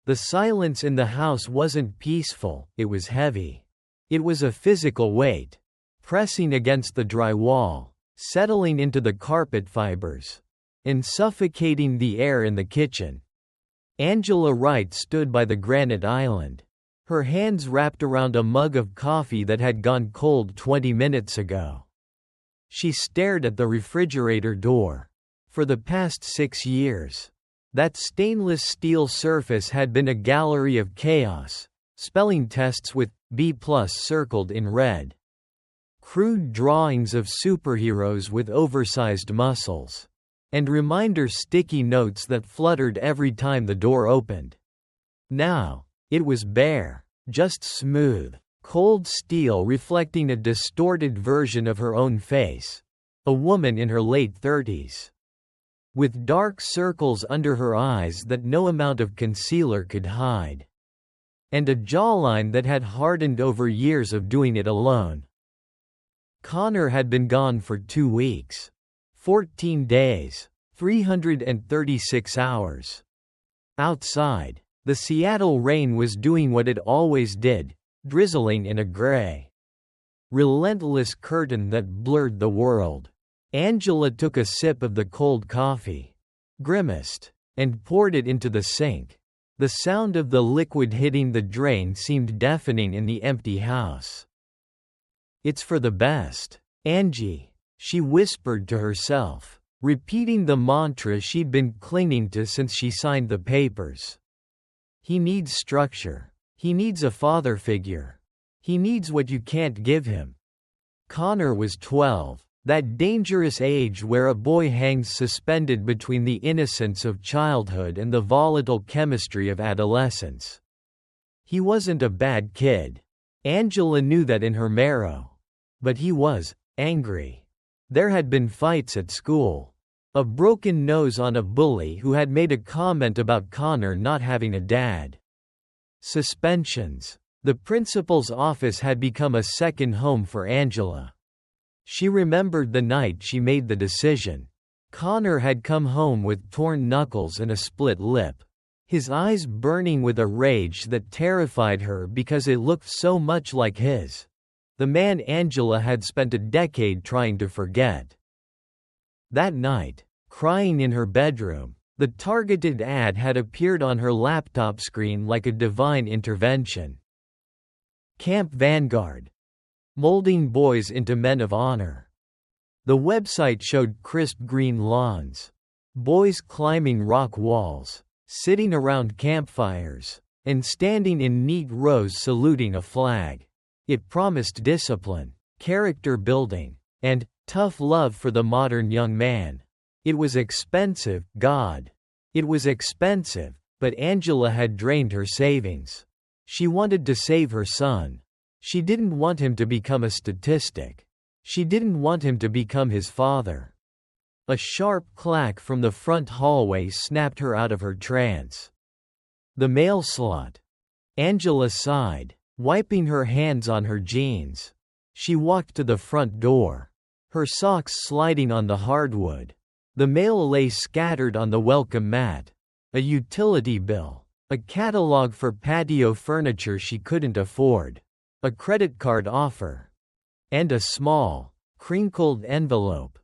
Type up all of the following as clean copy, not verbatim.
The silence in the house wasn't peaceful, it was heavy. It was a physical weight, pressing against the dry wall, settling into the carpet fibers, and suffocating the air in the kitchen. Angela Wright stood by the granite island, her hands wrapped around a mug of coffee that had gone cold 20 minutes ago. She stared at the refrigerator door. For the past 6 years, that stainless steel surface had been a gallery of chaos, spelling tests with B+ circled in red, crude drawings of superheroes with oversized muscles, and reminder sticky notes that fluttered every time the door opened. Now, it was bare, just smooth, cold steel reflecting a distorted version of her own face, a woman in her late 30s. With dark circles under her eyes that no amount of concealer could hide. And a jawline that had hardened over years of doing it alone. Connor had been gone for 2 weeks. 14 days. 336 hours. Outside, the Seattle rain was doing what it always did, drizzling in a gray, relentless curtain that blurred the world. Angela took a sip of the cold coffee, grimaced, and poured it into the sink. The sound of the liquid hitting the drain seemed deafening in the empty house. "It's for the best, Angie," she whispered to herself, repeating the mantra she'd been clinging to since she signed the papers. "He needs structure. He needs a father figure. He needs what you can't give him." Connor was 12. That dangerous age where a boy hangs suspended between the innocence of childhood and the volatile chemistry of adolescence. He wasn't a bad kid. Angela knew that in her marrow. But he was angry. There had been fights at school. A broken nose on a bully who had made a comment about Connor not having a dad. Suspensions. The principal's office had become a second home for Angela. She remembered the night she made the decision. Connor had come home with torn knuckles and a split lip, his eyes burning with a rage that terrified her because it looked so much like his, the man Angela had spent a decade trying to forget. That night, crying in her bedroom, the targeted ad had appeared on her laptop screen like a divine intervention. Camp Vanguard. Molding boys into men of honor. The website showed crisp green lawns, boys climbing rock walls, sitting around campfires, and standing in neat rows saluting a flag. It promised discipline, character building, and tough love for the modern young man. It was expensive, God. It was expensive, but Angela had drained her savings. She wanted to save her son. She didn't want him to become a statistic. She didn't want him to become his father. A sharp clack from the front hallway snapped her out of her trance. The mail slot. Angela sighed, wiping her hands on her jeans. She walked to the front door, her socks sliding on the hardwood. The mail lay scattered on the welcome mat. A utility bill, a catalog for patio furniture she couldn't afford. A credit card offer. And a small, crinkled envelope.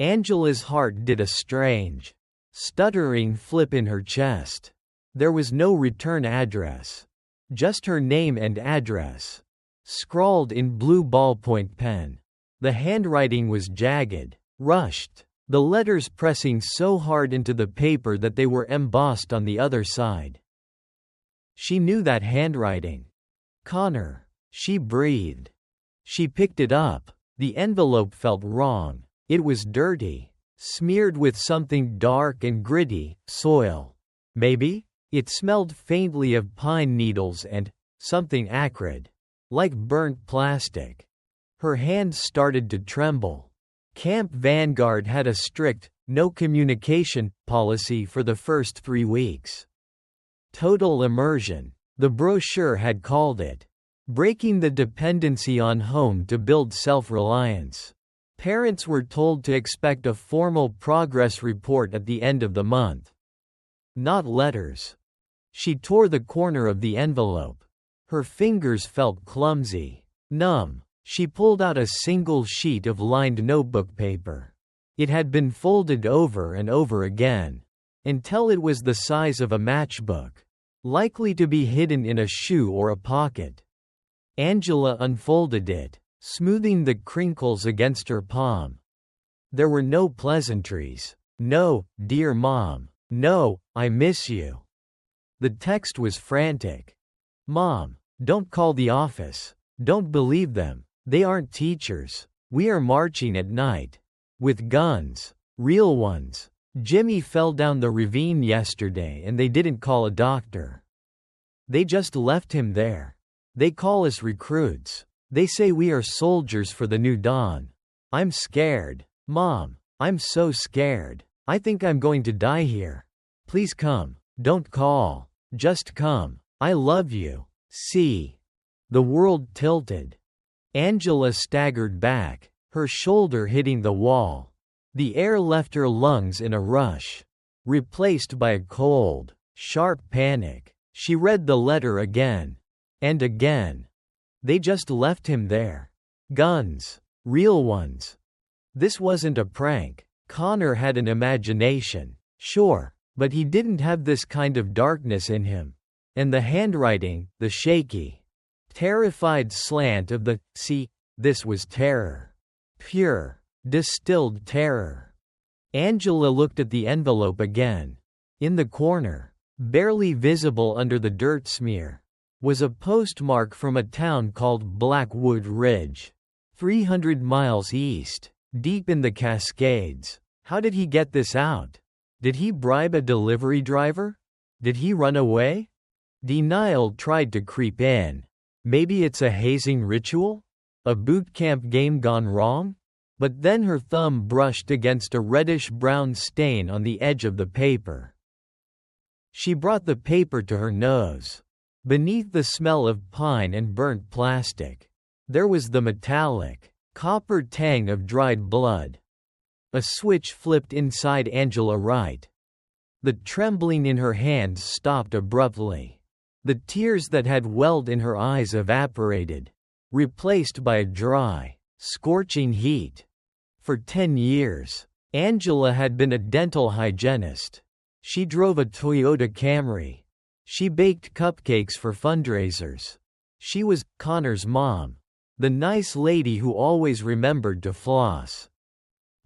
Angela's heart did a strange, stuttering flip in her chest. There was no return address. Just her name and address. Scrawled in blue ballpoint pen. The handwriting was jagged, rushed, the letters pressing so hard into the paper that they were embossed on the other side. She knew that handwriting. Connor. She breathed. She picked it up. The envelope felt wrong. It was dirty, smeared with something dark and gritty, soil. Maybe? It smelled faintly of pine needles and something acrid, like burnt plastic. Her hand started to tremble. Camp Vanguard had a strict, no communication policy for the first 3 weeks. Total immersion, the brochure had called it. Breaking the dependency on home to build self-reliance. Parents were told to expect a formal progress report at the end of the month. Not letters. She tore the corner of the envelope. Her fingers felt clumsy, numb. She pulled out a single sheet of lined notebook paper. It had been folded over and over again, until it was the size of a matchbook, likely to be hidden in a shoe or a pocket. Angela unfolded it, smoothing the crinkles against her palm. There were no pleasantries. No, dear Mom. No, I miss you. The text was frantic. Mom, don't call the office. Don't believe them. They aren't teachers. We are marching at night. With guns. Real ones. Jimmy fell down the ravine yesterday and they didn't call a doctor. They just left him there. They call us recruits. They say we are soldiers for the new dawn. I'm scared. Mom, I'm so scared. I think I'm going to die here. Please come. Don't call. Just come. I love you. See. The world tilted. Angela staggered back, her shoulder hitting the wall. The air left her lungs in a rush, replaced by a cold, sharp panic. She read the letter again. And again. They just left him there. Guns. Real ones. This wasn't a prank. Connor had an imagination. Sure. But he didn't have this kind of darkness in him. And the handwriting, the shaky, terrified slant of the, see, this was terror. Pure, distilled terror. Angela looked at the envelope again. In the corner, barely visible under the dirt smear, was a postmark from a town called Blackwood Ridge, 300 miles east, deep in the Cascades. How did he get this out? Did he bribe a delivery driver? Did he run away? Denial tried to creep in. Maybe it's a hazing ritual? A boot camp game gone wrong? But then her thumb brushed against a reddish-brown stain on the edge of the paper. She brought the paper to her nose. Beneath the smell of pine and burnt plastic, there was the metallic, copper tang of dried blood. A switch flipped inside Angela Wright. The trembling in her hands stopped abruptly. The tears that had welled in her eyes evaporated, replaced by a dry, scorching heat. For 10 years, Angela had been a dental hygienist. She drove a Toyota Camry. She baked cupcakes for fundraisers. She was Connor's mom, the nice lady who always remembered to floss.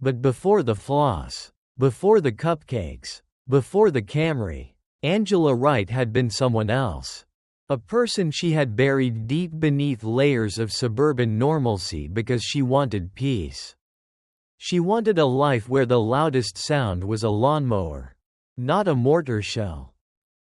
But before the floss, before the cupcakes, before the Camry, Angela Wright had been someone else. A person she had buried deep beneath layers of suburban normalcy because she wanted peace. She wanted a life where the loudest sound was a lawnmower, not a mortar shell.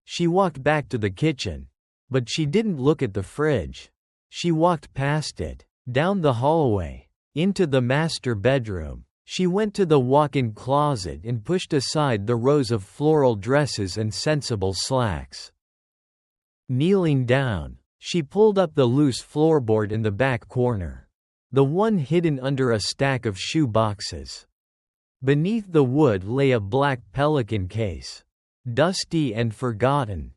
She walked back to the kitchen. But she didn't look at the fridge. She walked past it, down the hallway, into the master bedroom. She went to the walk-in closet and pushed aside the rows of floral dresses and sensible slacks. Kneeling down, she pulled up the loose floorboard in the back corner, the one hidden under a stack of shoe boxes. Beneath the wood lay a black Pelican case, dusty and forgotten.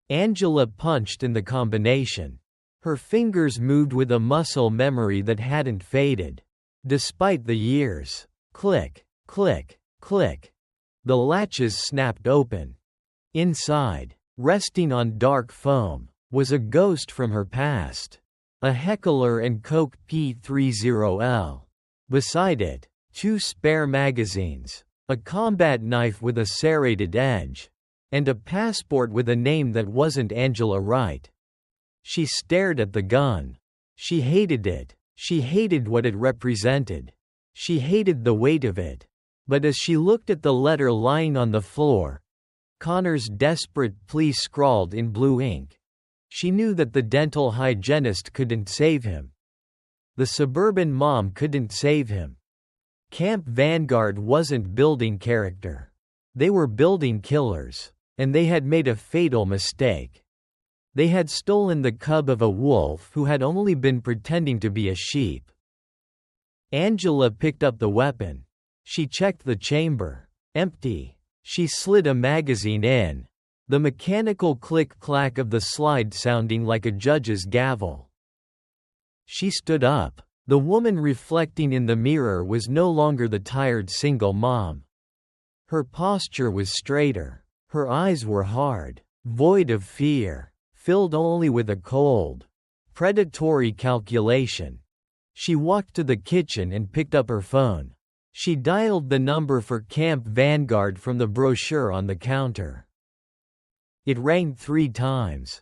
Angela punched in the combination. Her fingers moved with a muscle memory that hadn't faded, despite the years. Click, click, click. The latches snapped open. Inside, resting on dark foam, was a ghost from her past. A Heckler & Koch P30L. Beside it, 2 spare magazines, a combat knife with a serrated edge, and a passport with a name that wasn't Angela Wright. She stared at the gun. She hated it. She hated what it represented. She hated the weight of it. But as she looked at the letter lying on the floor, Connor's desperate plea scrawled in blue ink, she knew that the dental hygienist couldn't save him. The suburban mom couldn't save him. Camp Vanguard wasn't building character. They were building killers. And they had made a fatal mistake. They had stolen the cub of a wolf who had only been pretending to be a sheep. Angela picked up the weapon. She checked the chamber. Empty. She slid a magazine in. the mechanical click-clack of the slide sounding like a judge's gavel. She stood up. The woman reflecting in the mirror was no longer the tired single mom. Her posture was straighter. Her eyes were hard, void of fear, filled only with a cold, predatory calculation. She walked to the kitchen and picked up her phone. She dialed the number for Camp Vanguard from the brochure on the counter. It rang 3 times.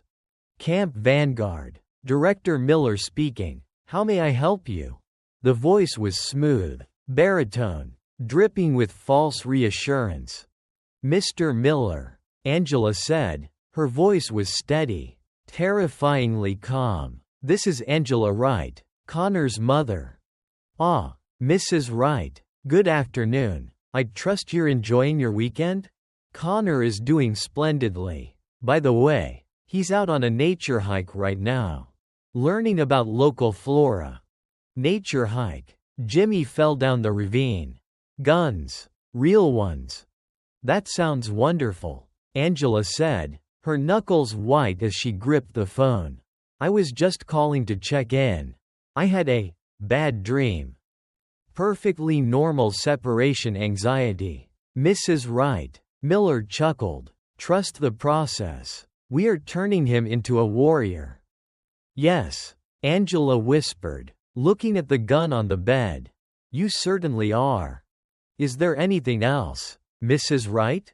Camp Vanguard. Director Miller speaking. How may I help you? The voice was smooth, baritone, dripping with false reassurance. Mr. Miller, Angela said. Her voice was steady, terrifyingly calm. This is Angela Wright, Connor's mother. Ah, Mrs. Wright. Good afternoon. I trust you're enjoying your weekend? Connor is doing splendidly. By the way, he's out on a nature hike right now, learning about local flora. Nature hike. Jimmy fell down the ravine. Guns. Real ones. That sounds wonderful, Angela said, her knuckles white as she gripped the phone. I was just calling to check in. I had a bad dream. Perfectly normal separation anxiety. Mrs. Wright. Miller chuckled. Trust the process. We are turning him into a warrior. Yes, Angela whispered, looking at the gun on the bed. You certainly are. Is there anything else, Mrs. Wright?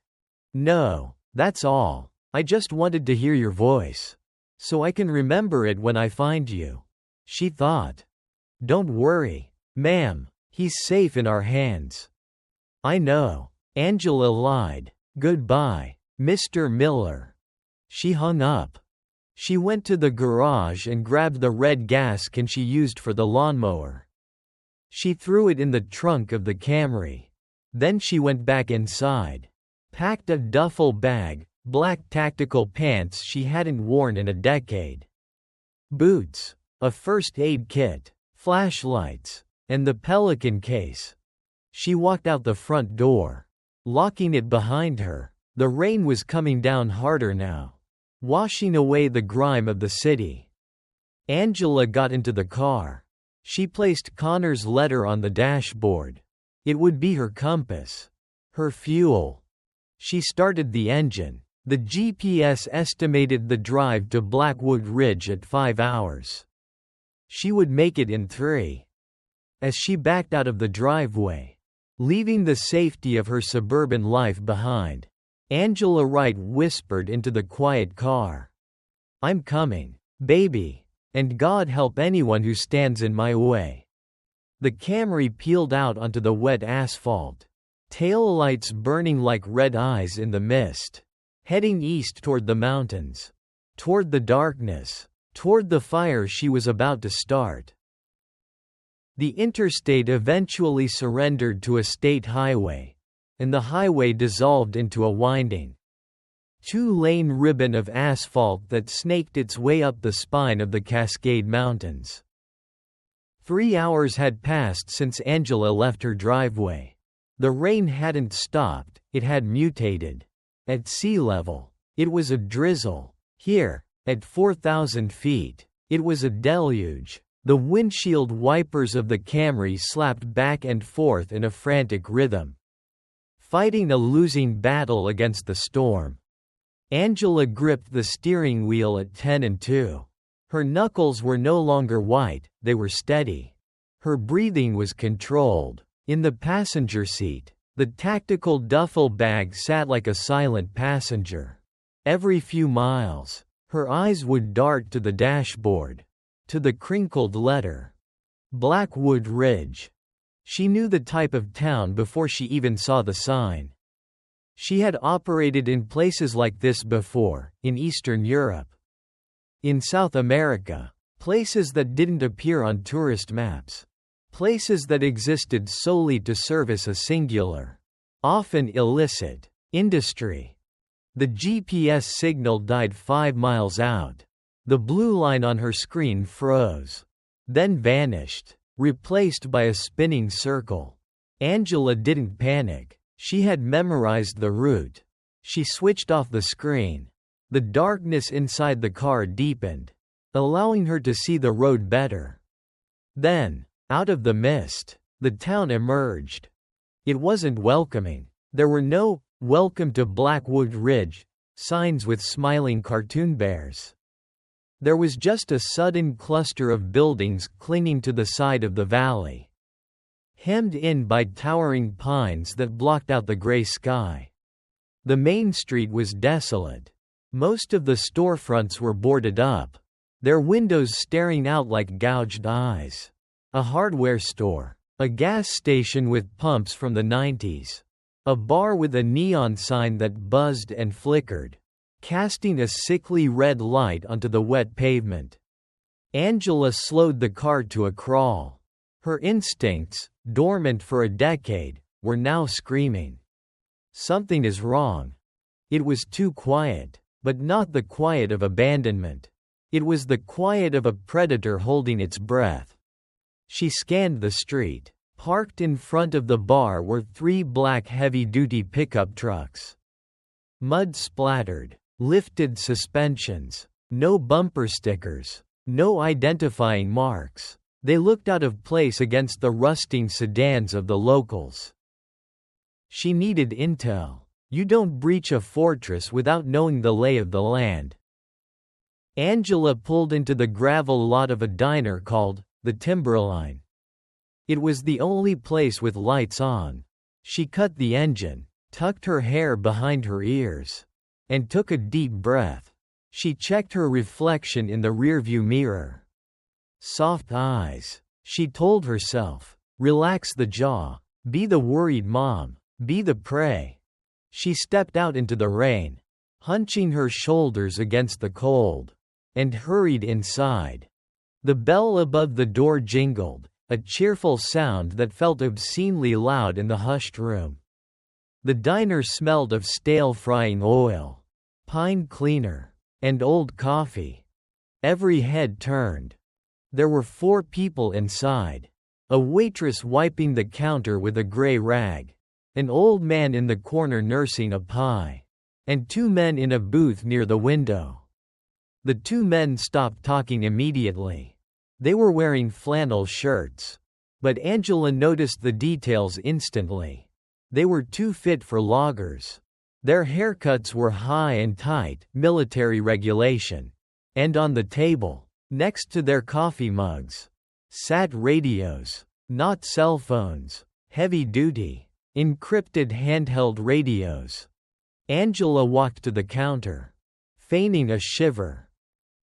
No, that's all. I just wanted to hear your voice, so I can remember it when I find you. She thought. Don't worry, ma'am. He's safe in our hands. I know. Angela lied. Goodbye, Mr. Miller. She hung up. She went to the garage and grabbed the red gas can she used for the lawnmower. She threw it in the trunk of the Camry. Then she went back inside, packed a duffel bag, black tactical pants she hadn't worn in a decade, boots, a first aid kit, flashlights, and the Pelican case. She walked out the front door, locking it behind her. The rain was coming down harder now, washing away the grime of the city. Angela got into the car. She placed Connor's letter on the dashboard. It would be her compass, her fuel. She started the engine. The GPS estimated the drive to Blackwood Ridge at 5 hours. She would make it in 3. As she backed out of the driveway, leaving the safety of her suburban life behind, Angela Wright whispered into the quiet car. I'm coming, baby, and God help anyone who stands in my way. The Camry peeled out onto the wet asphalt, taillights burning like red eyes in the mist, heading east toward the mountains, toward the darkness, toward the fire she was about to start. The interstate eventually surrendered to a state highway, and the highway dissolved into a winding, 2-lane ribbon of asphalt that snaked its way up the spine of the Cascade Mountains. 3 hours had passed since Angela left her driveway. The rain hadn't stopped, it had mutated. At sea level, it was a drizzle. Here, at 4,000 feet, it was a deluge. The windshield wipers of the Camry slapped back and forth in a frantic rhythm, fighting a losing battle against the storm. Angela gripped the steering wheel at 10 and 2. Her knuckles were no longer white, they were steady. Her breathing was controlled. In the passenger seat, the tactical duffel bag sat like a silent passenger. Every few miles, her eyes would dart to the dashboard, to the crinkled letter. Blackwood Ridge. She knew the type of town before she even saw the sign. She had operated in places like this before, in Eastern Europe, in South America, places that didn't appear on tourist maps, places that existed solely to service a singular, often illicit, industry. The GPS signal died 5 miles out. The blue line on her screen froze, then vanished, replaced by a spinning circle. Angela didn't panic. She had memorized the route. She switched off the screen. The darkness inside the car deepened, allowing her to see the road better. Then, out of the mist, the town emerged. It wasn't welcoming. There were no "Welcome to Blackwood Ridge" signs with smiling cartoon bears. There was just a sudden cluster of buildings clinging to the side of the valley, hemmed in by towering pines that blocked out the gray sky. The main street was desolate. Most of the storefronts were boarded up, their windows staring out like gouged eyes. A hardware store, a gas station with pumps from the 90s, a bar with a neon sign that buzzed and flickered, casting a sickly red light onto the wet pavement. Angela slowed the car to a crawl. Her instincts, dormant for a decade, were now screaming. Something is wrong. It was too quiet, but not the quiet of abandonment. It was the quiet of a predator holding its breath. She scanned the street. Parked in front of the bar were 3 black heavy-duty pickup trucks. Mud splattered, lifted suspensions, no bumper stickers, no identifying marks. They looked out of place against the rusting sedans of the locals. She needed intel. You don't breach a fortress without knowing the lay of the land. Angela pulled into the gravel lot of a diner called the Timberline. It was the only place with lights on. She cut the engine, tucked her hair behind her ears, and took a deep breath. She checked her reflection in the rearview mirror. Soft eyes, she told herself. Relax the jaw. Be the worried mom. Be the prey. She stepped out into the rain, hunching her shoulders against the cold, and hurried inside. The bell above the door jingled, a cheerful sound that felt obscenely loud in the hushed room. The diner smelled of stale frying oil, pine cleaner, and old coffee. Every head turned. There were 4 people inside. A waitress wiping the counter with a gray rag, an old man in the corner nursing a pie, and 2 men in a booth near the window. The 2 men stopped talking immediately. They were wearing flannel shirts. But Angela noticed the details instantly. They were too fit for loggers. Their haircuts were high and tight, military regulation. And on the table, next to their coffee mugs, sat radios. Not cell phones. Heavy-duty, encrypted handheld radios. Angela walked to the counter, feigning a shiver.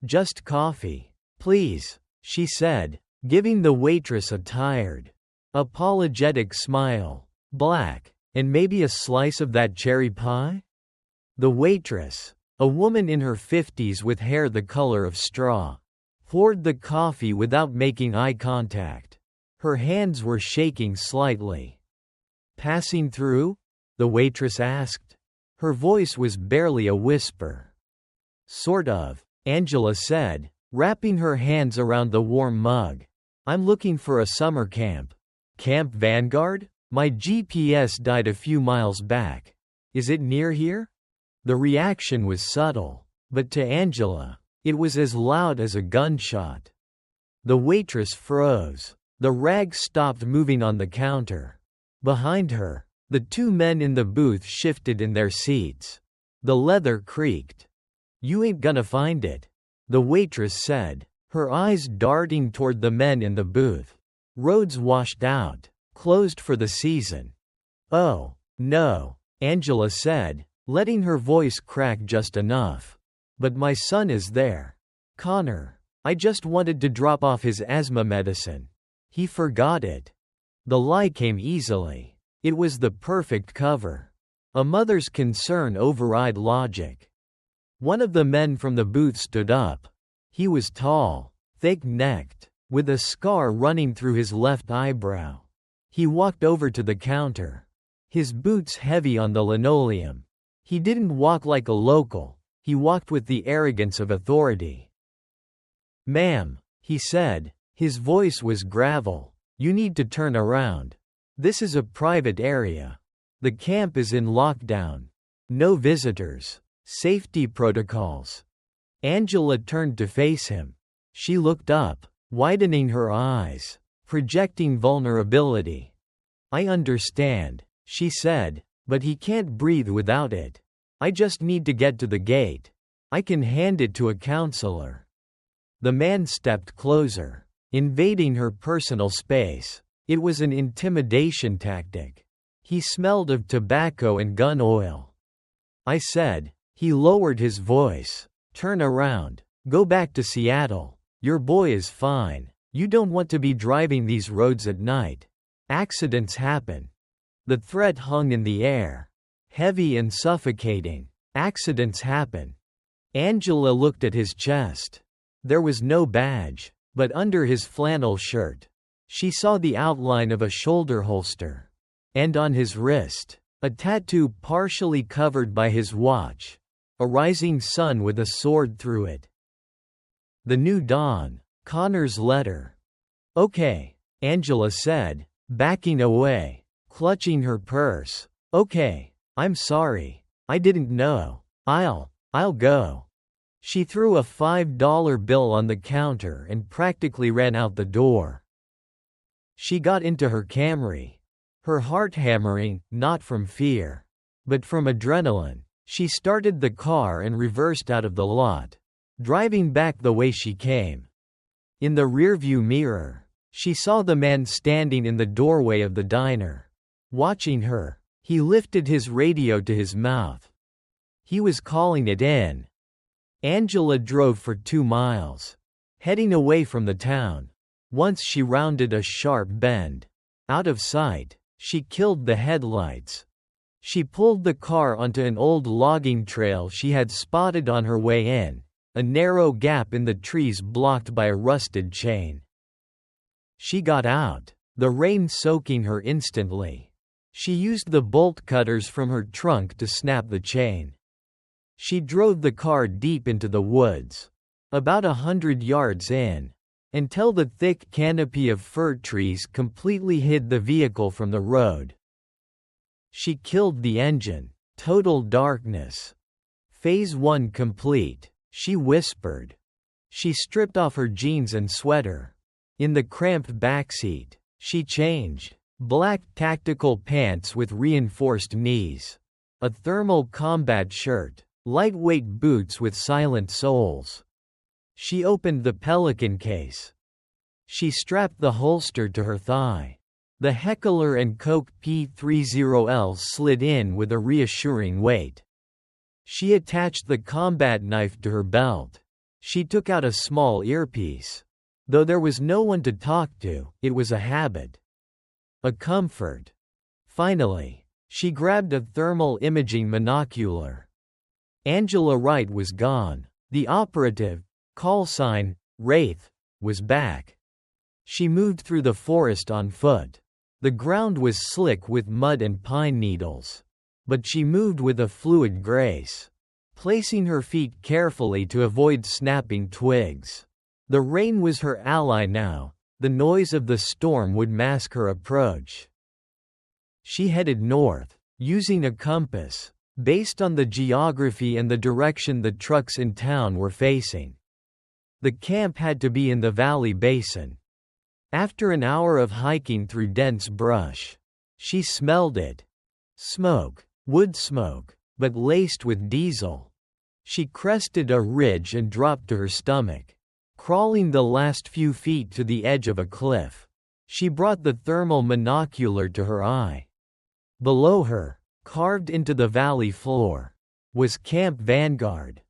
"Just coffee, please," she said, giving the waitress a tired, apologetic smile. "Black, and maybe a slice of that cherry pie?" The waitress, a woman in her 50s with hair the color of straw, poured the coffee without making eye contact. Her hands were shaking slightly. "Passing through?" the waitress asked. Her voice was barely a whisper. "Sort of," Angela said, wrapping her hands around the warm mug. "I'm looking for a summer camp." "Camp Vanguard? My GPS died a few miles back. Is it near here?" The reaction was subtle, but to Angela, it was as loud as a gunshot. The waitress froze. The rag stopped moving on the counter. Behind her, the 2 men in the booth shifted in their seats. The leather creaked. "You ain't gonna find it," the waitress said, her eyes darting toward the men in the booth. "Roads washed out, closed for the season." "Oh, no," Angela said, letting her voice crack just enough. "But my son is there. Connor. I just wanted to drop off his asthma medicine. He forgot it." The lie came easily. It was the perfect cover. A mother's concern override logic. One of the men from the booth stood up. He was tall, thick-necked, with a scar running through his left eyebrow. He walked over to the counter, his boots heavy on the linoleum. He didn't walk like a local, he walked with the arrogance of authority. "Ma'am," he said, his voice was gravel, "you need to turn around. This is a private area. The camp is in lockdown." No visitors. Safety protocols. Angela turned to face him. She looked up, widening her eyes, projecting vulnerability. I understand, she said, but he can't breathe without it. I just need to get to the gate. I can hand it to a counselor. The man stepped closer, invading her personal space. It was an intimidation tactic. He smelled of tobacco and gun oil. I said. He lowered his voice. Turn around. Go back to Seattle. Your boy is fine. You don't want to be driving these roads at night. Accidents happen. The threat hung in the air. Heavy and suffocating. Accidents happen. Angela looked at his chest. There was no badge, but under his flannel shirt, she saw the outline of a shoulder holster. And on his wrist, a tattoo partially covered by his watch. A rising sun with a sword through it. The new dawn. Connor's letter. Okay, Angela said, backing away, clutching her purse. Okay, I'm sorry. I didn't know. I'll go. She threw a $5 bill on the counter and practically ran out the door. She got into her Camry. Her heart hammering, not from fear, but from adrenaline. She started the car and reversed out of the lot, driving back the way she came. In the rearview mirror, she saw the man standing in the doorway of the diner. Watching her, he lifted his radio to his mouth. He was calling it in. Angela drove for 2 miles, heading away from the town. Once she rounded a sharp bend. Out of sight, she killed the headlights. She pulled the car onto an old logging trail she had spotted on her way in, a narrow gap in the trees blocked by a rusted chain. She got out, the rain soaking her instantly. She used the bolt cutters from her trunk to snap the chain. She drove the car deep into the woods, about 100 yards in, until the thick canopy of fir trees completely hid the vehicle from the road. She killed the engine. Total darkness. Phase 1 complete, she whispered. She stripped off her jeans and sweater. In the cramped backseat, she changed. Black tactical pants with reinforced knees. A thermal combat shirt. Lightweight boots with silent soles. She opened the Pelican case. She strapped the holster to her thigh. The Heckler & Koch P30L slid in with a reassuring weight. She attached the combat knife to her belt. She took out a small earpiece. Though there was no one to talk to, it was a habit. A comfort. Finally, she grabbed a thermal imaging monocular. Angela Wright was gone. The operative, call sign, Wraith, was back. She moved through the forest on foot. The ground was slick with mud and pine needles. But she moved with a fluid grace, placing her feet carefully to avoid snapping twigs. The rain was her ally now. The noise of the storm would mask her approach. She headed north, using a compass, based on the geography and the direction the trucks in town were facing. The camp had to be in the valley basin. After an hour of hiking through dense brush, she smelled it. Smoke, wood smoke, but laced with diesel. She crested a ridge and dropped to her stomach, crawling the last few feet to the edge of a cliff. She brought the thermal monocular to her eye. Below her, carved into the valley floor, was Camp Vanguard.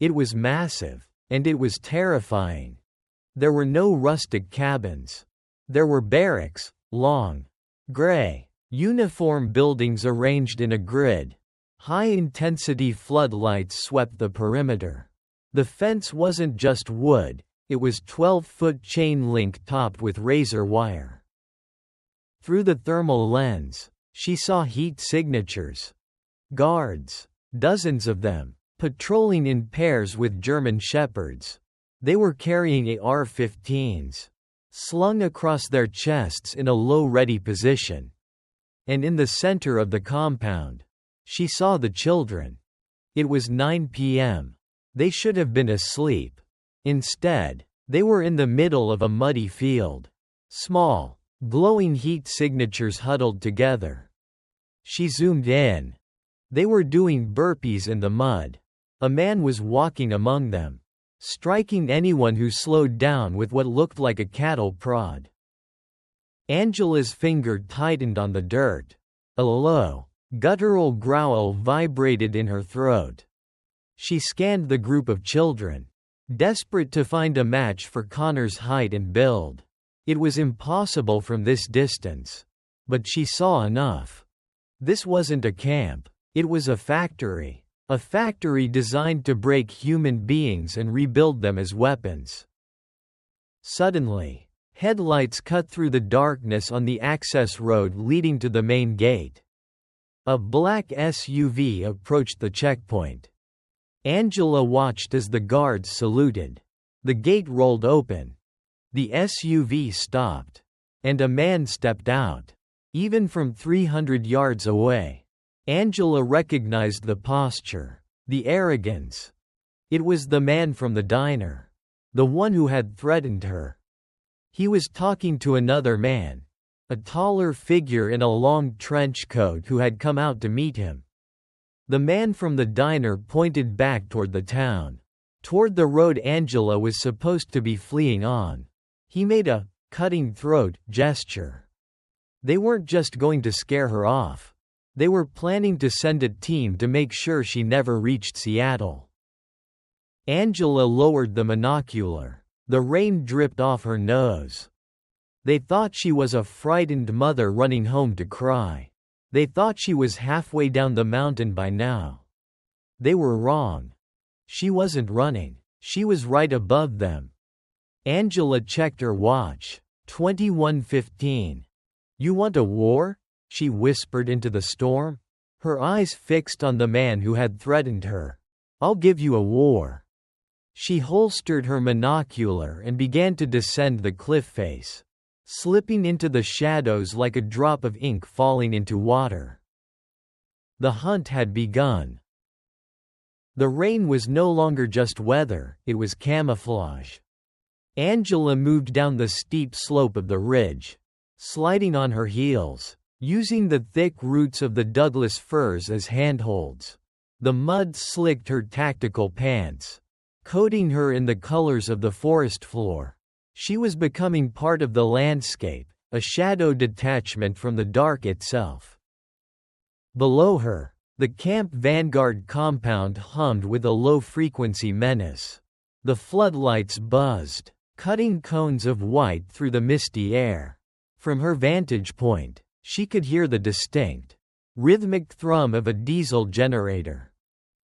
It was massive, and it was terrifying. There were no rustic cabins. There were barracks, long, gray, uniform buildings arranged in a grid. High-intensity floodlights swept the perimeter. The fence wasn't just wood, it was 12-foot chain link topped with razor wire. Through the thermal lens, she saw heat signatures. Guards, dozens of them, patrolling in pairs with German shepherds. They were carrying AR-15s, slung across their chests in a low ready position. And in the center of the compound, She saw the children. It was 9 p.m. They should have been asleep. Instead, they were in the middle of a muddy field. Small, glowing heat signatures huddled together. She zoomed in. They were doing burpees in the mud. A man was walking among them, striking anyone who slowed down with what looked like a cattle prod. Angela's finger tightened on the dirt. A low, guttural growl vibrated in her throat. She scanned the group of children, desperate to find a match for Connor's height and build. It was impossible from this distance. But she saw enough. This wasn't a camp. It was a factory. A factory designed to break human beings and rebuild them as weapons. Suddenly, headlights cut through the darkness on the access road leading to the main gate. A black SUV approached the checkpoint. Angela watched as the guards saluted. The gate rolled open. The SUV stopped. And a man stepped out. Even from 300 yards away, Angela recognized the posture, the arrogance. It was the man from the diner. The one who had threatened her. He was talking to another man, a taller figure in a long trench coat who had come out to meet him. The man from the diner pointed back toward the town, toward the road Angela was supposed to be fleeing on. He made a cutting throat gesture. They weren't just going to scare her off. They were planning to send a team to make sure she never reached Seattle. Angela lowered the monocular. The rain dripped off her nose. They thought she was a frightened mother running home to cry. They thought she was halfway down the mountain by now. They were wrong. She wasn't running. She was right above them. Angela checked her watch. 21:15. "You want a war?" she whispered into the storm. Her eyes fixed on the man who had threatened her. "I'll give you a war." She holstered her monocular and began to descend the cliff face, slipping into the shadows like a drop of ink falling into water. The hunt had begun. The rain was no longer just weather, it was camouflage. Angela moved down the steep slope of the ridge, sliding on her heels, using the thick roots of the Douglas firs as handholds. The mud slicked her tactical pants, coating her in the colors of the forest floor. She was becoming part of the landscape, a shadow detachment from the dark itself. Below her, the Camp Vanguard compound hummed with a low-frequency menace. The floodlights buzzed, cutting cones of white through the misty air. From her vantage point, she could hear the distinct, rhythmic thrum of a diesel generator.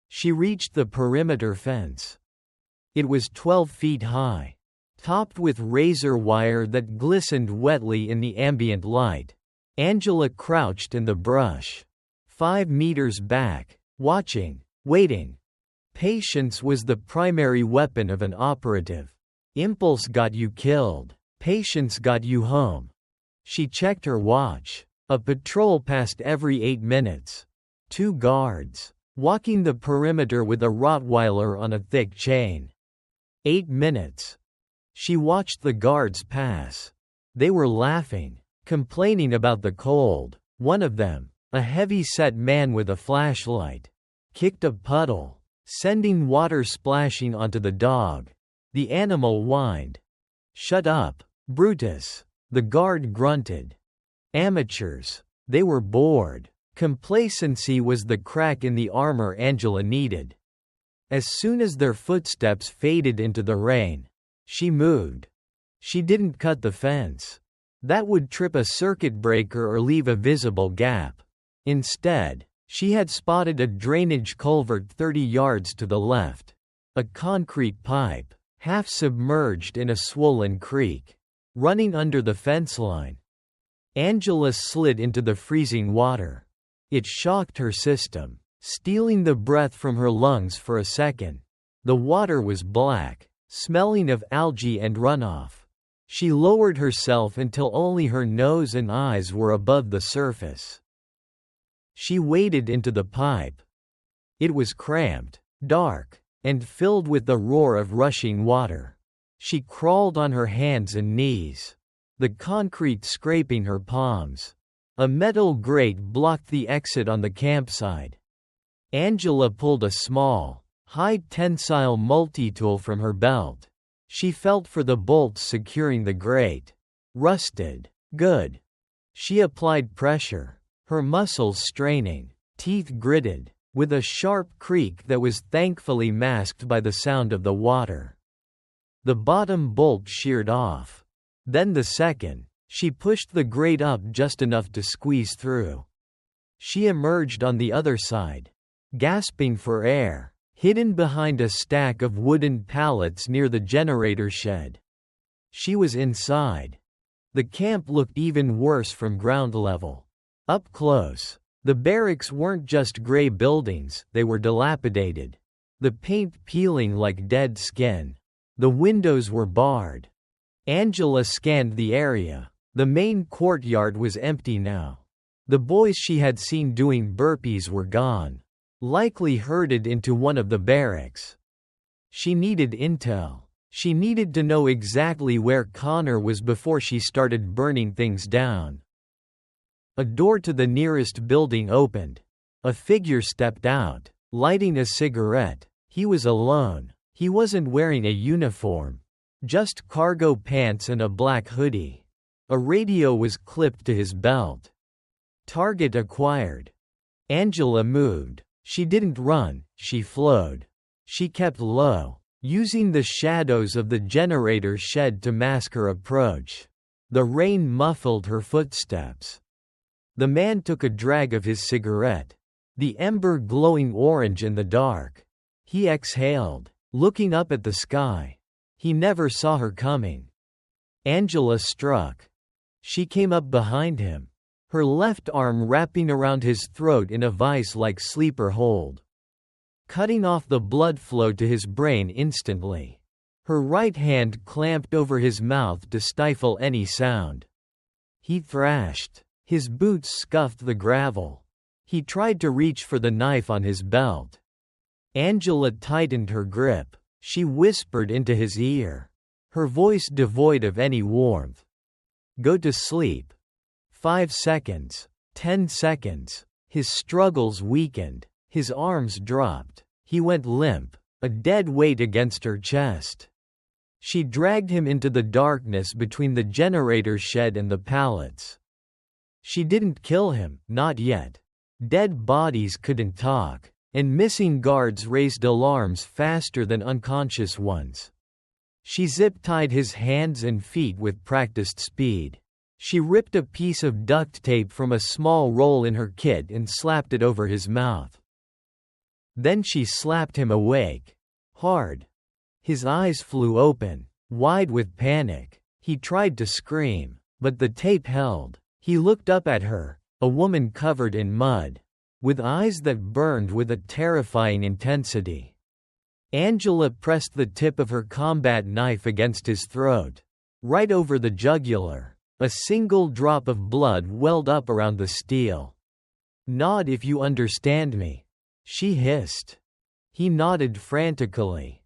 She reached the perimeter fence. It was 12 feet high, topped with razor wire that glistened wetly in the ambient light. Angela crouched in the brush, 5 meters back, watching, waiting. Patience was the primary weapon of an operative. Impulse got you killed. Patience got you home. She checked her watch. A patrol passed every 8 minutes. 2 guards, walking the perimeter with a Rottweiler on a thick chain. 8 minutes. She watched the guards pass. They were laughing, complaining about the cold. One of them, a heavy-set man with a flashlight, kicked a puddle, sending water splashing onto the dog. The animal whined. "Shut up, Brutus," the guard grunted. Amateurs. They were bored. Complacency was the crack in the armor Angela needed. As soon as their footsteps faded into the rain, she moved. She didn't cut the fence. That would trip a circuit breaker or leave a visible gap. Instead, she had spotted a drainage culvert 30 yards to the left. A concrete pipe, half submerged in a swollen creek, running under the fence line. Angela slid into the freezing water. It shocked her system, stealing the breath from her lungs for a second. The water was black, smelling of algae and runoff. She lowered herself until only her nose and eyes were above the surface. She waded into the pipe. It was cramped, dark, and filled with the roar of rushing water. She crawled on her hands and knees, the concrete scraping her palms. A metal grate blocked the exit on the campsite. Angela pulled a small, high-tensile multi-tool from her belt. She felt for the bolts securing the grate. Rusted. Good. She applied pressure, her muscles straining, teeth gritted, with a sharp creak that was thankfully masked by the sound of the water. The bottom bolt sheared off. Then the second. She pushed the grate up just enough to squeeze through. She emerged on the other side, gasping for air, hidden behind a stack of wooden pallets near the generator shed. She was inside. The camp looked even worse from ground level. Up close, the barracks weren't just gray buildings, they were dilapidated. The paint peeling like dead skin. The windows were barred. Angela scanned the area. The main courtyard was empty now. The boys she had seen doing burpees were gone, likely herded into one of the barracks. She needed intel. She needed to know exactly where Connor was before she started burning things down. A door to the nearest building opened. A figure stepped out, lighting a cigarette. He was alone. He wasn't wearing a uniform, just cargo pants and a black hoodie. A radio was clipped to his belt. Target acquired. Angela moved. She didn't run, she flowed. She kept low, using the shadows of the generator shed to mask her approach. The rain muffled her footsteps. The man took a drag of his cigarette, the ember glowing orange in the dark. He exhaled, looking up at the sky. He never saw her coming. Angela struck. She came up behind him, her left arm wrapping around his throat in a vice-like sleeper hold, cutting off the blood flow to his brain instantly. Her right hand clamped over his mouth to stifle any sound. He thrashed. His boots scuffed the gravel. He tried to reach for the knife on his belt. Angela tightened her grip. She whispered into his ear, her voice devoid of any warmth. Go to sleep. 5 seconds. 10 seconds. His struggles weakened. His arms dropped. He went limp, a dead weight against her chest. She dragged him into the darkness between the generator shed and the pallets. She didn't kill him, not yet. Dead bodies couldn't talk, and missing guards raised alarms faster than unconscious ones. She zip-tied his hands and feet with practiced speed. She ripped a piece of duct tape from a small roll in her kit and slapped it over his mouth. Then she slapped him awake. Hard. His eyes flew open, wide with panic. He tried to scream, but the tape held. He looked up at her, a woman covered in mud, with eyes that burned with a terrifying intensity. Angela pressed the tip of her combat knife against his throat, right over the jugular. A single drop of blood welled up around the steel. Nod if you understand me, she hissed. He nodded frantically.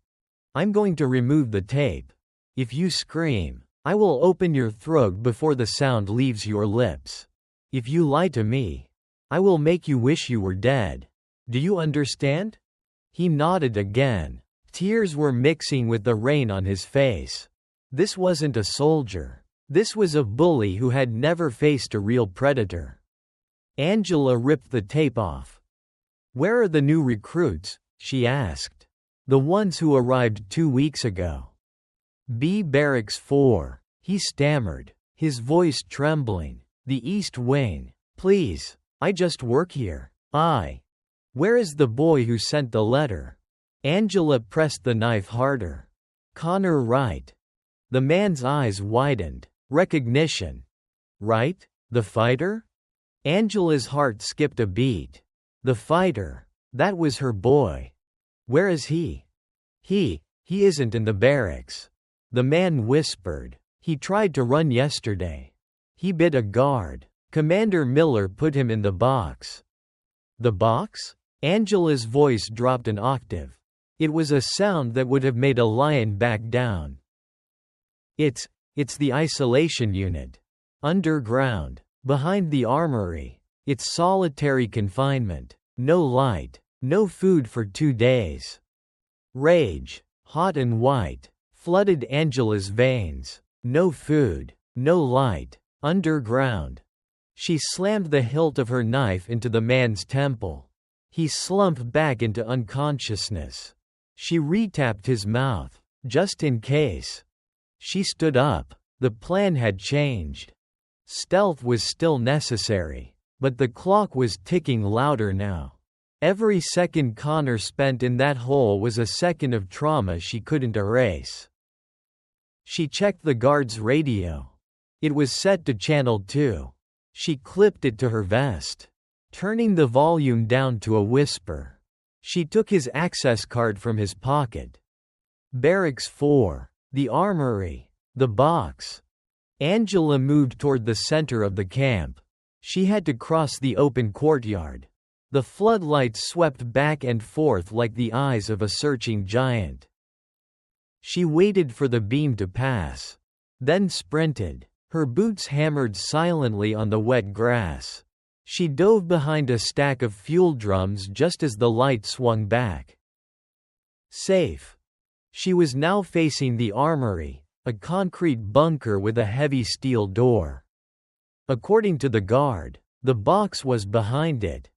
I'm going to remove the tape. If you scream, I will open your throat before the sound leaves your lips. If you lie to me, I will make you wish you were dead. Do you understand? He nodded again. Tears were mixing with the rain on his face. This wasn't a soldier. This was a bully who had never faced a real predator. Angela ripped the tape off. Where are the new recruits? She asked. The ones who arrived 2 weeks ago. B Barracks 4, he stammered, his voice trembling. The East Wing. Please, I just work here. Where is the boy who sent the letter? Angela pressed the knife harder. Connor Wright. The man's eyes widened. Recognition. Right? The fighter? Angela's heart skipped a beat. The fighter. That was her boy. Where is he? He isn't in the barracks. The man whispered. He tried to run yesterday. He bit a guard. Commander Miller put him in the box. The box? Angela's voice dropped an octave. It was a sound that would have made a lion back down. It's the isolation unit. Underground. Behind the armory. It's solitary confinement. No light. No food for 2 days. Rage, hot and white, flooded Angela's veins. No food. No light. Underground. She slammed the hilt of her knife into the man's temple. He slumped back into unconsciousness. She retapped his mouth, just in case. She stood up. The plan had changed. Stealth was still necessary, but the clock was ticking louder now. Every second Connor spent in that hole was a second of trauma she couldn't erase. She checked the guard's radio. It was set to channel 2. She clipped it to her vest, turning the volume down to a whisper. She took his access card from his pocket. Barracks 4. The armory. The box. Angela moved toward the center of the camp. She had to cross the open courtyard. The floodlights swept back and forth like the eyes of a searching giant. She waited for the beam to pass, then sprinted. Her boots hammered silently on the wet grass. She dove behind a stack of fuel drums just as the light swung back. Safe. She was now facing the armory, a concrete bunker with a heavy steel door. According to the guard, the box was behind it.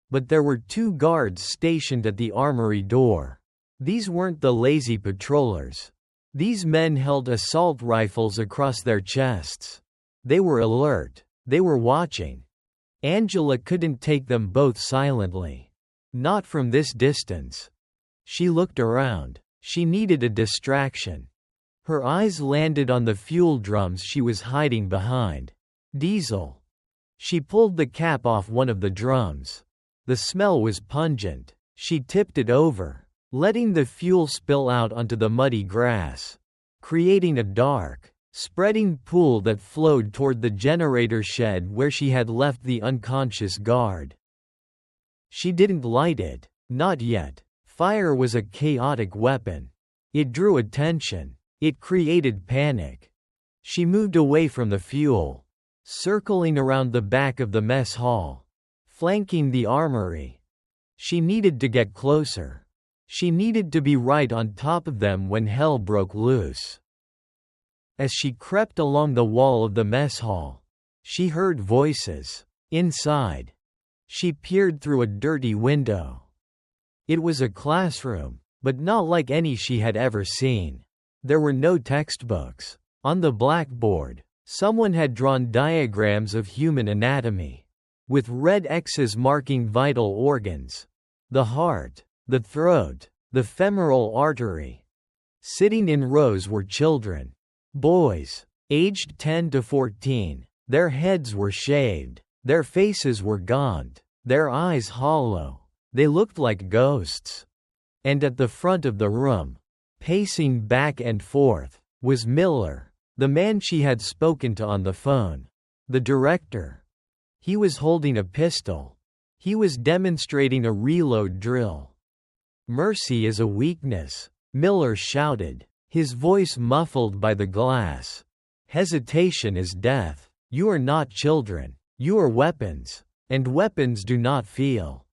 But there were 2 guards stationed at the armory door. These weren't the lazy patrollers. These men held assault rifles across their chests. They were alert. They were watching. Angela couldn't take them both silently. Not from this distance. She looked around. She needed a distraction. Her eyes landed on the fuel drums she was hiding behind. Diesel. She pulled the cap off one of the drums. The smell was pungent. She tipped it over, letting the fuel spill out onto the muddy grass, creating a dark, spreading pool that flowed toward the generator shed where she had left the unconscious guard. She didn't light it, not yet. Fire was a chaotic weapon. It drew attention. It created panic. She moved away from the fuel, circling around the back of the mess hall, flanking the armory. She needed to get closer. She needed to be right on top of them when hell broke loose. As she crept along the wall of the mess hall, she heard voices. Inside, she peered through a dirty window. It was a classroom, but not like any she had ever seen. There were no textbooks. On the blackboard, someone had drawn diagrams of human anatomy, with red X's marking vital organs. The heart, the throat, the femoral artery. Sitting in rows were children. Boys, aged 10 to 14. Their heads were shaved. Their faces were gaunt. Their eyes hollow. They looked like ghosts. And at the front of the room, pacing back and forth, was Miller, the man she had spoken to on the phone. The director. He was holding a pistol. He was demonstrating a reload drill. "Mercy is a weakness," Miller shouted, his voice muffled by the glass. "Hesitation is death. You are not children. You are weapons. And weapons do not feel."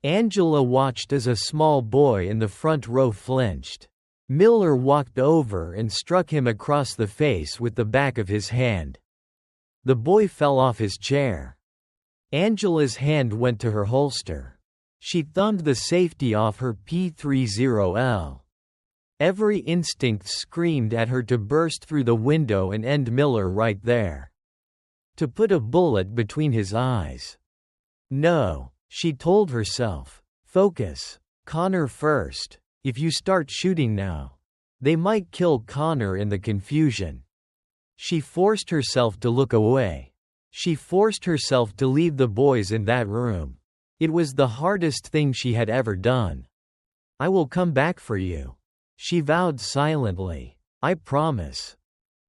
Angela watched as a small boy in the front row flinched. Miller walked over and struck him across the face with the back of his hand. The boy fell off his chair. Angela's hand went to her holster. She thumbed the safety off her P30L. Every instinct screamed at her to burst through the window and end Miller right there. To put a bullet between his eyes. No, she told herself. Focus. Connor first. If you start shooting now, they might kill Connor in the confusion. She forced herself to look away. She forced herself to leave the boys in that room. It was the hardest thing she had ever done. "I will come back for you," she vowed silently. "I promise."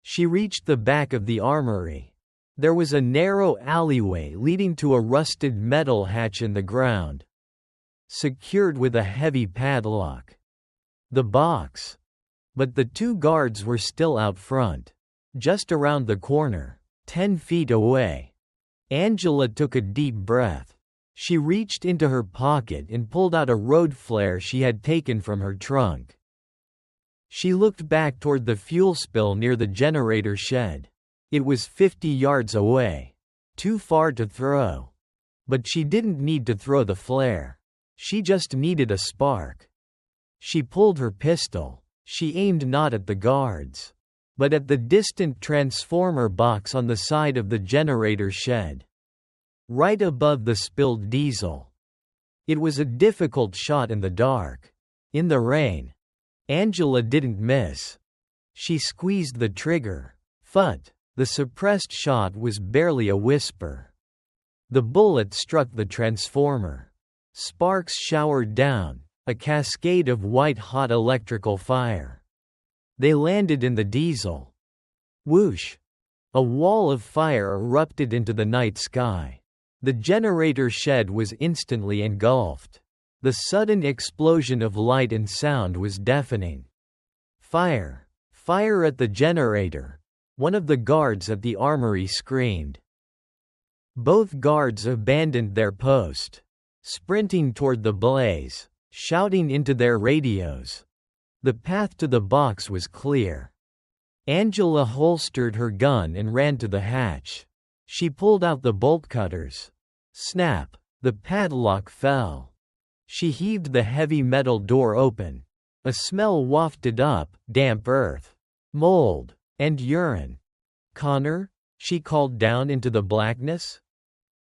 She reached the back of the armory. There was a narrow alleyway leading to a rusted metal hatch in the ground, secured with a heavy padlock. The box. But the two guards were still out front, just around the corner, 10 feet away. Angela took a deep breath. She reached into her pocket and pulled out a road flare she had taken from her trunk. She looked back toward the fuel spill near the generator shed. It was 50 yards away. Too far to throw. But she didn't need to throw the flare. She just needed a spark. She pulled her pistol. She aimed not at the guards, but at the distant transformer box on the side of the generator shed, right above the spilled diesel. It was a difficult shot in the dark. In the rain. Angela didn't miss. She squeezed the trigger. Thud. The suppressed shot was barely a whisper. The bullet struck the transformer. Sparks showered down, a cascade of white-hot electrical fire. They landed in the diesel. Whoosh! A wall of fire erupted into the night sky. The generator shed was instantly engulfed. The sudden explosion of light and sound was deafening. Fire! Fire at the generator! One of the guards at the armory screamed. Both guards abandoned their post, sprinting toward the blaze, shouting into their radios. The path to the box was clear. Angela holstered her gun and ran to the hatch. She pulled out the bolt cutters. Snap! The padlock fell. She heaved the heavy metal door open. A smell wafted up, damp earth, mold, and urine. "Connor?" she called down into the blackness.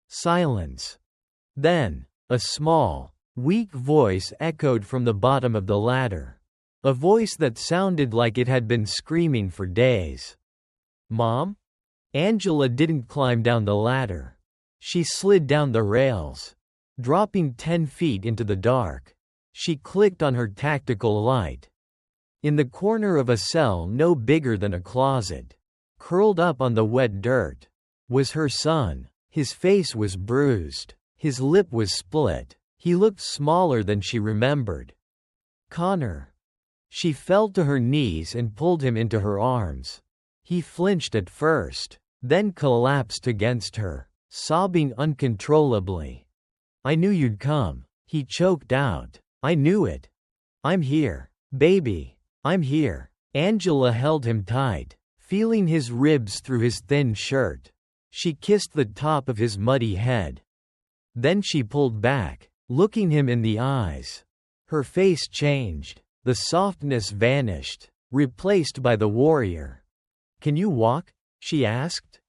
Silence. Then, a small, weak voice echoed from the bottom of the ladder. A voice that sounded like it had been screaming for days. "Mom?" Angela didn't climb down the ladder. She slid down the rails. Dropping 10 feet into the dark, she clicked on her tactical light. In the corner of a cell no bigger than a closet, curled up on the wet dirt, was her son. His face was bruised. His lip was split. He looked smaller than she remembered. "Connor." She fell to her knees and pulled him into her arms. He flinched at first, then collapsed against her, sobbing uncontrollably. "I knew you'd come," he choked out. "I knew it. I'm here. Baby. I'm here." Angela held him tight, feeling his ribs through his thin shirt. She kissed the top of his muddy head. Then she pulled back, looking him in the eyes. Her face changed. The softness vanished, replaced by the warrior. "Can you walk?" she asked.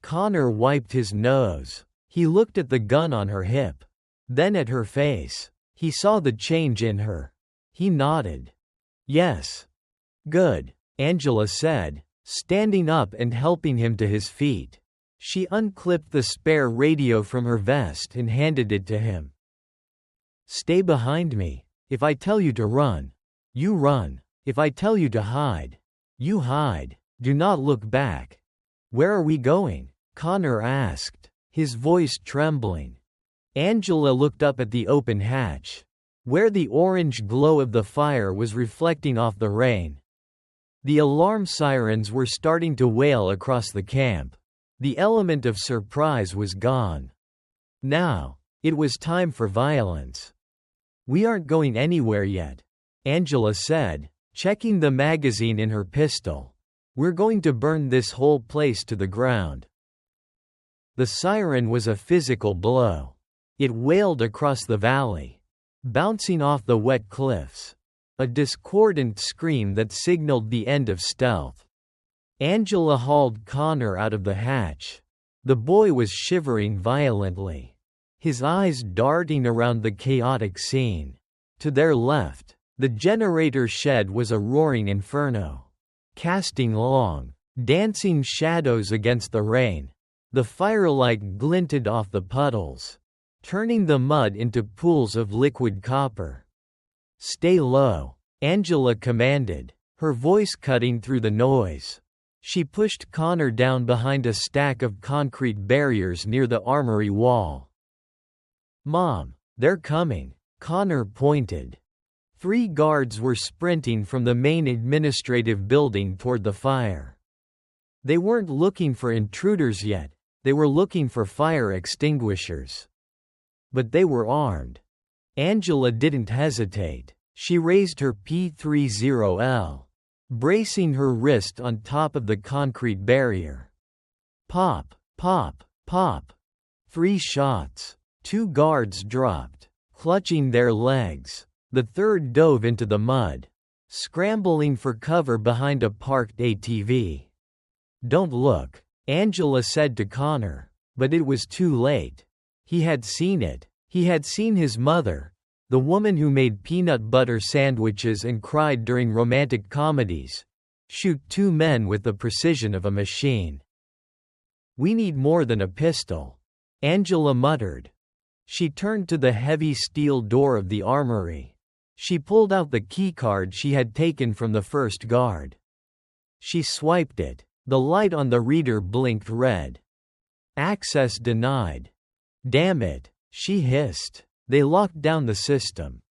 Connor wiped his nose. He looked at the gun on her hip. Then at her face. He saw the change in her. He nodded. "Yes." "Good," Angela said, standing up and helping him to his feet. She unclipped the spare radio from her vest and handed it to him. "Stay behind me. If I tell you to run, you run. If I tell you to hide, you hide. Do not look back." "Where are we going?" Connor asked, his voice trembling. Angela looked up at the open hatch, where the orange glow of the fire was reflecting off the rain. The alarm sirens were starting to wail across the camp. The element of surprise was gone. Now, it was time for violence. "We aren't going anywhere yet," Angela said, checking the magazine in her pistol. "We're going to burn this whole place to the ground." The siren was a physical blow. It wailed across the valley, bouncing off the wet cliffs. A discordant scream that signaled the end of stealth. Angela hauled Connor out of the hatch. The boy was shivering violently, his eyes darting around the chaotic scene. To their left, the generator shed was a roaring inferno, casting long, dancing shadows against the rain. The firelight glinted off the puddles, turning the mud into pools of liquid copper. "Stay low," Angela commanded, her voice cutting through the noise. She pushed Connor down behind a stack of concrete barriers near the armory wall. "Mom, they're coming," Connor pointed. 3 guards were sprinting from the main administrative building toward the fire. They weren't looking for intruders yet, they were looking for fire extinguishers. But they were armed. Angela didn't hesitate. She raised her P30L, bracing her wrist on top of the concrete barrier. Pop, pop, pop. 3 shots. 2 guards dropped, clutching their legs. The third dove into the mud, scrambling for cover behind a parked ATV. "Don't look," Angela said to Connor, but it was too late. He had seen it. He had seen his mother, the woman who made peanut butter sandwiches and cried during romantic comedies, shoot 2 men with the precision of a machine. "We need more than a pistol," Angela muttered. She turned to the heavy steel door of the armory. She pulled out the keycard she had taken from the first guard. She swiped it. The light on the reader blinked red. "Access denied." "Damn it," she hissed. They locked down the system.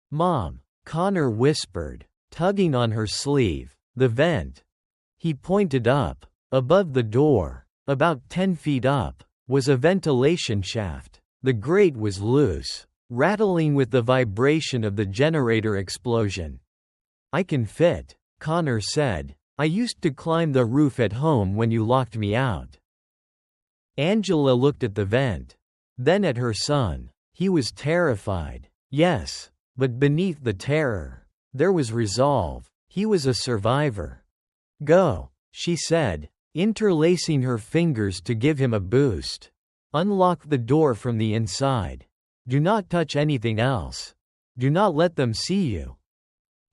"Mom," Connor whispered, tugging on her sleeve. "The vent." He pointed up. Above the door, about 10 feet up, was a ventilation shaft. The grate was loose, rattling with the vibration of the generator explosion. "I can fit," Connor said. "I used to climb the roof at home when you locked me out." Angela looked at the vent. Then at her son. He was terrified. Yes, but beneath the terror, there was resolve. He was a survivor. "Go," she said, interlacing her fingers to give him a boost. "Unlock the door from the inside. Do not touch anything else. Do not let them see you."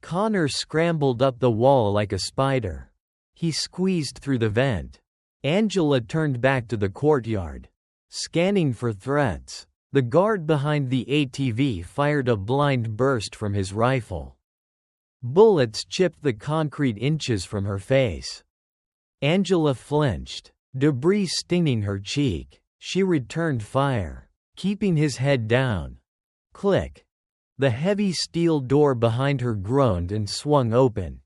Connor scrambled up the wall like a spider. He squeezed through the vent. Angela turned back to the courtyard, scanning for threats. The guard behind the ATV fired a blind burst from his rifle. Bullets chipped the concrete inches from her face. Angela flinched, debris stinging her cheek. She returned fire, keeping his head down. Click. The heavy steel door behind her groaned and swung open.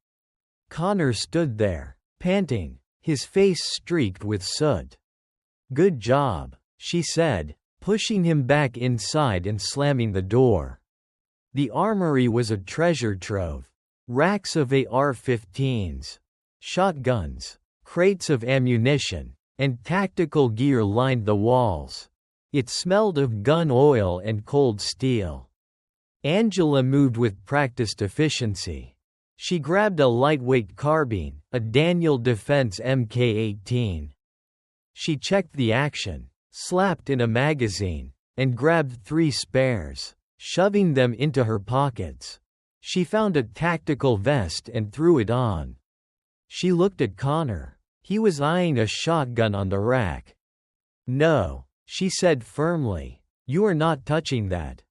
Connor stood there, panting, his face streaked with soot. "Good job," she said, pushing him back inside and slamming the door. The armory was a treasure trove. Racks of AR-15s, shotguns, crates of ammunition, and tactical gear lined the walls. It smelled of gun oil and cold steel. Angela moved with practiced efficiency. She grabbed a lightweight carbine, a Daniel Defense Mk18. She checked the action, slapped in a magazine, and grabbed 3 spares, shoving them into her pockets. She found a tactical vest and threw it on. She looked at Connor. He was eyeing a shotgun on the rack. "No," she said firmly. "You are not touching that."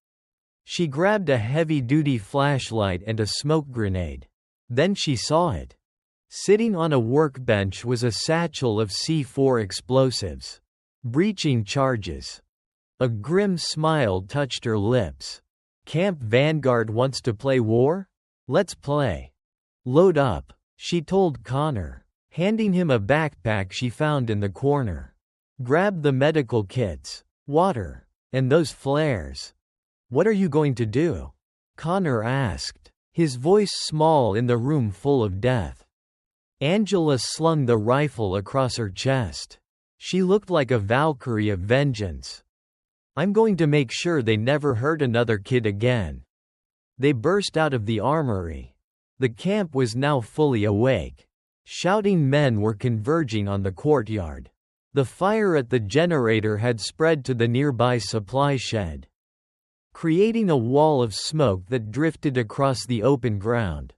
She grabbed a heavy-duty flashlight and a smoke grenade. Then she saw it. Sitting on a workbench was a satchel of C4 explosives. Breaching charges. A grim smile touched her lips. "Camp Vanguard wants to play war? Let's play." "Load up," she told Connor, handing him a backpack she found in the corner. "Grab the medical kits, water, and those flares." "What are you going to do?" Connor asked, his voice small in the room full of death. Angela slung the rifle across her chest. She looked like a Valkyrie of vengeance. "I'm going to make sure they never hurt another kid again." They burst out of the armory. The camp was now fully awake. Shouting men were converging on the courtyard. The fire at the generator had spread to the nearby supply shed, creating a wall of smoke that drifted across the open ground.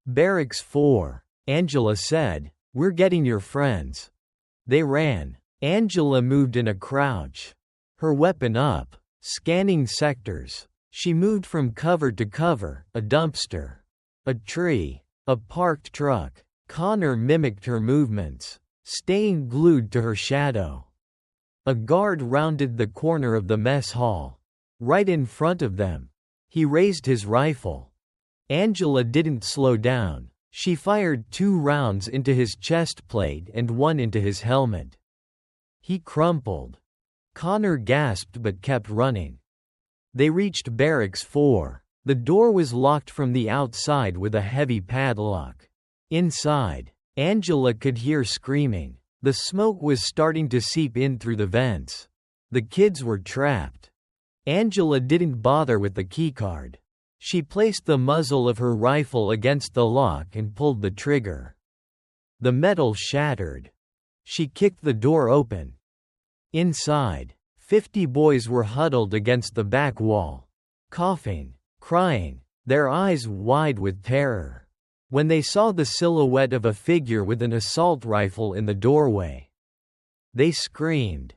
"Barracks 4, Angela said. "We're getting your friends." They ran. Angela moved in a crouch, her weapon up, scanning sectors. She moved from cover to cover, a dumpster, a tree, a parked truck. Connor mimicked her movements, staying glued to her shadow. A guard rounded the corner of the mess hall. Right in front of them. He raised his rifle. Angela didn't slow down. She fired 2 rounds into his chest plate and 1 into his helmet. He crumpled. Connor gasped but kept running. They reached Barracks 4. The door was locked from the outside with a heavy padlock. Inside, Angela could hear screaming. The smoke was starting to seep in through the vents. The kids were trapped. Angela didn't bother with the keycard. She placed the muzzle of her rifle against the lock and pulled the trigger. The metal shattered. She kicked the door open. Inside, 50 boys were huddled against the back wall, coughing, crying, their eyes wide with terror. When they saw the silhouette of a figure with an assault rifle in the doorway, they screamed.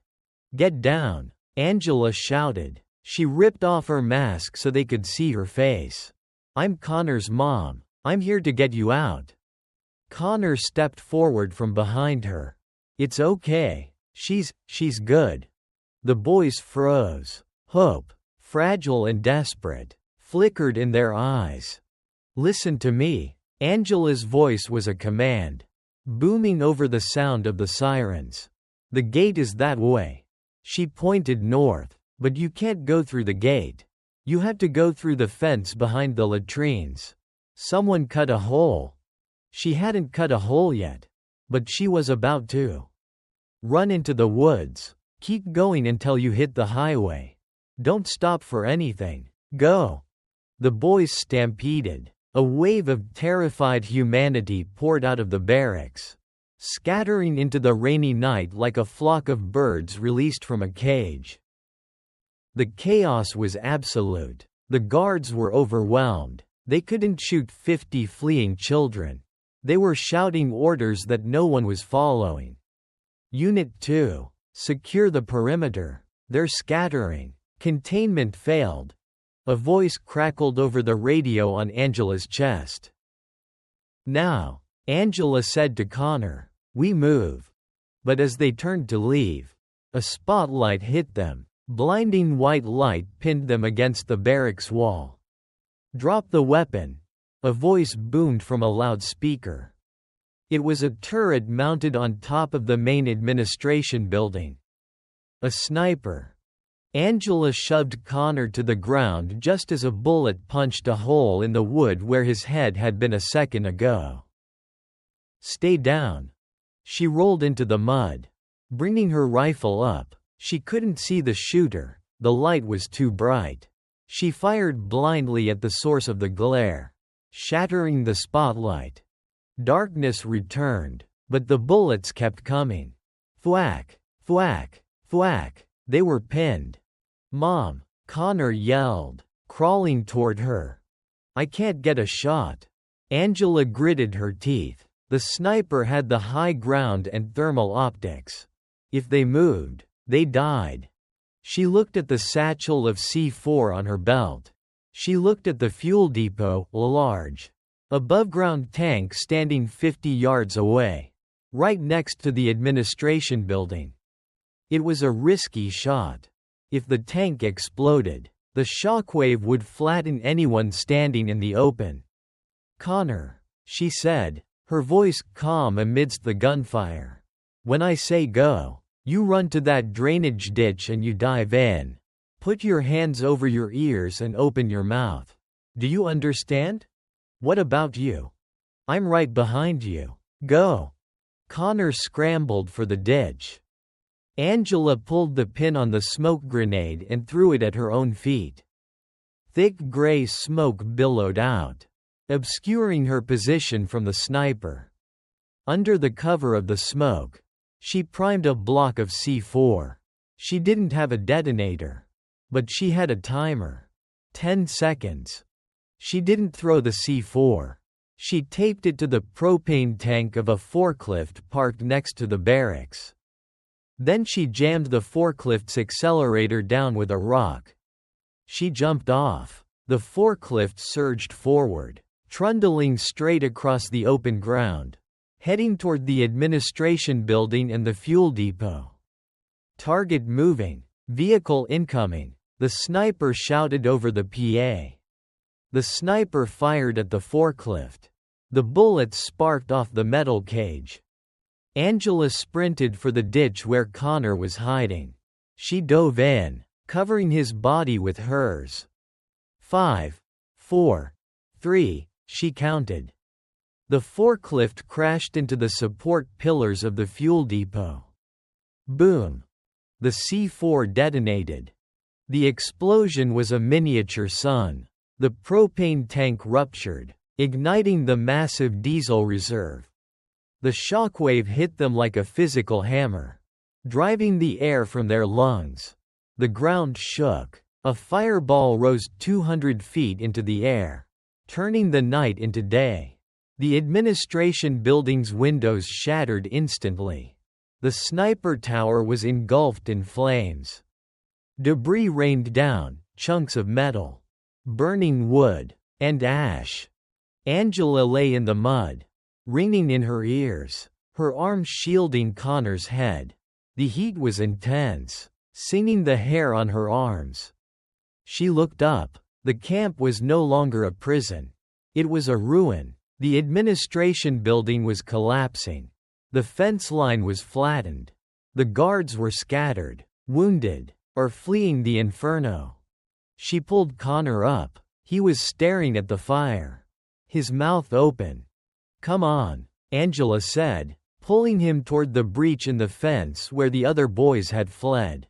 "Get down!" Angela shouted. She ripped off her mask so they could see her face. "I'm Connor's mom. I'm here to get you out." Connor stepped forward from behind her. "It's okay. She's good." The boys froze. Hope, fragile and desperate, flickered in their eyes. "Listen to me." Angela's voice was a command, booming over the sound of the sirens. "The gate is that way." She pointed north. "But you can't go through the gate. You have to go through the fence behind the latrines. Someone cut a hole." She hadn't cut a hole yet. But she was about to. "Run into the woods. Keep going until you hit the highway. Don't stop for anything. Go." The boys stampeded. A wave of terrified humanity poured out of the barracks, scattering into the rainy night like a flock of birds released from a cage. The chaos was absolute. The guards were overwhelmed. They couldn't shoot 50 fleeing children. They were shouting orders that no one was following. "Unit 2. Secure the perimeter. They're scattering. Containment failed." A voice crackled over the radio on Angela's chest. "Now," Angela said to Connor, "we move." But as they turned to leave, a spotlight hit them. Blinding white light pinned them against the barracks wall. "Drop the weapon," a voice boomed from a loudspeaker. It was a turret mounted on top of the main administration building. A sniper. Angela shoved Connor to the ground just as a bullet punched a hole in the wood where his head had been a second ago. "Stay down." She rolled into the mud, bringing her rifle up. She couldn't see the shooter, the light was too bright. She fired blindly at the source of the glare, shattering the spotlight. Darkness returned, but the bullets kept coming. Thwack, thwack, thwack. They were pinned. "Mom," Connor yelled, crawling toward her. "I can't get a shot." Angela gritted her teeth. The sniper had the high ground and thermal optics. If they moved, they died. She looked at the satchel of C4 on her belt. She looked at the fuel depot, a large, above-ground tank standing 50 yards away, right next to the administration building. It was a risky shot. If the tank exploded, the shockwave would flatten anyone standing in the open. "Connor," she said, her voice calm amidst the gunfire. "When I say go, you run to that drainage ditch and you dive in. Put your hands over your ears and open your mouth. Do you understand? What about you? I'm right behind you. Go." Connor scrambled for the ditch. Angela pulled the pin on the smoke grenade and threw it at her own feet. Thick gray smoke billowed out, obscuring her position from the sniper. Under the cover of the smoke, she primed a block of C4. She didn't have a detonator, but she had a timer. 10 seconds. She didn't throw the C4. She taped it to the propane tank of a forklift parked next to the barracks. Then she jammed the forklift's accelerator down with a rock. She jumped off. The forklift surged forward, trundling straight across the open ground. heading toward the administration building and the fuel depot. Target moving. Vehicle incoming. The sniper shouted over the PA. The sniper fired at the forklift. The bullets sparked off the metal cage. Angela sprinted for the ditch where Connor was hiding. She dove in, covering his body with hers. 5, 4, 3, she counted. The forklift crashed into the support pillars of the fuel depot. Boom! The C4 detonated. The explosion was a miniature sun. The propane tank ruptured, igniting the massive diesel reserve. The shockwave hit them like a physical hammer, driving the air from their lungs. The ground shook. A fireball rose 200 feet into the air, turning the night into day. The administration building's windows shattered instantly. The sniper tower was engulfed in flames. Debris rained down, chunks of metal, burning wood, and ash. Angela lay in the mud, ringing in her ears, her arms shielding Connor's head. The heat was intense, singing the hair on her arms. She looked up. The camp was no longer a prison. It was a ruin. The administration building was collapsing. The fence line was flattened. The guards were scattered, wounded, or fleeing the inferno. She pulled Connor up. He was staring at the fire, his mouth open. "Come on," Angela said, pulling him toward the breach in the fence where the other boys had fled.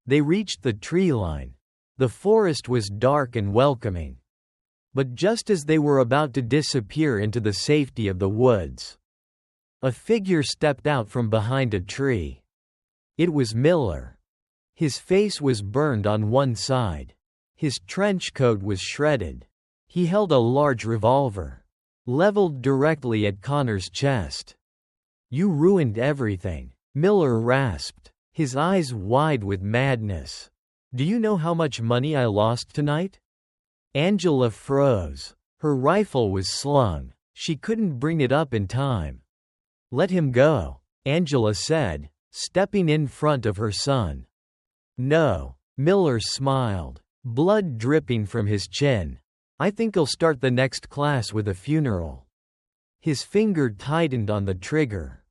They reached the tree line. The forest was dark and welcoming. But just as they were about to disappear into the safety of the woods, a figure stepped out from behind a tree. It was Miller. His face was burned on one side. His trench coat was shredded. He held a large revolver, leveled directly at Connor's chest. "You ruined everything," Miller rasped, his eyes wide with madness. "Do you know how much money I lost tonight?" Angela froze. Her rifle was slung. She couldn't bring it up in time. "Let him go," Angela said, stepping in front of her son. "No," Miller smiled, blood dripping from his chin. "I think I'll start the next class with a funeral." His finger tightened on the trigger.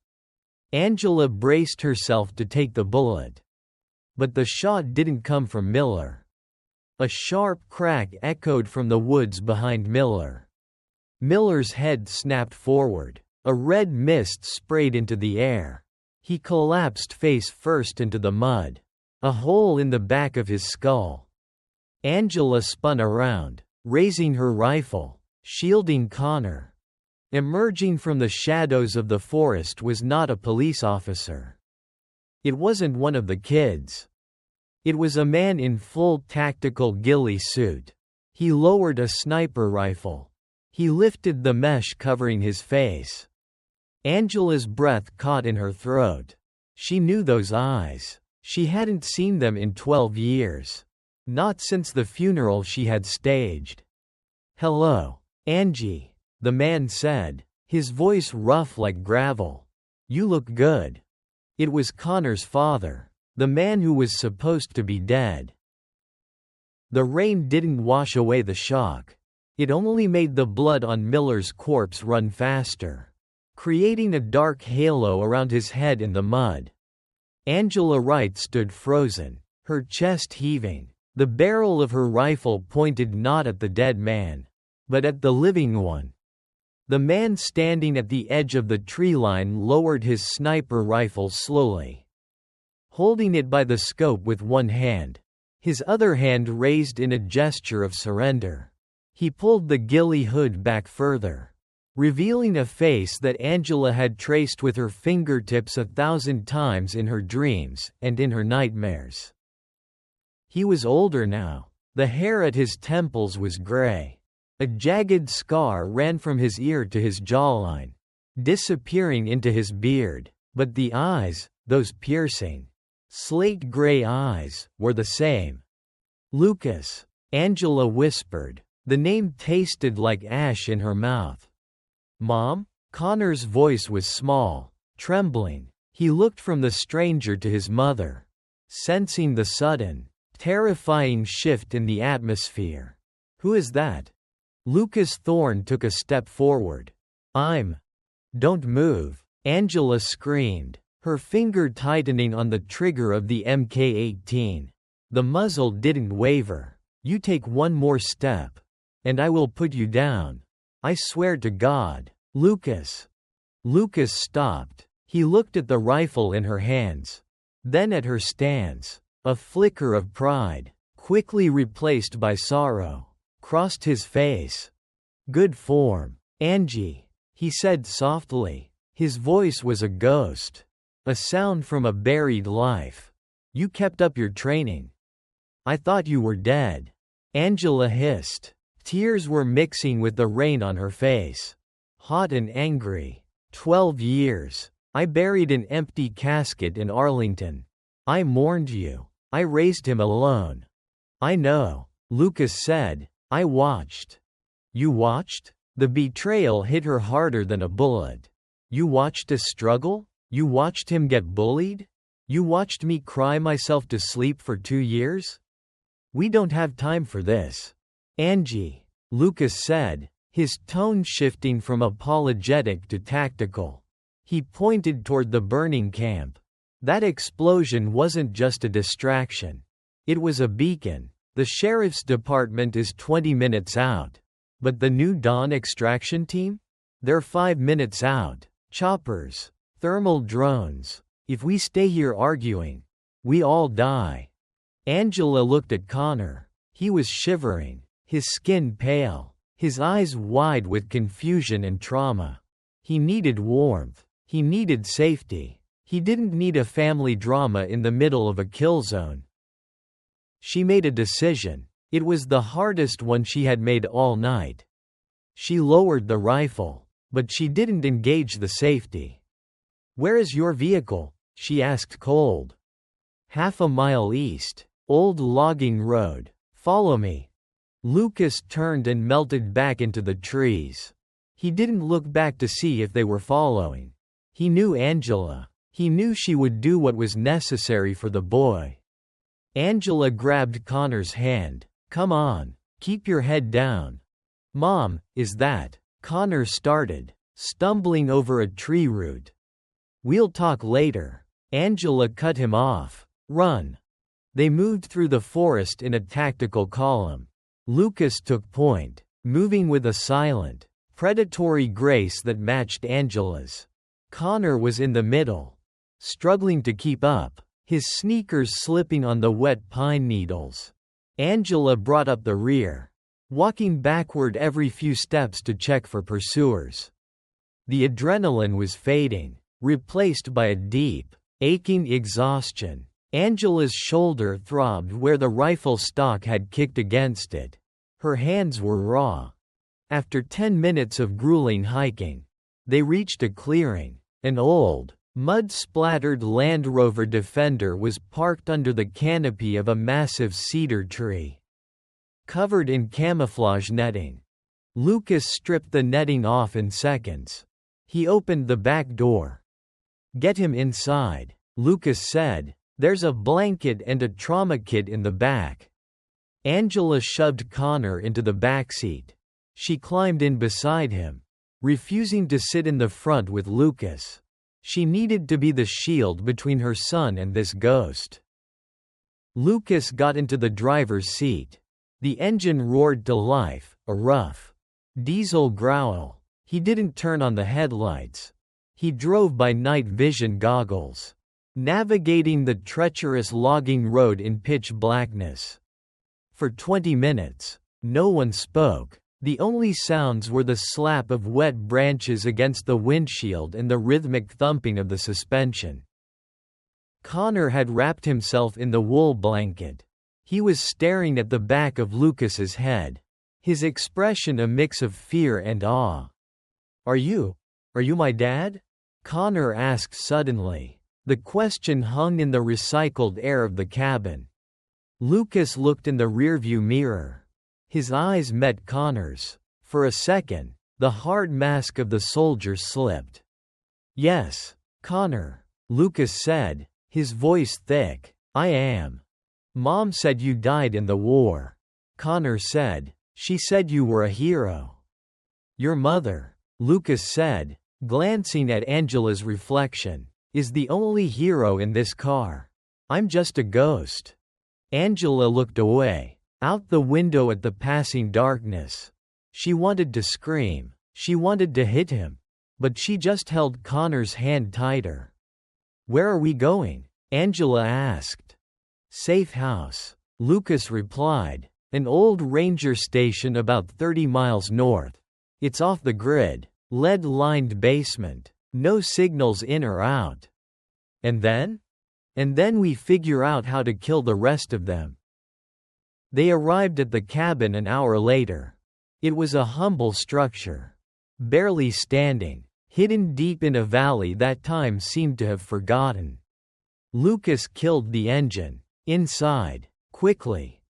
Angela braced herself to take the bullet. But the shot didn't come from Miller. A sharp crack echoed from the woods behind Miller. Miller's head snapped forward. A red mist sprayed into the air. He collapsed face first into the mud, a hole in the back of his skull. Angela spun around, raising her rifle, shielding Connor. Emerging from the shadows of the forest was not a police officer. It wasn't one of the kids. It was a man in full tactical ghillie suit. He lowered a sniper rifle. He lifted the mesh covering his face. Angela's breath caught in her throat. She knew those eyes. She hadn't seen them in 12 years. Not since the funeral she had staged. "Hello, Angie," the man said, his voice rough like gravel. "You look good." It was Connor's father, the man who was supposed to be dead. The rain didn't wash away the shock. It only made the blood on Miller's corpse run faster, creating a dark halo around his head in the mud. Angela Wright stood frozen, her chest heaving. The barrel of her rifle pointed not at the dead man, but at the living one. The man standing at the edge of the tree line lowered his sniper rifle slowly, holding it by the scope with one hand, his other hand raised in a gesture of surrender. He pulled the ghillie hood back further, revealing a face that Angela had traced with her fingertips 1,000 times in her dreams and in her nightmares. He was older now. The hair at his temples was gray. A jagged scar ran from his ear to his jawline, disappearing into his beard. But the eyes, those piercing, slate-gray eyes, were the same. "Lucas," Angela whispered. The name tasted like ash in her mouth. "Mom?" Connor's voice was small, trembling. He looked from the stranger to his mother, sensing the sudden, terrifying shift in the atmosphere. "Who is that?" Lucas Thorne took a step forward. "Don't move," Angela screamed, her finger tightening on the trigger of the Mk-18. The muzzle didn't waver. "You take one more step, and I will put you down. I swear to God." Lucas stopped. He looked at the rifle in her hands, then at her stance. A flicker of pride, quickly replaced by sorrow, crossed his face. "Good form, Angie," he said softly. His voice was a ghost, a sound from a buried life. "You kept up your training. I thought you were dead," Angela hissed. Tears were mixing with the rain on her face. Hot and angry. 12 years. I buried an empty casket in Arlington. I mourned you. I raised him alone." "I know," Lucas said. "I watched." "You watched?" The betrayal hit her harder than a bullet. "You watched us struggle? You watched him get bullied? You watched me cry myself to sleep for 2 years? We don't have time for this, Angie," Lucas said, his tone shifting from apologetic to tactical. He pointed toward the burning camp. That explosion wasn't just a distraction. It was a beacon. The sheriff's department is 20 minutes out. But the New Dawn extraction team? They're 5 minutes out. Choppers. Thermal drones. If we stay here arguing, we all die. Angela looked at Connor. He was shivering, his skin pale, his eyes wide with confusion and trauma. He needed warmth. He needed safety. He didn't need a family drama in the middle of a kill zone. She made a decision. It was the hardest one she had made all night. She lowered the rifle, but she didn't engage the safety. "Where is your vehicle?" she asked cold. "Half a mile east. Old logging road. Follow me." Lucas turned and melted back into the trees. He didn't look back to see if they were following. He knew Angela. He knew she would do what was necessary for the boy. Angela grabbed Connor's hand. "Come on. Keep your head down." "Mom, is that?" Connor started, stumbling over a tree root. "We'll talk later." Angela cut him off. "Run." They moved through the forest in a tactical column. Lucas took point, moving with a silent, predatory grace that matched Angela's. Connor was in the middle, struggling to keep up, his sneakers slipping on the wet pine needles. Angela brought up the rear, walking backward every few steps to check for pursuers. The adrenaline was fading, replaced by a deep, aching exhaustion. Angela's shoulder throbbed where the rifle stock had kicked against it. Her hands were raw. After 10 minutes of grueling hiking, they reached a clearing. An old, mud-splattered Land Rover Defender was parked under the canopy of a massive cedar tree, covered in camouflage netting. Lucas stripped the netting off in seconds. He opened the back door. "Get him inside," Lucas said. "There's a blanket and a trauma kit in the back." Angela shoved Connor into the backseat. She climbed in beside him, refusing to sit in the front with Lucas. She needed to be the shield between her son and this ghost. Lucas got into the driver's seat. The engine roared to life, a rough diesel growl. He didn't turn on the headlights. He drove by night vision goggles, navigating the treacherous logging road in pitch blackness. For 20 minutes, no one spoke. The only sounds were the slap of wet branches against the windshield and the rhythmic thumping of the suspension. Connor had wrapped himself in the wool blanket. He was staring at the back of Lucas's head, his expression a mix of fear and awe. Are you my dad?" Connor asked suddenly. The question hung in the recycled air of the cabin. Lucas looked in the rearview mirror. His eyes met Connor's. For a second, The hard mask of the soldier slipped. Yes, Connor, Lucas said, his voice thick. I am. Mom said you died in the war. Connor said, she said you were a hero. Your mother, Lucas said, glancing at Angela's reflection, is the only hero in this car. I'm just a ghost. Angela looked away, out the window at the passing darkness. She wanted to scream, she wanted to hit him, but she just held Connor's hand tighter. Where are we going? Angela asked. Safe house, Lucas replied, an old ranger station about 30 miles north. It's off the grid, lead-lined basement, no signals in or out. And then? And then we figure out how to kill the rest of them. They arrived at the cabin an hour later. It was a humble structure, barely standing, hidden deep in a valley that time seemed to have forgotten. Lucas killed the engine, inside, quickly.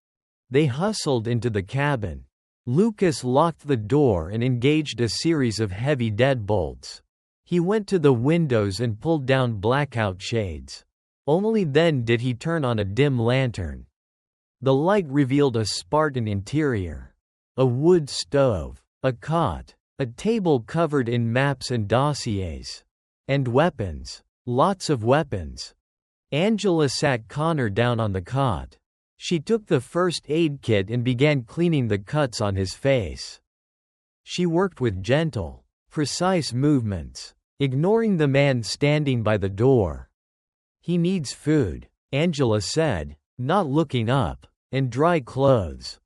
They hustled into the cabin. Lucas locked the door and engaged a series of heavy deadbolts. He went to the windows and pulled down blackout shades. Only then did he turn on a dim lantern. The light revealed a Spartan interior. A wood stove, a cot, a table covered in maps and dossiers. And weapons. Lots of weapons. Angela sat Connor down on the cot. She took the first aid kit and began cleaning the cuts on his face. She worked with gentle, precise movements, ignoring the man standing by the door. He needs food, Angela said, not looking up, and dry clothes.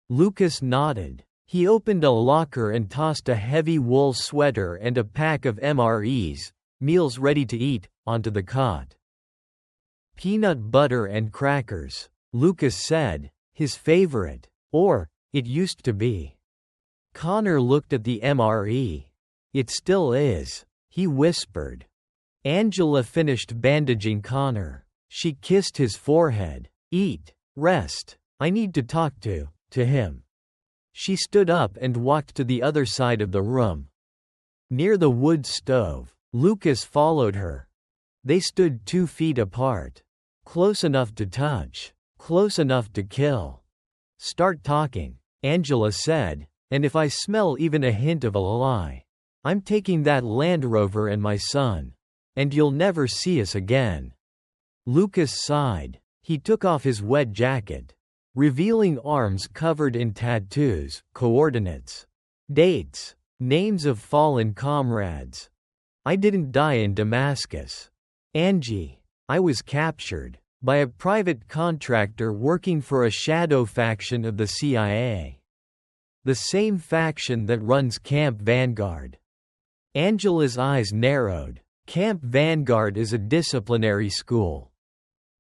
Lucas nodded. He opened a locker and tossed a heavy wool sweater and a pack of MREs, meals ready to eat, onto the cot. Peanut butter and crackers, Lucas said, his favorite, or, it used to be. Connor looked at the MRE. It still is, he whispered. Angela finished bandaging Connor. She kissed his forehead. Eat, rest, I need to talk to him. She stood up and walked to the other side of the room. Near the wood stove, Lucas followed her. They stood 2 feet apart. Close enough to touch. Close enough to kill. Start talking, Angela said, and if I smell even a hint of a lie, I'm taking that Land Rover and my son. And you'll never see us again. Lucas sighed. He took off his wet jacket, revealing arms covered in tattoos, coordinates, dates, names of fallen comrades. I didn't die in Damascus. Angie. I was captured by a private contractor working for a shadow faction of the CIA. The same faction that runs Camp Vanguard. Angela's eyes narrowed. Camp Vanguard is a disciplinary school.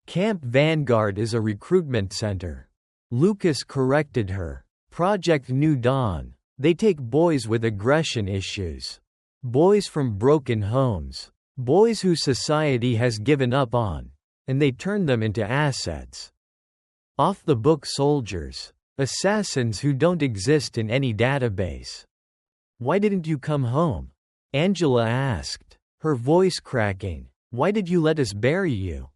Camp Vanguard is a recruitment center. Lucas corrected her. Project New Dawn. They take boys with aggression issues. Boys from broken homes. Boys who society has given up on. And they turn them into assets. Off-the-book soldiers. Assassins who don't exist in any database. Why didn't you come home? Angela asked, her voice cracking. Why did you let us bury you?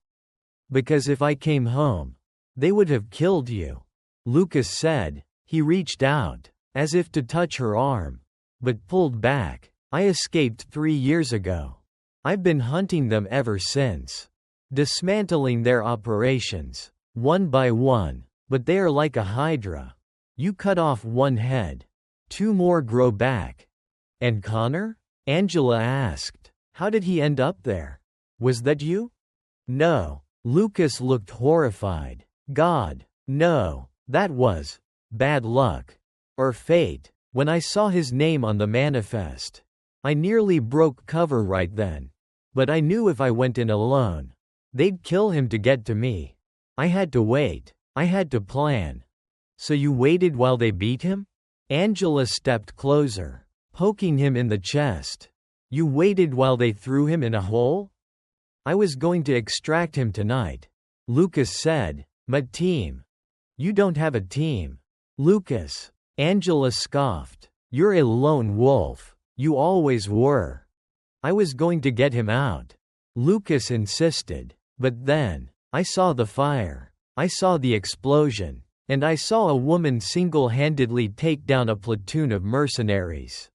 Because if I came home, they would have killed you. Lucas said. He reached out, as if to touch her arm, but pulled back. I escaped 3 years ago. I've been hunting them ever since. Dismantling their operations, one by one, but they are like a hydra. You cut off one head. 2 more grow back. And Connor? Angela asked. How did he end up there? Was that you? No. Lucas looked horrified. God, no. That was bad luck. Or fate. When I saw his name on the manifest, I nearly broke cover right then. But I knew if I went in alone, they'd kill him to get to me. I had to wait. I had to plan. So you waited while they beat him? Angela stepped closer, poking him in the chest. You waited while they threw him in a hole? I was going to extract him tonight. Lucas said. My team. You don't have a team. Lucas. Angela scoffed. You're a lone wolf. You always were. I was going to get him out. Lucas insisted. But then, I saw the fire. I saw the explosion. And I saw a woman single-handedly take down a platoon of mercenaries.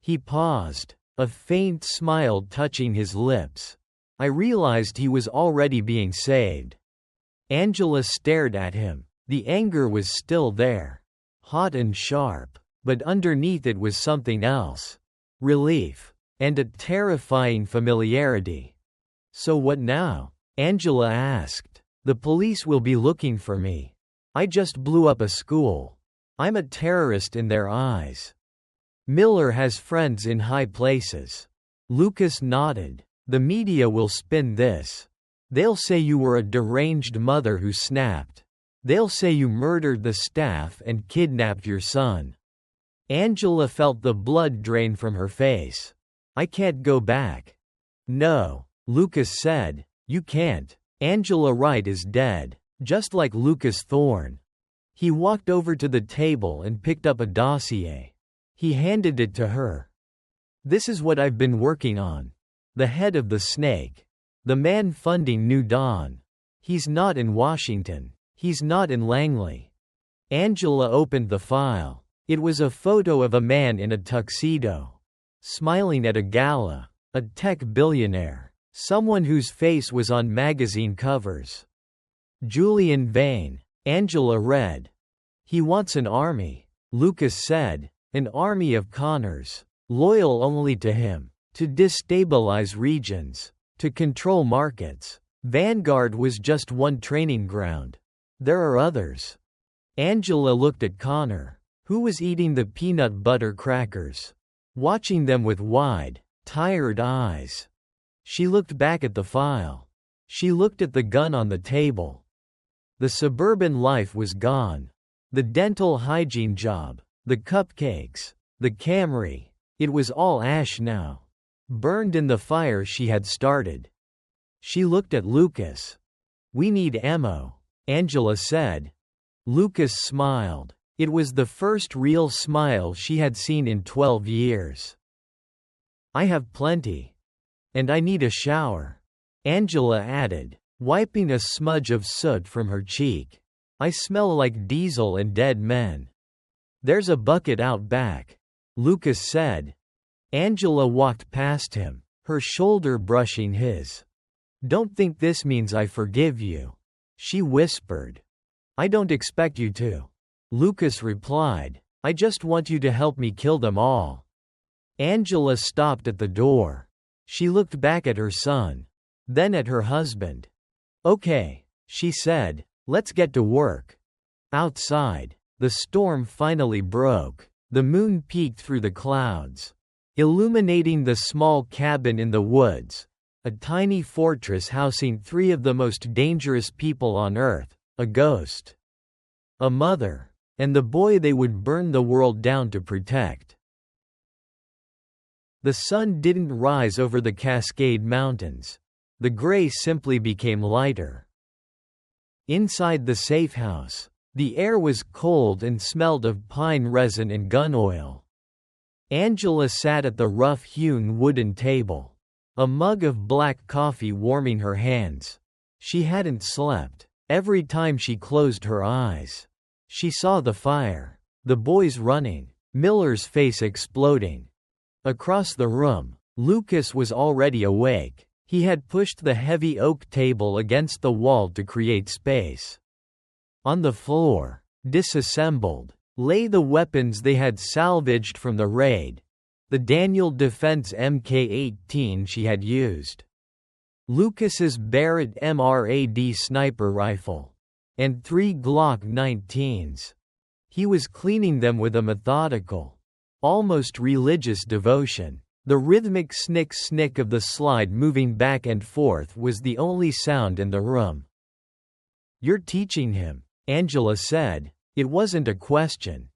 He paused, a faint smile touching his lips. I realized he was already being saved. Angela stared at him. The anger was still there. Hot and sharp. But underneath it was something else. Relief. And a terrifying familiarity. So what now? Angela asked. The police will be looking for me. I just blew up a school. I'm a terrorist in their eyes. Miller has friends in high places. Lucas nodded. The media will spin this. They'll say you were a deranged mother who snapped. They'll say you murdered the staff and kidnapped your son. Angela felt the blood drain from her face. I can't go back. No, Lucas said. You can't. Angela Wright is dead. Just like Lucas Thorne. He walked over to the table and picked up a dossier. He handed it to her. This is what I've been working on. The head of the snake. The man funding New Dawn. He's not in Washington. He's not in Langley. Angela opened the file. It was a photo of a man in a tuxedo. Smiling at a gala. A tech billionaire. Someone whose face was on magazine covers. Julian Vane. Angela read. He wants an army. Lucas said. An army of Connors. Loyal only to him. To destabilize regions. To control markets. Vanguard was just one training ground. There are others. Angela looked at Connor, who was eating the peanut butter crackers. Watching them with wide, tired eyes. She looked back at the file. She looked at the gun on the table. The suburban life was gone. The dental hygiene job. The cupcakes. The Camry. It was all ash now. Burned in the fire she had started. She looked at Lucas. We need ammo, Angela said. Lucas smiled. It was the first real smile she had seen in 12 years. I have plenty. And I need a shower, Angela added, wiping a smudge of soot from her cheek. I smell like diesel and dead men. There's a bucket out back, Lucas said. Angela walked past him, her shoulder brushing his. Don't think this means I forgive you, she whispered. I don't expect you to, Lucas replied. I just want you to help me kill them all. Angela stopped at the door. She looked back at her son. Then at her husband. Okay, she said, let's get to work. Outside, the storm finally broke. The moon peeked through the clouds, illuminating the small cabin in the woods, a tiny fortress housing 3 of the most dangerous people on Earth, a ghost, a mother, and the boy they would burn the world down to protect. The sun didn't rise over the Cascade Mountains. The gray simply became lighter. Inside the safe house, the air was cold and smelled of pine resin and gun oil. Angela sat at the rough-hewn wooden table, a mug of black coffee warming her hands. She hadn't slept. Every time she closed her eyes, she saw the fire, the boys running, Miller's face exploding. Across the room, Lucas was already awake. He had pushed the heavy oak table against the wall to create space. On the floor, disassembled, lay the weapons they had salvaged from the raid. The Daniel Defense Mk-18 she had used. Lucas's Barrett MRAD sniper rifle. And 3 Glock 19s. He was cleaning them with a methodical, almost religious devotion. The rhythmic snick-snick of the slide moving back and forth was the only sound in the room. You're teaching him, Angela said. It wasn't a question.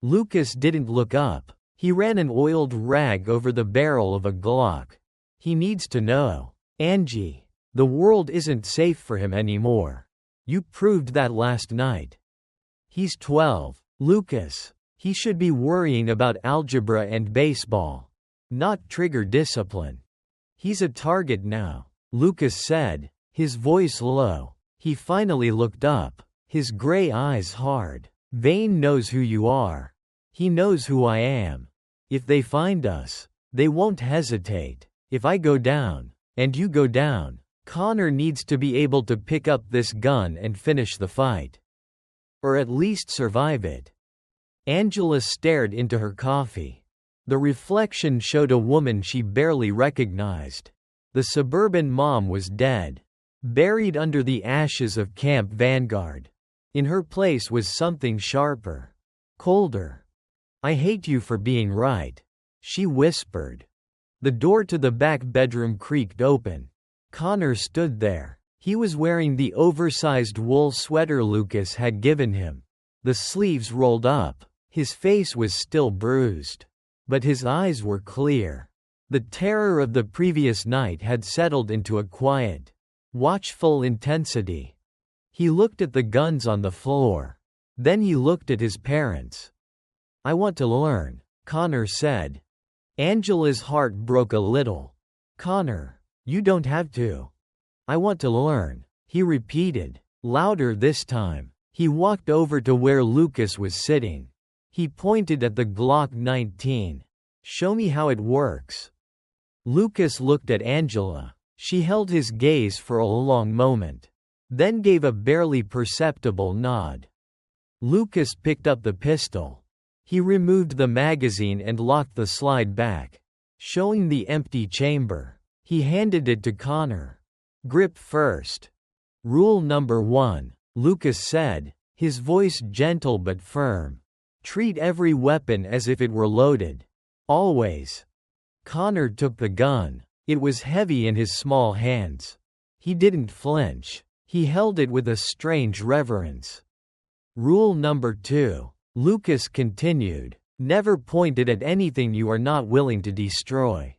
Lucas didn't look up. He ran an oiled rag over the barrel of a Glock. He needs to know. Angie, the world isn't safe for him anymore. You proved that last night. He's 12, Lucas. He should be worrying about algebra and baseball, not trigger discipline. He's a target now, Lucas said, his voice low. He finally looked up, his gray eyes hard. Vane knows who you are. He knows who I am. If they find us, they won't hesitate. If I go down, and you go down, Connor needs to be able to pick up this gun and finish the fight. Or at least survive it. Angela stared into her coffee. The reflection showed a woman she barely recognized. The suburban mom was dead, buried under the ashes of Camp Vanguard. In her place was something sharper, colder. I hate you for being right, she whispered. The door to the back bedroom creaked open. Connor stood there. He was wearing the oversized wool sweater Lucas had given him. The sleeves rolled up. His face was still bruised, but his eyes were clear. The terror of the previous night had settled into a quiet, watchful intensity. He looked at the guns on the floor. Then he looked at his parents. I want to learn, Connor said. Angela's heart broke a little. Connor, you don't have to. I want to learn, he repeated, louder this time. He walked over to where Lucas was sitting. He pointed at the Glock 19. Show me how it works. Lucas looked at Angela. She held his gaze for a long moment, then gave a barely perceptible nod. Lucas picked up the pistol. He removed the magazine and locked the slide back, showing the empty chamber. He handed it to Connor. Grip first. Rule number 1, Lucas said, his voice gentle but firm. Treat every weapon as if it were loaded. Always. Connor took the gun. It was heavy in his small hands. He didn't flinch. He held it with a strange reverence. Rule number 2, Lucas continued, never point it at anything you are not willing to destroy.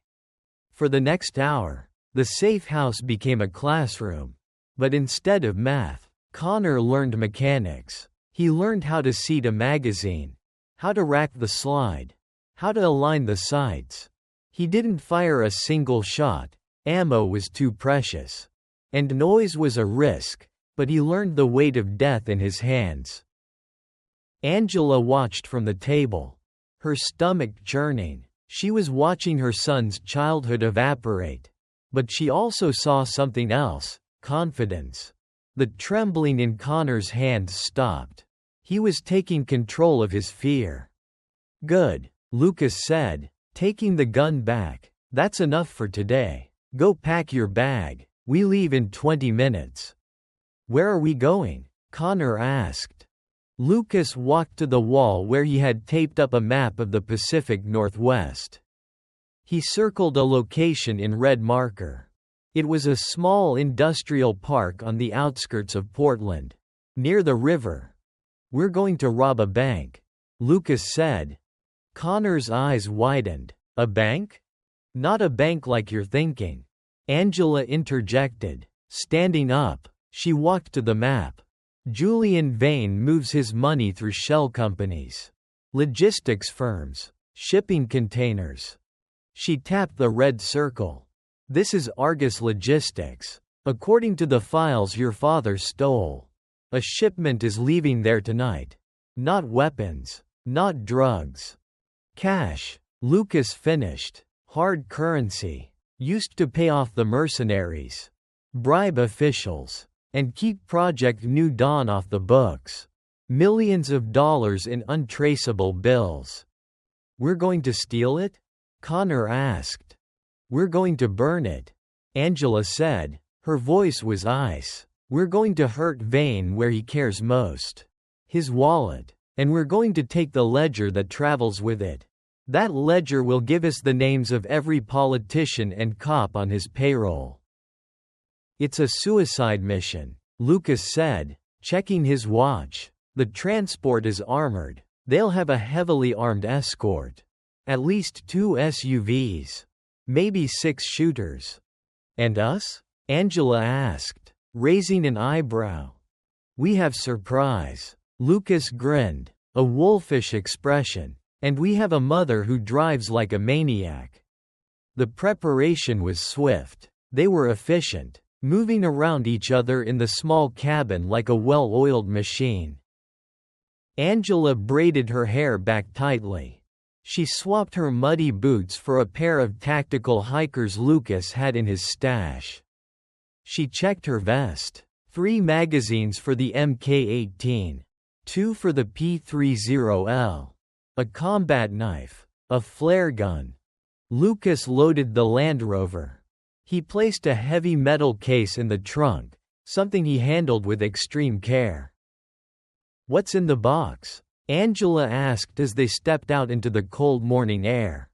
For the next hour, the safe house became a classroom. But instead of math, Connor learned mechanics. He learned how to seat a magazine, how to rack the slide, how to align the sights. He didn't fire a single shot. Ammo was too precious. And noise was a risk, but he learned the weight of death in his hands. Angela watched from the table, her stomach churning. She was watching her son's childhood evaporate. But she also saw something else, confidence. The trembling in Connor's hands stopped. He was taking control of his fear. Good, Lucas said, taking the gun back. That's enough for today. Go pack your bag. We leave in 20 minutes. Where are we going? Connor asked. Lucas walked to the wall where he had taped up a map of the Pacific Northwest. He circled a location in red marker. It was a small industrial park on the outskirts of Portland, near the river. We're going to rob a bank, Lucas said. Connor's eyes widened. A bank? Not a bank like you're thinking. Angela interjected. Standing up, she walked to the map. Julian Vane moves his money through shell companies, logistics firms, shipping containers. She tapped the red circle. This is Argus Logistics. According to the files your father stole, a shipment is leaving there tonight. Not weapons, not drugs. Cash, Lucas finished. Hard currency. Used to pay off the mercenaries, bribe officials, and keep Project New Dawn off the books. Millions of dollars in untraceable bills. We're going to steal it? Connor asked. We're going to burn it, Angela said. Her voice was ice. We're going to hurt Vane where he cares most. His wallet. And we're going to take the ledger that travels with it. That ledger will give us the names of every politician and cop on his payroll. It's a suicide mission, Lucas said, checking his watch. The transport is armored. They'll have a heavily armed escort. At least 2 SUVs. Maybe 6 shooters. And us? Angela asked, raising an eyebrow. We have surprise. Lucas grinned. A wolfish expression. And we have a mother who drives like a maniac. The preparation was swift. They were efficient, moving around each other in the small cabin like a well-oiled machine. Angela braided her hair back tightly. She swapped her muddy boots for a pair of tactical hikers Lucas had in his stash. She checked her vest. 3 magazines for the Mk18. 2 for the P30L. A combat knife. A flare gun. Lucas loaded the Land Rover. He placed a heavy metal case in the trunk, something he handled with extreme care. "What's in the box?" Angela asked as they stepped out into the cold morning air.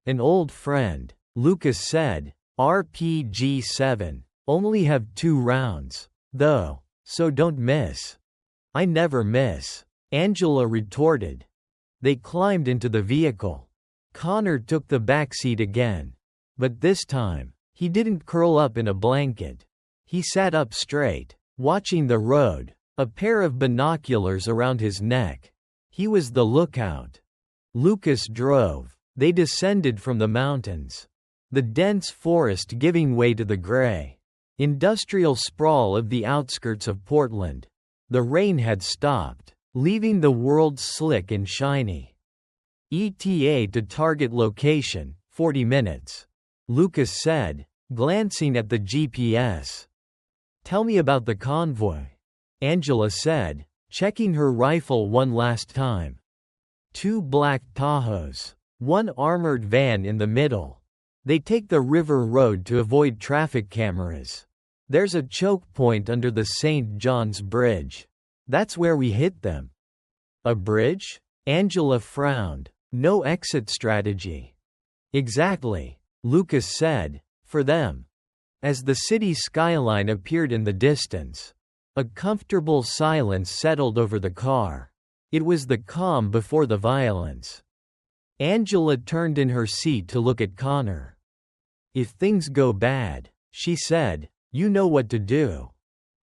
"An old friend," Lucas said. "RPG-7. Only have 2 rounds, though, so don't miss." "I never miss," Angela retorted. They climbed into the vehicle. Connor took the back seat again. But this time, he didn't curl up in a blanket. He sat up straight, watching the road, a pair of binoculars around his neck. He was the lookout. Lucas drove. They descended from the mountains. The dense forest giving way to the gray, industrial sprawl of the outskirts of Portland. The rain had stopped, leaving the world slick and shiny. ETA to target location, 40 minutes. Lucas said, glancing at the GPS. "Tell me about the convoy," Angela said, checking her rifle one last time. 2 black Tahoes. 1 armored van in the middle. They take the river road to avoid traffic cameras. There's a choke point under the St. John's Bridge. That's where we hit them. "A bridge?" Angela frowned. "No exit strategy." "Exactly," Lucas said, "for them." As the city skyline appeared in the distance, a comfortable silence settled over the car. It was the calm before the violence. Angela turned in her seat to look at Connor. "If things go bad," she said, "you know what to do.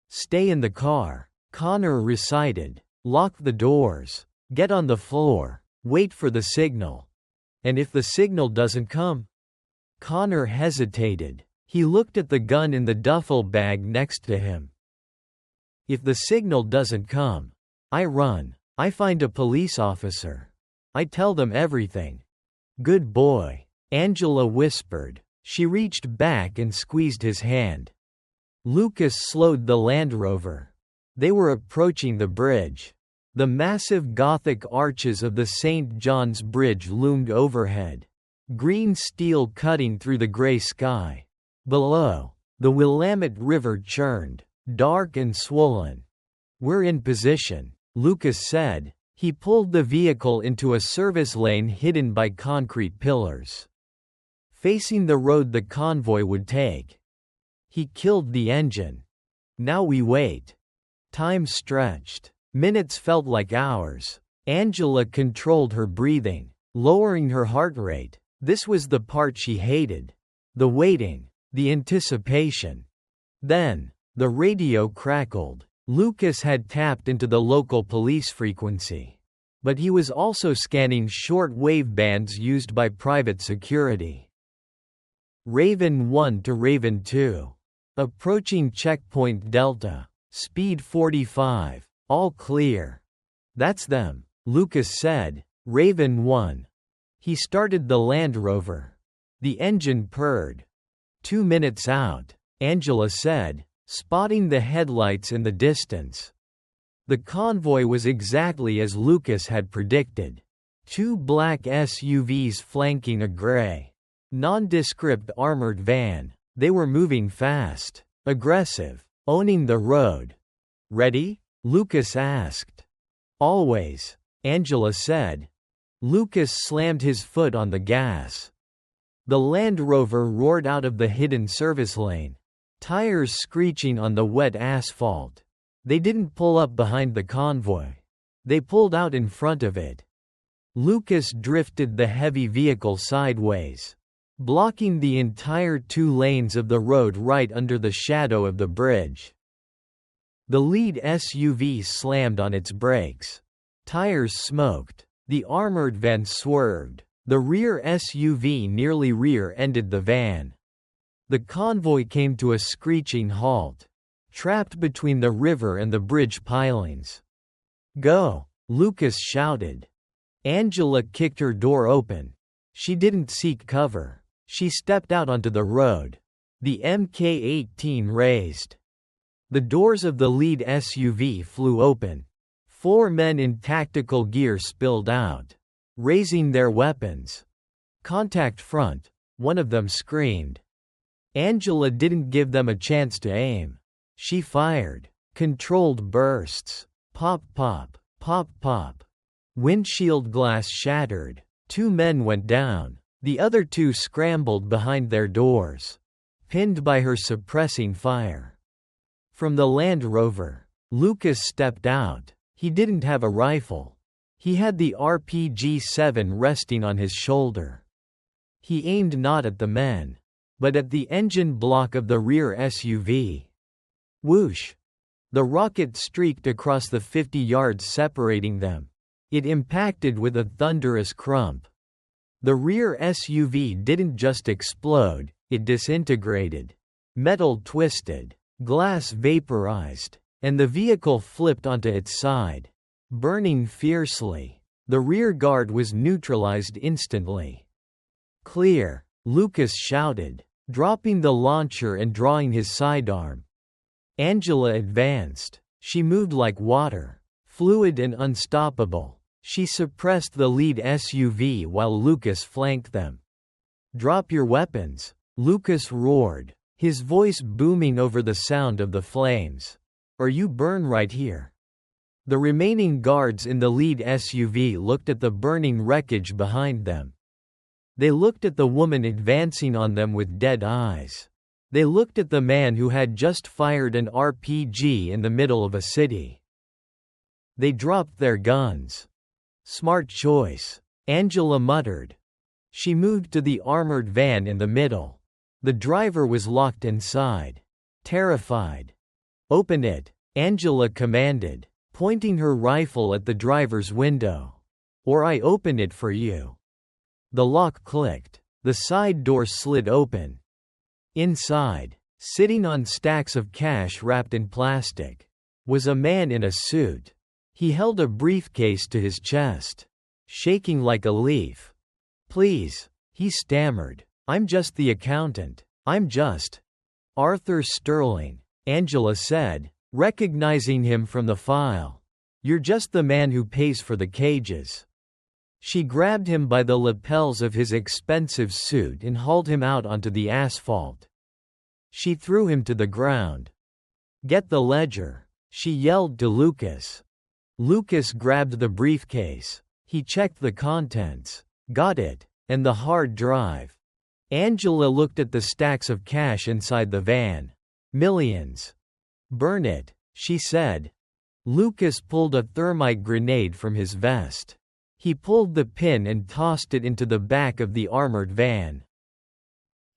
Stay in the car," Connor recited. "Lock the doors. Get on the floor. Wait for the signal. And if the signal doesn't come?" Connor hesitated. He looked at the gun in the duffel bag next to him. "If the signal doesn't come, I run. I find a police officer. I tell them everything." "Good boy," Angela whispered. She reached back and squeezed his hand. Lucas slowed the Land Rover. They were approaching the bridge. The massive Gothic arches of the St. John's Bridge loomed overhead, green steel cutting through the gray sky. Below, the Willamette River churned, dark and swollen. "We're in position," Lucas said. He pulled the vehicle into a service lane hidden by concrete pillars, facing the road the convoy would take. He killed the engine. "Now we wait." Time stretched. Minutes felt like hours. Angela controlled her breathing, lowering her heart rate. This was the part she hated. The waiting. The anticipation. Then, the radio crackled. Lucas had tapped into the local police frequency. But he was also scanning short-wave bands used by private security. Raven 1 to Raven 2. Approaching checkpoint Delta. Speed 45. All clear. "That's them," Lucas said. "Raven 1. He started the Land Rover. The engine purred. 2 minutes out, Angela said, spotting the headlights in the distance. The convoy was exactly as Lucas had predicted. 2 black SUVs flanking a gray, nondescript armored van. They were moving fast, aggressive, owning the road. "Ready?" Lucas asked. "Always," Angela said. Lucas slammed his foot on the gas. The Land Rover roared out of the hidden service lane, tires screeching on the wet asphalt. They didn't pull up behind the convoy. They pulled out in front of it. Lucas drifted the heavy vehicle sideways, blocking the entire 2 lanes of the road right under the shadow of the bridge. The lead SUV slammed on its brakes. Tires smoked. The armored van swerved. The rear SUV nearly rear-ended the van. The convoy came to a screeching halt, trapped between the river and the bridge pilings. "Go!" Lucas shouted. Angela kicked her door open. She didn't seek cover. She stepped out onto the road. The Mk-18 raised. The doors of the lead SUV flew open. 4 men in tactical gear spilled out, raising their weapons. "Contact front," one of them screamed. Angela didn't give them a chance to aim. She fired. Controlled bursts. Pop pop, pop pop. Windshield glass shattered. 2 men went down. The other 2 scrambled behind their doors, pinned by her suppressing fire. From the Land Rover, Lucas stepped out. He didn't have a rifle. He had the RPG-7 resting on his shoulder. He aimed not at the men, but at the engine block of the rear SUV. Whoosh! The rocket streaked across the 50 yards separating them. It impacted with a thunderous crump. The rear SUV didn't just explode, it disintegrated. Metal twisted. Glass vaporized. And the vehicle flipped onto its side, burning fiercely. The rear guard was neutralized instantly. "Clear," Lucas shouted, dropping the launcher and drawing his sidearm. Angela advanced. She moved like water, fluid and unstoppable. She suppressed the lead SUV while Lucas flanked them. "Drop your weapons," Lucas roared, his voice booming over the sound of the flames. "Or you burn right here." The remaining guards in the lead SUV looked at the burning wreckage behind them. They looked at the woman advancing on them with dead eyes. They looked at the man who had just fired an RPG in the middle of a city. They dropped their guns. "Smart choice," Angela muttered. She moved to the armored van in the middle. The driver was locked inside, terrified. "Open it," Angela commanded, pointing her rifle at the driver's window. "Or I open it for you." The lock clicked. The side door slid open. Inside, sitting on stacks of cash wrapped in plastic, was a man in a suit. He held a briefcase to his chest, shaking like a leaf. "Please," he stammered. "I'm just the accountant. I'm just Arthur Sterling," Angela said, recognizing him from the file. "You're just the man who pays for the cages." She grabbed him by the lapels of his expensive suit and hauled him out onto the asphalt. She threw him to the ground. "Get the ledger," she yelled to Lucas. Lucas grabbed the briefcase. He checked the contents. "Got it. And the hard drive." Angela looked at the stacks of cash inside the van. "Millions." "Burn it," she said. Lucas pulled a thermite grenade from his vest. He pulled the pin and tossed it into the back of the armored van.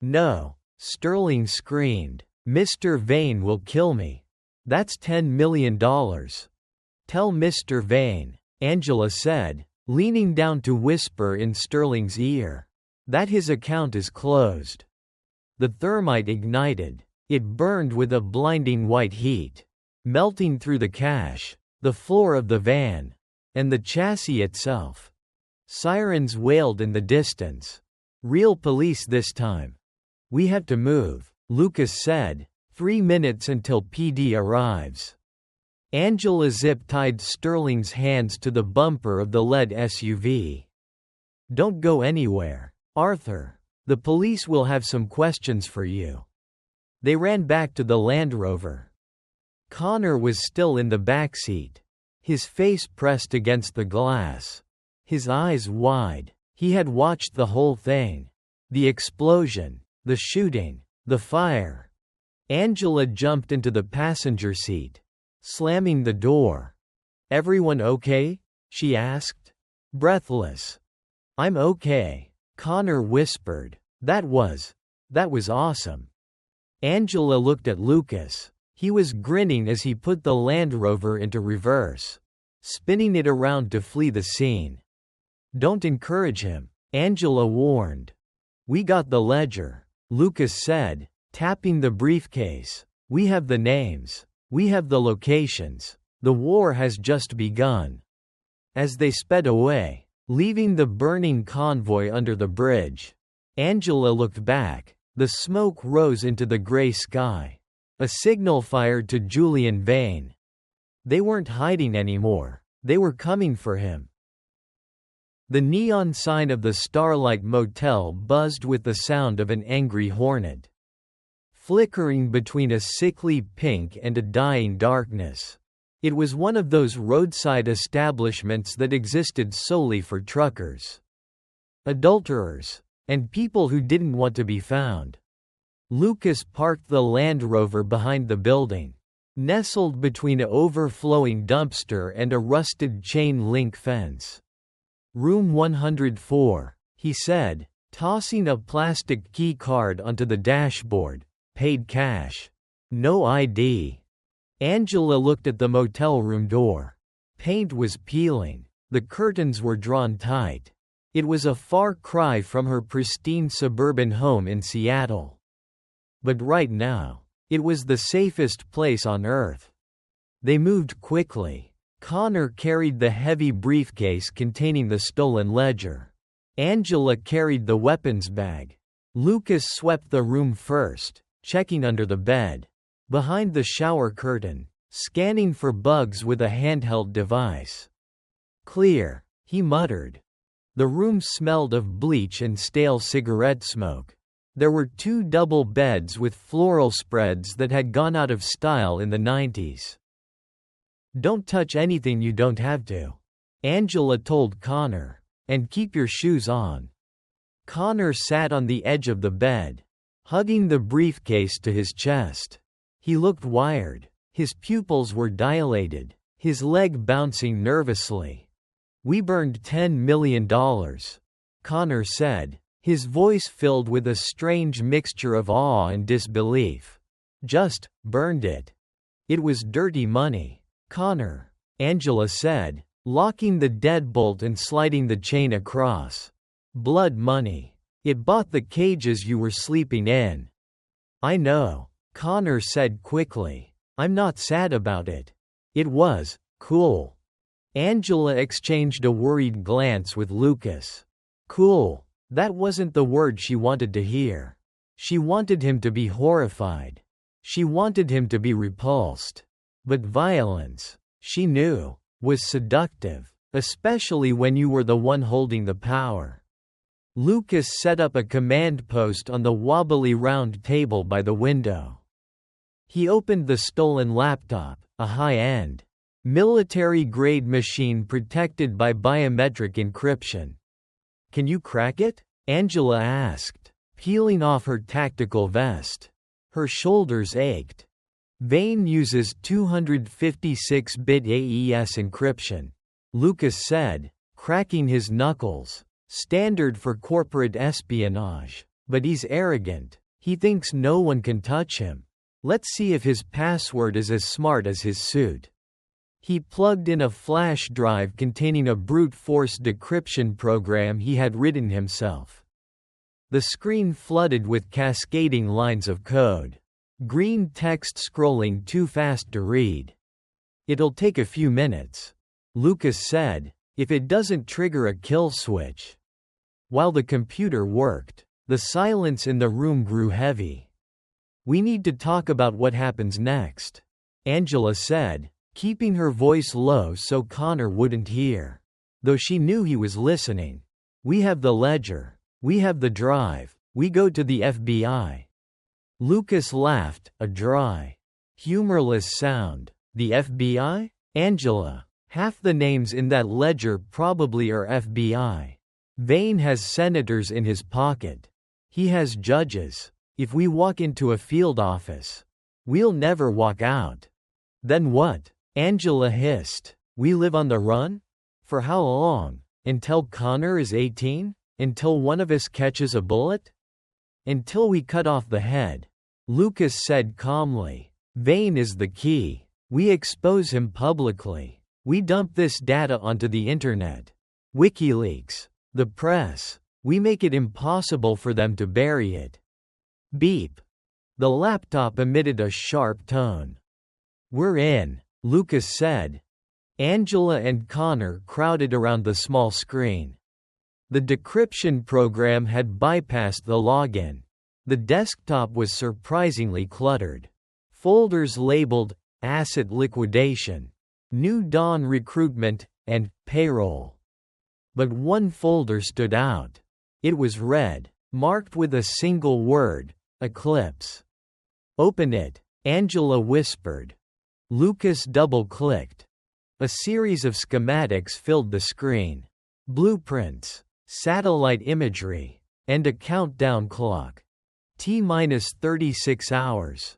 "No," Sterling screamed. "Mr. Vane will kill me. That's $10 million. Tell Mr. Vane," Angela said, leaning down to whisper in Sterling's ear, "that his account is closed." The thermite ignited. It burned with a blinding white heat, melting through the cash, the floor of the van, and the chassis itself. Sirens wailed in the distance. "Real police this time. We have to move," Lucas said. 3 minutes until PD arrives." Angela zip-tied Sterling's hands to the bumper of the lead SUV. "Don't go anywhere, Arthur. The police will have some questions for you." They ran back to the Land Rover. Connor was still in the back seat, his face pressed against the glass, his eyes wide. He had watched the whole thing. The explosion, the shooting, the fire. Angela jumped into the passenger seat, slamming the door. "Everyone okay?" she asked, breathless. "I'm okay," Connor whispered. That was awesome." Angela looked at Lucas. He was grinning as he put the Land Rover into reverse. spinning it around to flee the scene. "Don't encourage him," Angela warned. "We got the ledger," Lucas said, tapping the briefcase. "We have the names. We have the locations. The war has just begun." As they sped away, leaving the burning convoy under the bridge, Angela looked back. The smoke rose into the gray sky. A signal fired to Julian Vane. They weren't hiding anymore. They were coming for him. The neon sign of the Starlight Motel buzzed with the sound of an angry hornet, flickering between a sickly pink and a dying darkness. It was one of those roadside establishments that existed solely for truckers, adulterers, and people who didn't want to be found. Lucas parked the Land Rover behind the building, nestled between an overflowing dumpster and a rusted chain-link fence. "Room 104, he said, tossing a plastic key card onto the dashboard. "Paid cash. No ID." Angela looked at the motel room door. Paint was peeling. The curtains were drawn tight. It was a far cry from her pristine suburban home in Seattle. But right now, it was the safest place on earth. They moved quickly. Connor carried the heavy briefcase containing the stolen ledger. Angela carried the weapons bag. Lucas swept the room first, checking under the bed, behind the shower curtain, scanning for bugs with a handheld device. "Clear," he muttered. The room smelled of bleach and stale cigarette smoke. There were 2 double beds with floral spreads that had gone out of style in the 90s. "Don't touch anything you don't have to," Angela told Connor. "And keep your shoes on." Connor sat on the edge of the bed, hugging the briefcase to his chest. He looked wired. His pupils were dilated, his leg bouncing nervously. "We burned $10 million, Connor said, his voice filled with a strange mixture of awe and disbelief. "Just burned it. It was dirty money, Connor," Angela said, locking the deadbolt and sliding the chain across. "Blood money. It bought the cages you were sleeping in." "I know," Connor said quickly. "I'm not sad about it. It was cool." Angela exchanged a worried glance with Lucas. Cool. That wasn't the word she wanted to hear. She wanted him to be horrified. She wanted him to be repulsed. But violence, she knew, was seductive, especially when you were the one holding the power. Lucas set up a command post on the wobbly round table by the window. He opened the stolen laptop, a high-end, military-grade machine protected by biometric encryption. "Can you crack it?" Angela asked, peeling off her tactical vest. Her shoulders ached. "Vane uses 256-bit AES encryption," Lucas said, cracking his knuckles. "Standard for corporate espionage. But he's arrogant. He thinks no one can touch him. Let's see if his password is as smart as his suit." He plugged in a flash drive containing a brute force decryption program he had written himself. The screen flooded with cascading lines of code. Green text scrolling too fast to read. "It'll take a few minutes," Lucas said, "if it doesn't trigger a kill switch." While the computer worked, the silence in the room grew heavy. "We need to talk about what happens next," Angela said, keeping her voice low so Connor wouldn't hear, though she knew he was listening. "We have the ledger. We have the drive. We go to the FBI." Lucas laughed, a dry, humorless sound. "The FBI? Angela, half the names in that ledger probably are FBI. Vane has senators in his pocket. He has judges. If we walk into a field office, we'll never walk out." "Then what?" Angela hissed. "We live on the run? For how long? Until Connor is 18? Until one of us catches a bullet? Until we cut off the head," Lucas said calmly. "Vane is the key. We expose him publicly. We dump this data onto the internet. WikiLeaks. The press. We make it impossible for them to bury it. Beep. The laptop emitted a sharp tone. We're in, Lucas said. Angela and Connor crowded around the small screen. The decryption program had bypassed the login. The desktop was surprisingly cluttered. Folders labeled Asset Liquidation, New Dawn Recruitment, and Payroll. But one folder stood out. It was red, marked with a single word, Eclipse. Open it, Angela whispered. Lucas double-clicked. A series of schematics filled the screen. Blueprints, satellite imagery, and a countdown clock. T-36 hours.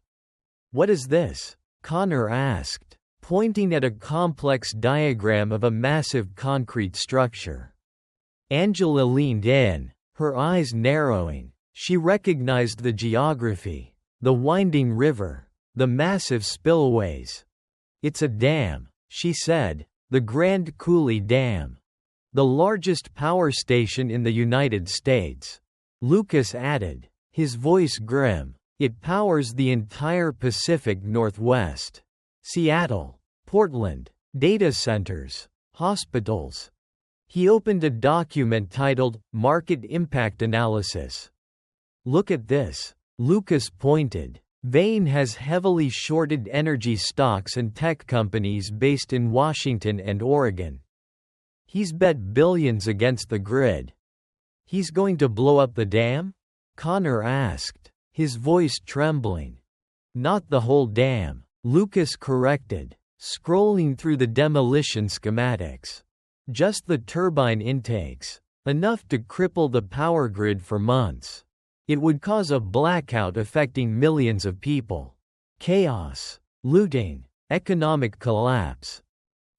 What is this? Connor asked, pointing at a complex diagram of a massive concrete structure. Angela leaned in, her eyes narrowing. She recognized the geography, the winding river, the massive spillways. It's a dam, she said, the Grand Coulee Dam. The largest power station in the United States. Lucas added, his voice grim. It powers the entire Pacific Northwest. Seattle, Portland, data centers, hospitals. He opened a document titled Market Impact Analysis. Look at this. Lucas pointed. Vane has heavily shorted energy stocks and tech companies based in Washington and Oregon. He's bet billions against the grid. He's going to blow up the dam? Connor asked, his voice trembling. Not the whole dam, Lucas corrected, scrolling through the demolition schematics. Just the turbine intakes, enough to cripple the power grid for months. It would cause a blackout affecting millions of people. Chaos, looting, economic collapse.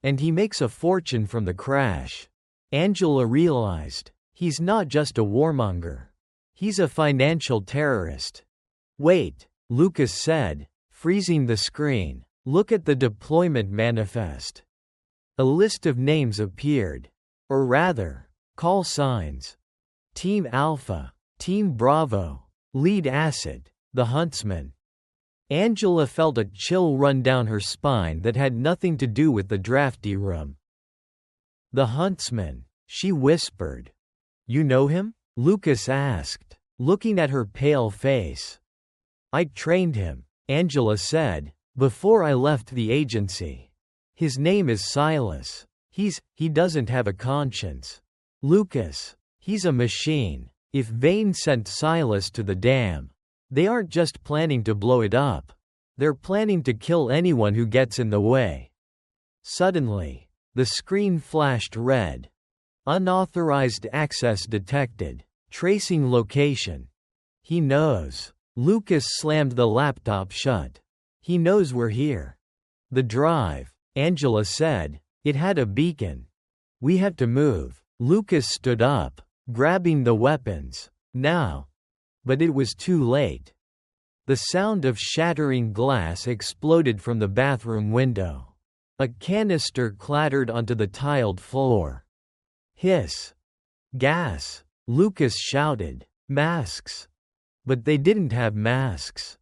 And he makes a fortune from the crash. Angela realized, he's not just a warmonger. He's a financial terrorist. Wait, Lucas said, freezing the screen. Look at the deployment manifest. A list of names appeared. Or rather, call signs. Team Alpha, Team Bravo, Lead Asset, the Huntsman. Angela felt a chill run down her spine that had nothing to do with the drafty room. The Huntsman, she whispered. You know him? Lucas asked, looking at her pale face. I trained him, Angela said, before I left the agency. His name is Silas. He doesn't have a conscience. Lucas, he's a machine. If Vane sent Silas to the dam, they aren't just planning to blow it up. They're planning to kill anyone who gets in the way. Suddenly, the screen flashed red. Unauthorized access detected. Tracing location. He knows. Lucas slammed the laptop shut. He knows we're here. The drive, Angela said. It had a beacon. We have to move. Lucas stood up, grabbing the weapons. Now. But it was too late. The sound of shattering glass exploded from the bathroom window. A canister clattered onto the tiled floor. Hiss. Gas. Lucas shouted. Masks. But they didn't have masks.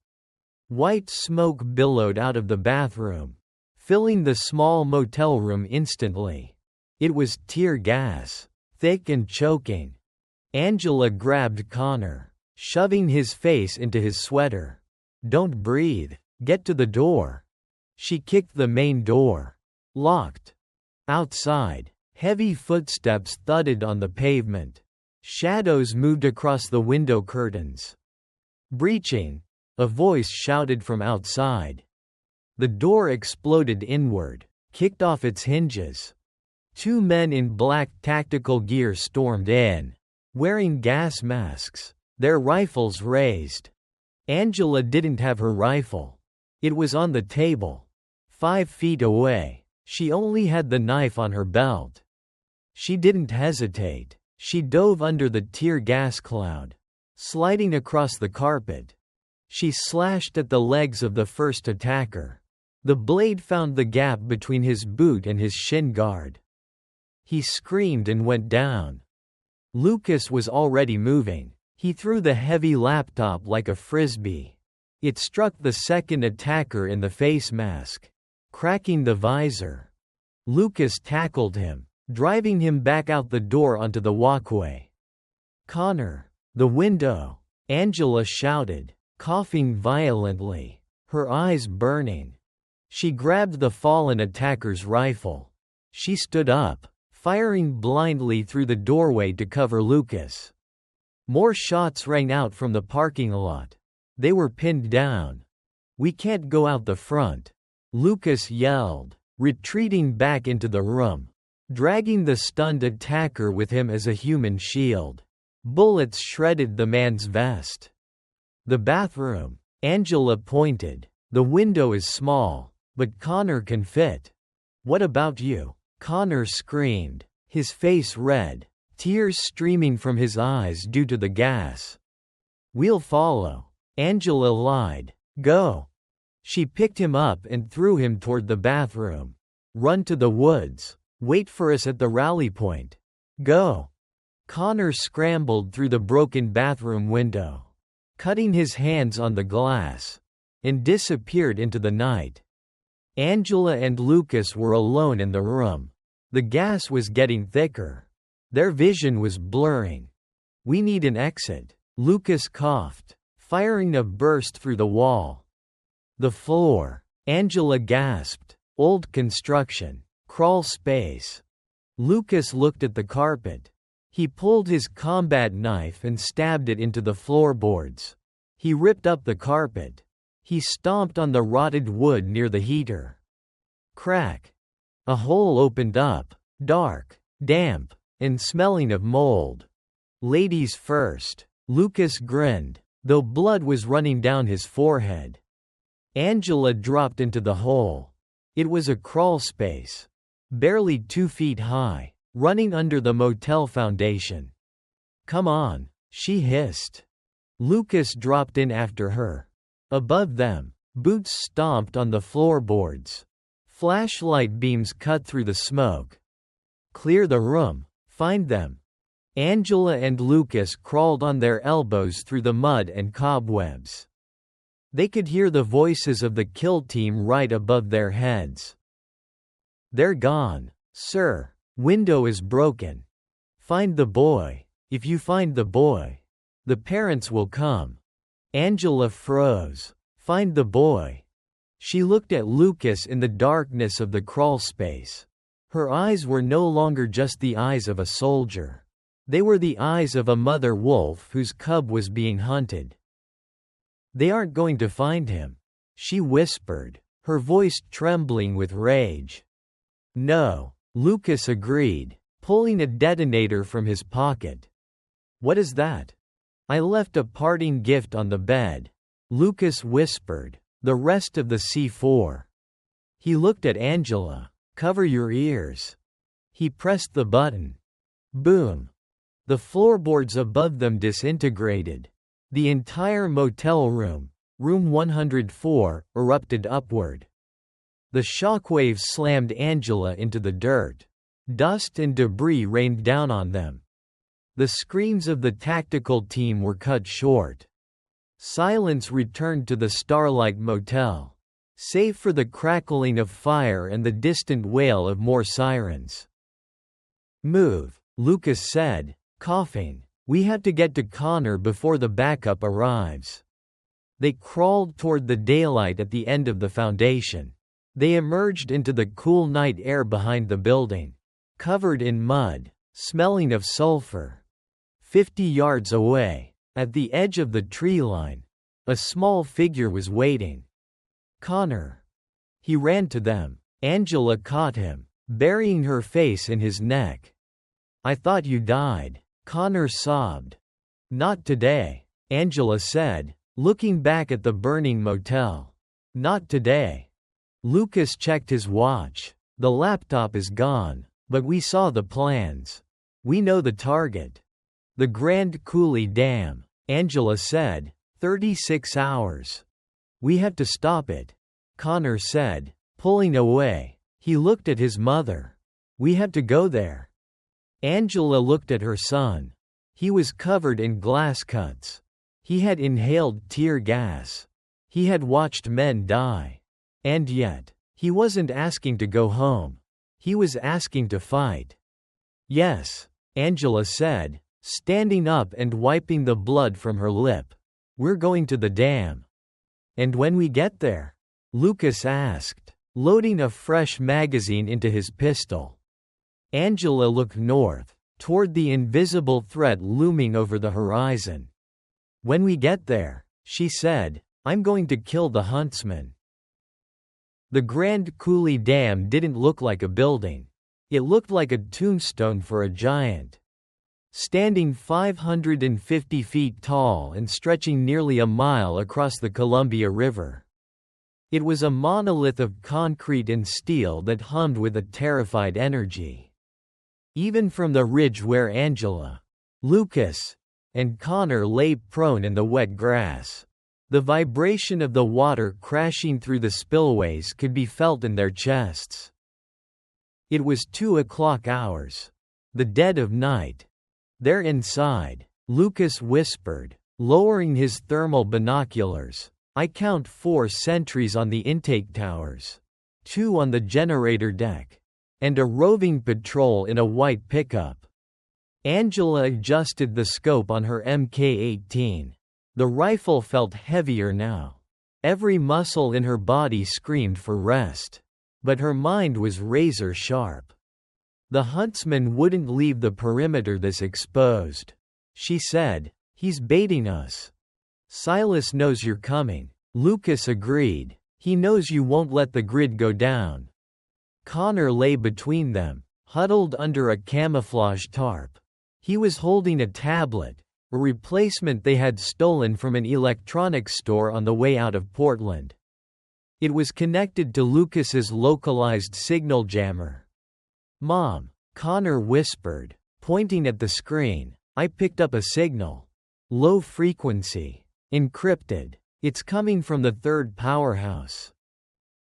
White smoke billowed out of the bathroom, filling the small motel room instantly. It was tear gas, thick and choking. Angela grabbed Connor, shoving his face into his sweater. Don't breathe. Get to the door. She kicked the main door. Locked. Outside, heavy footsteps thudded on the pavement. Shadows moved across the window curtains. Breaching, a voice shouted from outside. The door exploded inward, kicked off its hinges. Two men in black tactical gear stormed in, wearing gas masks, their rifles raised. Angela didn't have her rifle. It was on the table. 5 feet away. She only had the knife on her belt. She didn't hesitate. She dove under the tear gas cloud, sliding across the carpet. She slashed at the legs of the first attacker. The blade found the gap between his boot and his shin guard. He screamed and went down. Lucas was already moving. He threw the heavy laptop like a frisbee. It struck the second attacker in the face mask, cracking the visor. Lucas tackled him, driving him back out the door onto the walkway. "Connor, the window!" Angela shouted, coughing violently, her eyes burning. She grabbed the fallen attacker's rifle. She stood up, firing blindly through the doorway to cover Lucas. More shots rang out from the parking lot. They were pinned down. "We can't go out the front," Lucas yelled, retreating back into the room, dragging the stunned attacker with him as a human shield. Bullets shredded the man's vest. "The bathroom," Angela pointed. "The window is small, but Connor can fit." "What about you?" Connor screamed, his face red, tears streaming from his eyes due to the gas. "We'll follow," Angela lied. "Go." She picked him up and threw him toward the bathroom. "Run to the woods. Wait for us at the rally point. Go." Connor scrambled through the broken bathroom window, cutting his hands on the glass, and disappeared into the night. Angela and Lucas were alone in the room. The gas was getting thicker. Their vision was blurring. "We need an exit," Lucas coughed, firing a burst through the wall. "The floor," Angela gasped. "Old construction. Crawl space." Lucas looked at the carpet. He pulled his combat knife and stabbed it into the floorboards. He ripped up the carpet. He stomped on the rotted wood near the heater. Crack. A hole opened up, dark, damp, and smelling of mold. "Ladies first," Lucas grinned, though blood was running down his forehead. Angela dropped into the hole. It was a crawl space, barely 2 feet high, running under the motel foundation. "Come on," she hissed. Lucas dropped in after her. Above them, boots stomped on the floorboards. Flashlight beams cut through the smoke. "Clear the room. Find them." Angela and Lucas crawled on their elbows through the mud and cobwebs. They could hear the voices of the kill team right above their heads. "They're gone, sir. Window is broken. Find the boy. If you find the boy, the parents will come." Angela froze. "Find the boy." She looked at Lucas in the darkness of the crawl space. Her eyes were no longer just the eyes of a soldier. They were the eyes of a mother wolf whose cub was being hunted. "They aren't going to find him," she whispered, her voice trembling with rage. "No," Lucas agreed, pulling a detonator from his pocket. "What is that?" "I left a parting gift on the bed," Lucas whispered. "The rest of the C4. He looked at Angela. "Cover your ears." He pressed the button. Boom. The floorboards above them disintegrated. The entire motel room, room 104, erupted upward. The shockwave slammed Angela into the dirt. Dust and debris rained down on them. The screams of the tactical team were cut short. Silence returned to the Starlight Motel, save for the crackling of fire and the distant wail of more sirens. "Move," Lucas said, coughing. "We have to get to Connor before the backup arrives." They crawled toward the daylight at the end of the foundation. They emerged into the cool night air behind the building, covered in mud, smelling of sulfur. 50 yards away, at the edge of the tree line, a small figure was waiting. "Connor." He ran to them. Angela caught him, burying her face in his neck. "I thought you died," Connor sobbed. "Not today," Angela said, looking back at the burning motel. "Not today." Lucas checked his watch. "The laptop is gone, but we saw the plans. We know the target. The Grand Coulee Dam," Angela said. 36 hours. We have to stop it." Connor said, pulling away. He looked at his mother. We have to go there. Angela looked at her son. He was covered in glass cuts. He had inhaled tear gas. He had watched men die. And yet, he wasn't asking to go home. He was asking to fight. Yes, Angela said, standing up and wiping the blood from her lip. We're going to the dam. And when we get there? Lucas asked, loading a fresh magazine into his pistol. Angela looked north, toward the invisible threat looming over the horizon. When we get there, she said, I'm going to kill the huntsman. The Grand Coulee Dam didn't look like a building. It looked like a tombstone for a giant. Standing 550 feet tall and stretching nearly a mile across the Columbia River. It was a monolith of concrete and steel that hummed with a terrified energy. Even from the ridge where Angela, Lucas, and Connor lay prone in the wet grass, the vibration of the water crashing through the spillways could be felt in their chests. It was 2 o'clock hours. The dead of night. They're inside, Lucas whispered, lowering his thermal binoculars. I count 4 sentries on the intake towers, 2 on the generator deck, and a roving patrol in a white pickup. Angela adjusted the scope on her Mk-18. The rifle felt heavier now. Every muscle in her body screamed for rest. But her mind was razor sharp. The huntsman wouldn't leave the perimeter this exposed. She said, he's baiting us. Silas knows you're coming. Lucas agreed. He knows you won't let the grid go down. Connor lay between them, huddled under a camouflage tarp. He was holding a tablet, a replacement they had stolen from an electronics store on the way out of Portland. It was connected to Lucas's localized signal jammer. Mom, Connor whispered, pointing at the screen. I picked up a signal. Low frequency. Encrypted. It's coming from the 3rd powerhouse.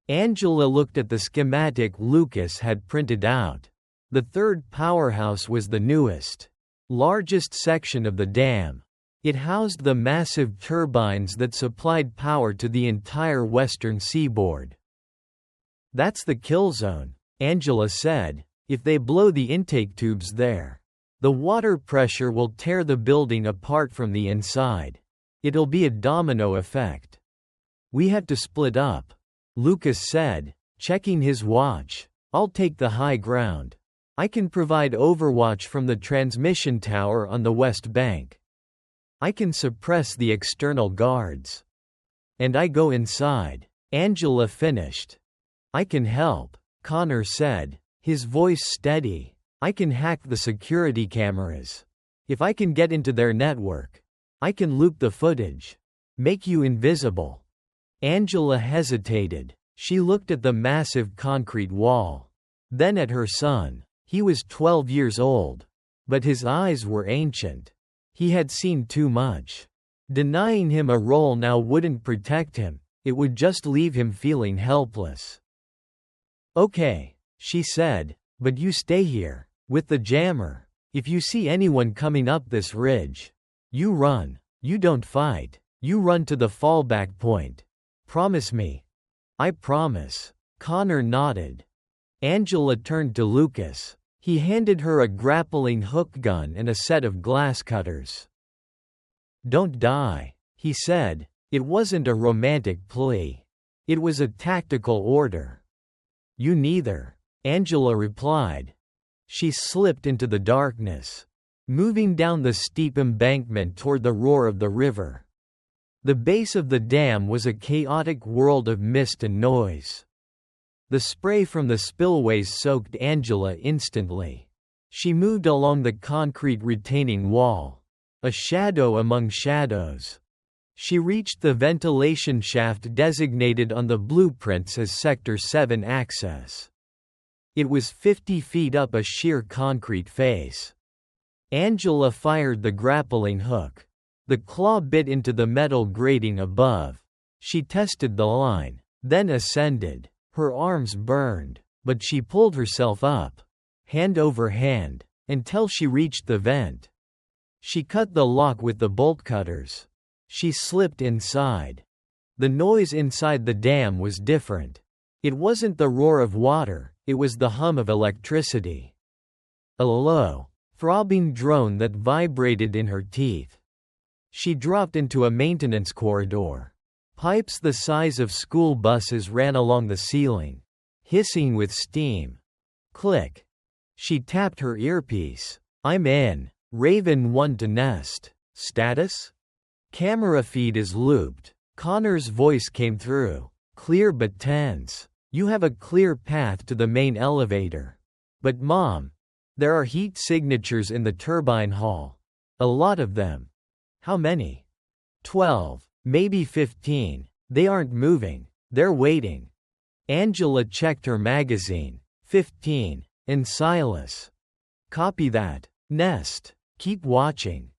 Angela looked at the schematic Lucas had printed out. The 3rd powerhouse was the newest, largest section of the dam. It housed the massive turbines that supplied power to the entire western seaboard. That's the kill zone, Angela said. If they blow the intake tubes there, the water pressure will tear the building apart from the inside. It'll be a domino effect. We have to split up, Lucas said, checking his watch. I'll take the high ground. I can provide overwatch from the transmission tower on the west bank. I can suppress the external guards. And I go inside, Angela finished. I can help, Connor said, his voice steady. I can hack the security cameras. If I can get into their network, I can loop the footage. Make you invisible. Angela hesitated. She looked at the massive concrete wall. Then at her son. He was 12 years old. But his eyes were ancient. He had seen too much. Denying him a role now wouldn't protect him, it would just leave him feeling helpless. Okay, she said, but you stay here, with the jammer. If you see anyone coming up this ridge, you run. You don't fight. You run to the fallback point. Promise me. I promise. Connor nodded. Angela turned to Lucas. He handed her a grappling hook gun and a set of glass cutters. Don't die, he said. It wasn't a romantic plea. It was a tactical order. You neither, Angela replied. She slipped into the darkness, moving down the steep embankment toward the roar of the river. The base of the dam was a chaotic world of mist and noise. The spray from the spillways soaked Angela instantly. She moved along the concrete retaining wall, a shadow among shadows. She reached the ventilation shaft designated on the blueprints as Sector 7 access. It was 50 feet up a sheer concrete face. Angela fired the grappling hook. The claw bit into the metal grating above. She tested the line. then ascended. Her arms burned, but she pulled herself up, hand over hand, until she reached the vent. She cut the lock with the bolt cutters. She slipped inside. The noise inside the dam was different. It wasn't the roar of water, it was the hum of electricity. A low, throbbing drone that vibrated in her teeth. She dropped into a maintenance corridor. Pipes the size of school buses ran along the ceiling, hissing with steam. Click. She tapped her earpiece. I'm in. Raven 1 to nest. Status? Camera feed is looped. Connor's voice came through. Clear but tense. You have a clear path to the main elevator. But Mom, there are heat signatures in the turbine hall. A lot of them. How many? 12, maybe 15. They aren't moving. They're waiting. Angela checked her magazine. 15. And Silas. Copy that. Nest. Keep watching.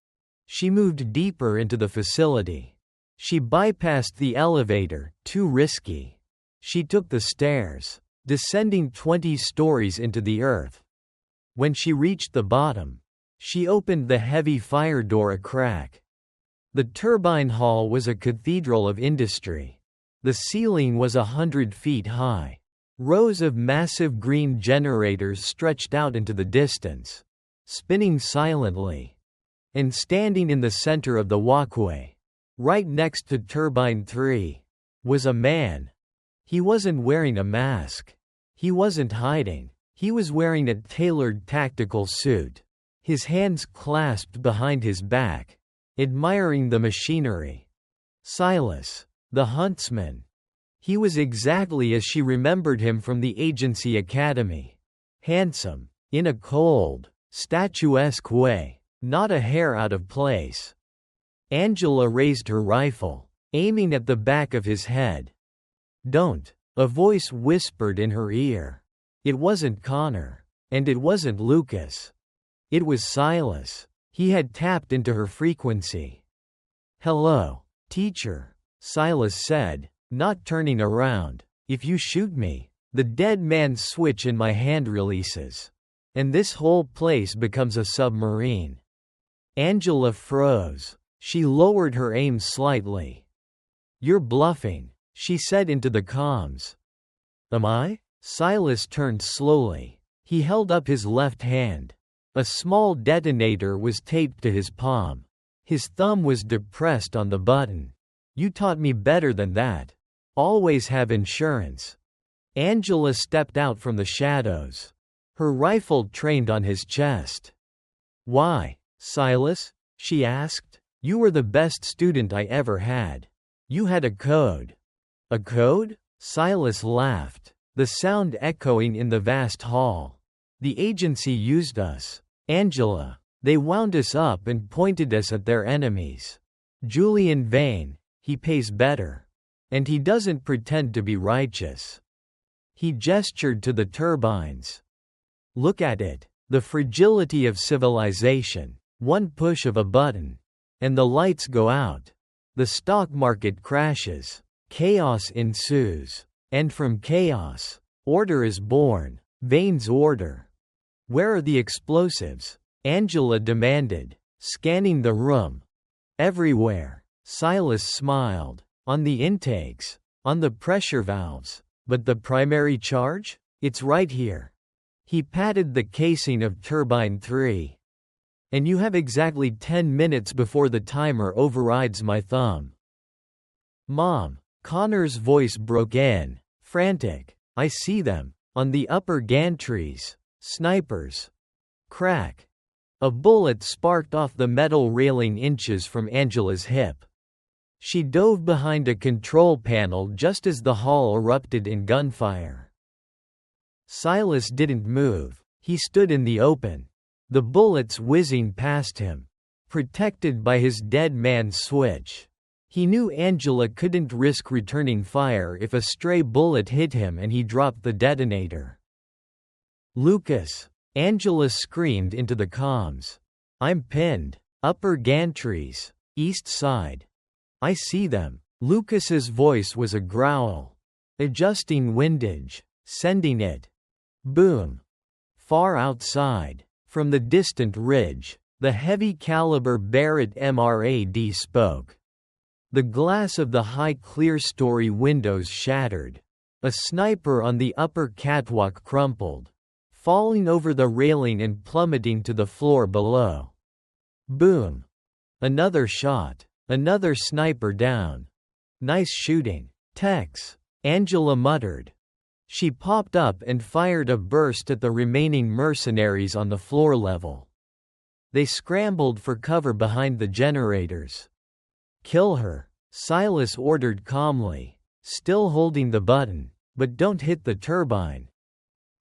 She moved deeper into the facility. She bypassed the elevator, too risky. She took the stairs, descending 20 stories into the earth. When she reached the bottom, she opened the heavy fire door a crack. The turbine hall was a cathedral of industry. The ceiling was 100 feet high. Rows of massive green generators stretched out into the distance, spinning silently. And standing in the center of the walkway, right next to Turbine 3, was a man. He wasn't wearing a mask. He wasn't hiding. He was wearing a tailored tactical suit, his hands clasped behind his back, admiring the machinery. Silas, the huntsman. He was exactly as she remembered him from the agency academy. Handsome, in a cold, statuesque way, not a hair out of place. Angela raised her rifle, aiming at the back of his head. Don't, a voice whispered in her ear. It wasn't Connor, and it wasn't Lucas. It was Silas. He had tapped into her frequency. Hello, teacher, Silas said, not turning around. If you shoot me, the dead man's switch in my hand releases. And this whole place becomes a submarine. Angela froze. She lowered her aim slightly. You're bluffing, she said into the comms. Am I? Silas turned slowly. He held up his left hand. A small detonator was taped to his palm. His thumb was depressed on the button. You taught me better than that. Always have insurance. Angela stepped out from the shadows. Her rifle trained on his chest. Why, Silas? She asked. You were the best student I ever had. You had a code. A code? Silas laughed, the sound echoing in the vast hall. The agency used us. Angela. They wound us up and pointed us at their enemies. Julian Vane, he pays better. And he doesn't pretend to be righteous. He gestured to the turbines. Look at it. The fragility of civilization. One push of a button. And the lights go out. The stock market crashes. Chaos ensues. And from chaos, order is born. Vane's order. Where are the explosives? Angela demanded, scanning the room. Everywhere. Silas smiled. On the intakes. On the pressure valves. But the primary charge? It's right here. He patted the casing of Turbine 3. And you have exactly 10 minutes before the timer overrides my thumb. Mom. Connor's voice broke in, frantic. I see them. On the upper gantries. Snipers. Crack. A bullet sparked off the metal railing inches from Angela's hip. She dove behind a control panel just as the hall erupted in gunfire. Silas didn't move. He stood in the open. The bullets whizzing past him. Protected by his dead man's switch. He knew Angela couldn't risk returning fire if a stray bullet hit him and he dropped the detonator. Lucas. Angela screamed into the comms. I'm pinned. Upper gantries. East side. I see them. Lucas's voice was a growl. adjusting windage, sending it. Boom. Far outside, from the distant ridge, the heavy-caliber Barrett MRAD spoke. The glass of the high clear-story windows shattered. A sniper on the upper catwalk crumpled, falling over the railing and plummeting to the floor below. Boom. Another shot. Another sniper down. Nice shooting, Tex, Angela muttered. She popped up and fired a burst at the remaining mercenaries on the floor level. They scrambled for cover behind the generators. Kill her, Silas ordered calmly, still holding the button, but don't hit the turbine.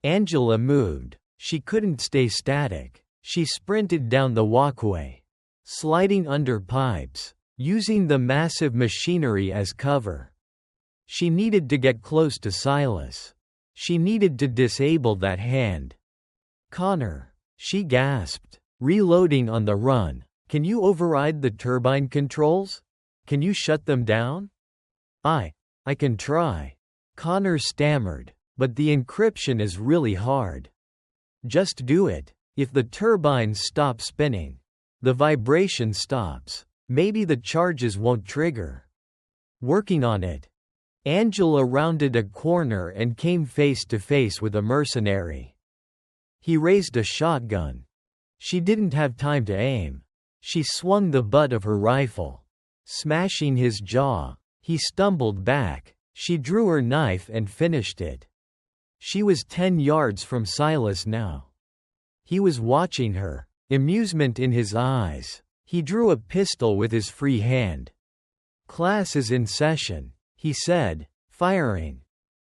Angela moved. She couldn't stay static. She sprinted down the walkway, sliding under pipes, using the massive machinery as cover. She needed to get close to Silas. She needed to disable that hand. Connor, she gasped, reloading on the run. Can you override the turbine controls? Can you shut them down? I can try. Connor stammered, but the encryption is really hard. Just do it. If the turbines stop spinning, the vibration stops, maybe the charges won't trigger. Working on it. Angela rounded a corner and came face to face with a mercenary. He raised a shotgun. She didn't have time to aim. She swung the butt of her rifle, smashing his jaw. He stumbled back. She drew her knife and finished it. She was 10 yards from Silas now. He was watching her, amusement in his eyes. He drew a pistol with his free hand. "Class is in session," he said, firing.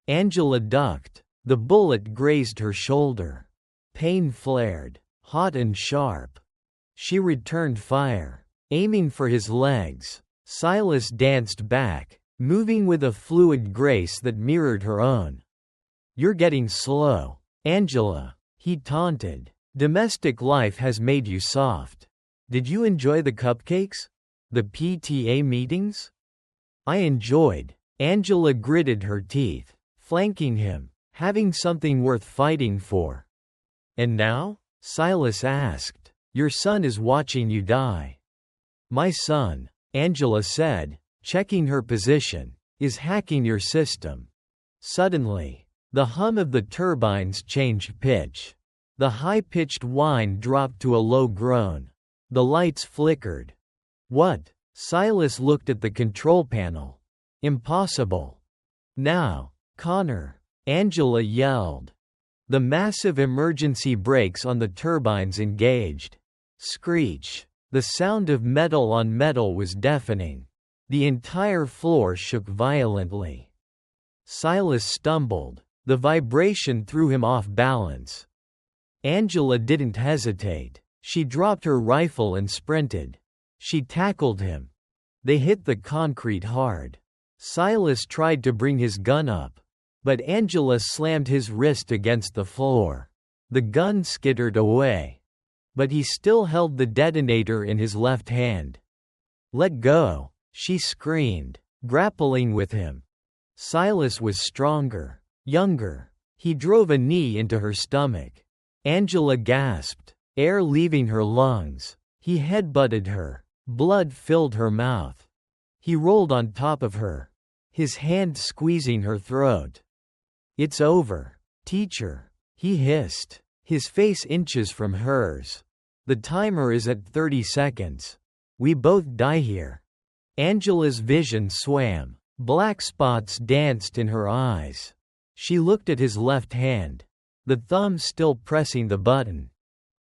Angela ducked. The bullet grazed her shoulder. Pain flared, hot and sharp. She returned fire, aiming for his legs. Silas danced back, moving with a fluid grace that mirrored her own. "You're getting slow, Angela," he taunted. "Domestic life has made you soft. Did you enjoy the cupcakes? The PTA meetings?" "I enjoyed." Angela gritted her teeth, flanking him, having something worth fighting for. "And now?" Silas asked. "Your son is watching you die." "My son," Angela said, checking her position, "is hacking your system." Suddenly, the hum of the turbines changed pitch. The high-pitched whine dropped to a low groan. The lights flickered. "What?" Silas looked at the control panel. "Impossible." "Now, Connor," Angela yelled. The massive emergency brakes on the turbines engaged. Screech. The sound of metal on metal was deafening. The entire floor shook violently. Silas stumbled. The vibration threw him off balance. Angela didn't hesitate. She dropped her rifle and sprinted. She tackled him. They hit the concrete hard. Silas tried to bring his gun up, but Angela slammed his wrist against the floor. The gun skittered away, but he still held the detonator in his left hand. "Let go," she screamed, grappling with him. Silas was stronger, younger. He drove a knee into her stomach. Angela gasped, air leaving her lungs. He headbutted her. Blood filled her mouth. He rolled on top of her, his hand squeezing her throat. "It's over, teacher," he hissed, his face inches from hers. "The timer is at 30 seconds. We both die here." Angela's vision swam. Black spots danced in her eyes. She looked at his left hand, the thumb still pressing the button.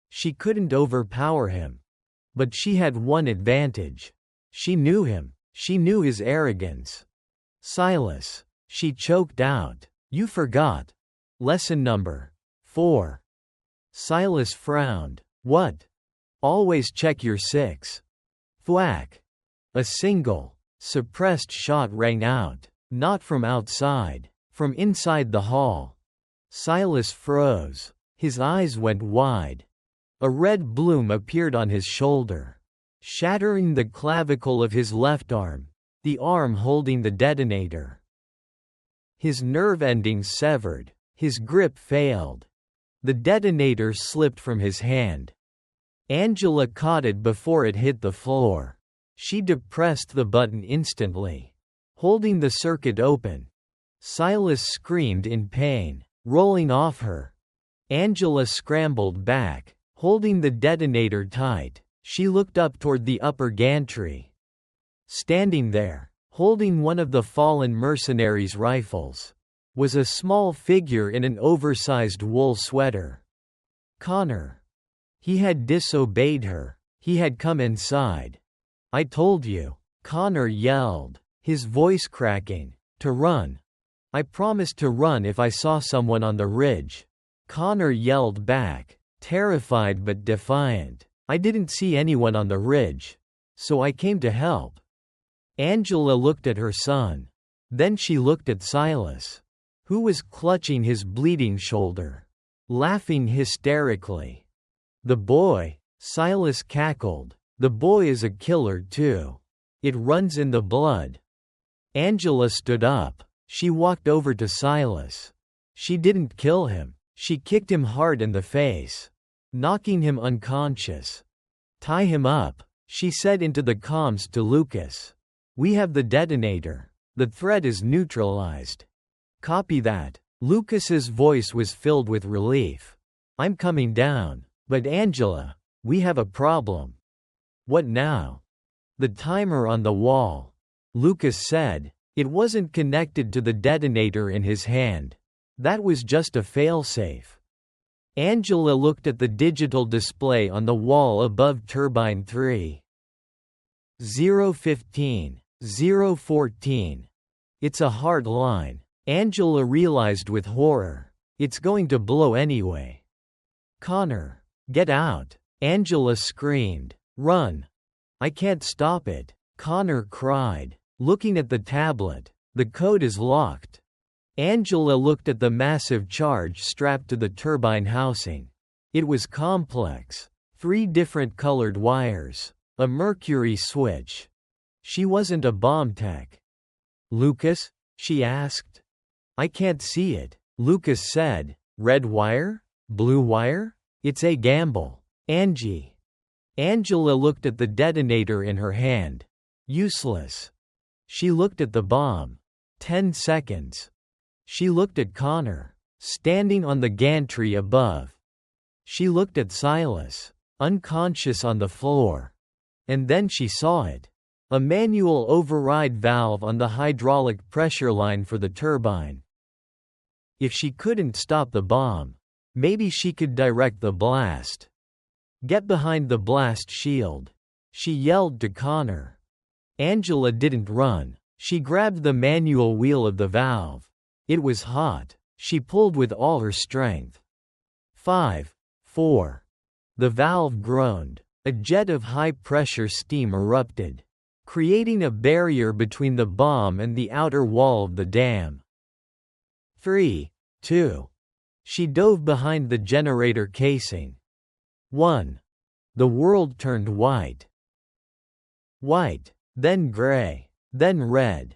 She couldn't overpower him. But she had one advantage. She knew him. She knew his arrogance. "Silas," she choked out, "you forgot. Lesson number 4. Silas frowned. "What?" "Always check your 6. Thwack. A single, suppressed shot rang out, not from outside, from inside the hall. Silas froze. His eyes went wide. A red bloom appeared on his shoulder, shattering the clavicle of his left arm, the arm holding the detonator. His nerve endings severed. His grip failed. The detonator slipped from his hand. Angela caught it before it hit the floor. She depressed the button instantly, holding the circuit open. Silas screamed in pain, rolling off her. Angela scrambled back, holding the detonator tight. She looked up toward the upper gantry. Standing there, holding one of the fallen mercenaries' rifles, was a small figure in an oversized wool sweater. Connor. He had disobeyed her. He had come inside. "I told you," Connor yelled, his voice cracking, "to run. I promised to run if I saw someone on the ridge." Connor yelled back, terrified but defiant, "I didn't see anyone on the ridge. So I came to help." Angela looked at her son. Then she looked at Silas, who was clutching his bleeding shoulder, laughing hysterically. "The boy," Silas cackled, "the boy is a killer too. It runs in the blood." Angela stood up. She walked over to Silas. She didn't kill him. She kicked him hard in the face, knocking him unconscious. "Tie him up," she said into the comms to Lucas. "We have the detonator. The threat is neutralized." "Copy that." Lucas's voice was filled with relief. "I'm coming down. But Angela, we have a problem." "What now?" "The timer on the wall," Lucas said. It wasn't connected to the detonator in his hand. That was just a failsafe. Angela looked at the digital display on the wall above Turbine 3. 015, 014. It's a hard line. Angela realized with horror. It's going to blow anyway. "Connor, get out," Angela screamed. "Run." "I can't stop it," Connor cried, looking at the tablet. "The code is locked." Angela looked at the massive charge strapped to the turbine housing. It was complex. 3 different colored wires. A mercury switch. She wasn't a bomb tech. "Lucas?" she asked. "I can't see it," Lucas said. "Red wire? Blue wire? It's a gamble. Angie." Angela looked at the detonator in her hand. Useless. She looked at the bomb. 10 seconds. She looked at Connor, standing on the gantry above. She looked at Silas, unconscious on the floor. And then she saw it. A manual override valve on the hydraulic pressure line for the turbine. If she couldn't stop the bomb, maybe she could direct the blast. "Get behind the blast shield," she yelled to Connor. Angela didn't run. She grabbed the manual wheel of the valve. It was hot. She pulled with all her strength. 5, 4. The valve groaned. A jet of high-pressure steam erupted, creating a barrier between the bomb and the outer wall of the dam. 3, 2. She dove behind the generator casing. 1. The world turned white. White, then gray, then red.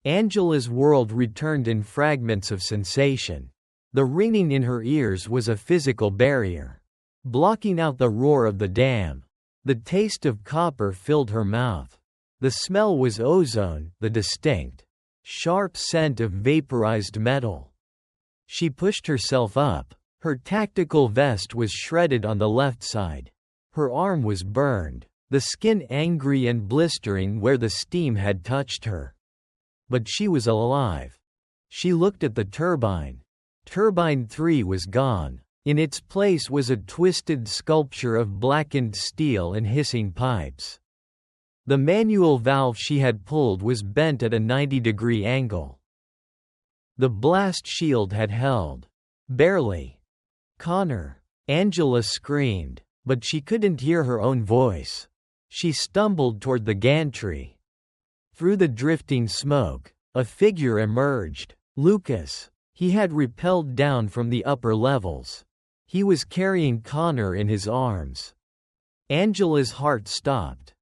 Angela's world returned in fragments of sensation. The ringing in her ears was a physical barrier, blocking out the roar of the dam. The taste of copper filled her mouth. The smell was ozone, the distinct, sharp scent of vaporized metal. She pushed herself up. Her tactical vest was shredded on the left side. Her arm was burned, the skin angry and blistering where the steam had touched her. But she was alive. She looked at the turbine. Turbine 3 was gone. In its place was a twisted sculpture of blackened steel and hissing pipes. The manual valve she had pulled was bent at a 90-degree angle. The blast shield had held. Barely. "Connor!" Angela screamed, but she couldn't hear her own voice. She stumbled toward the gantry. Through the drifting smoke, a figure emerged. Lucas. He had rappelled down from the upper levels. He was carrying Connor in his arms. Angela's heart stopped.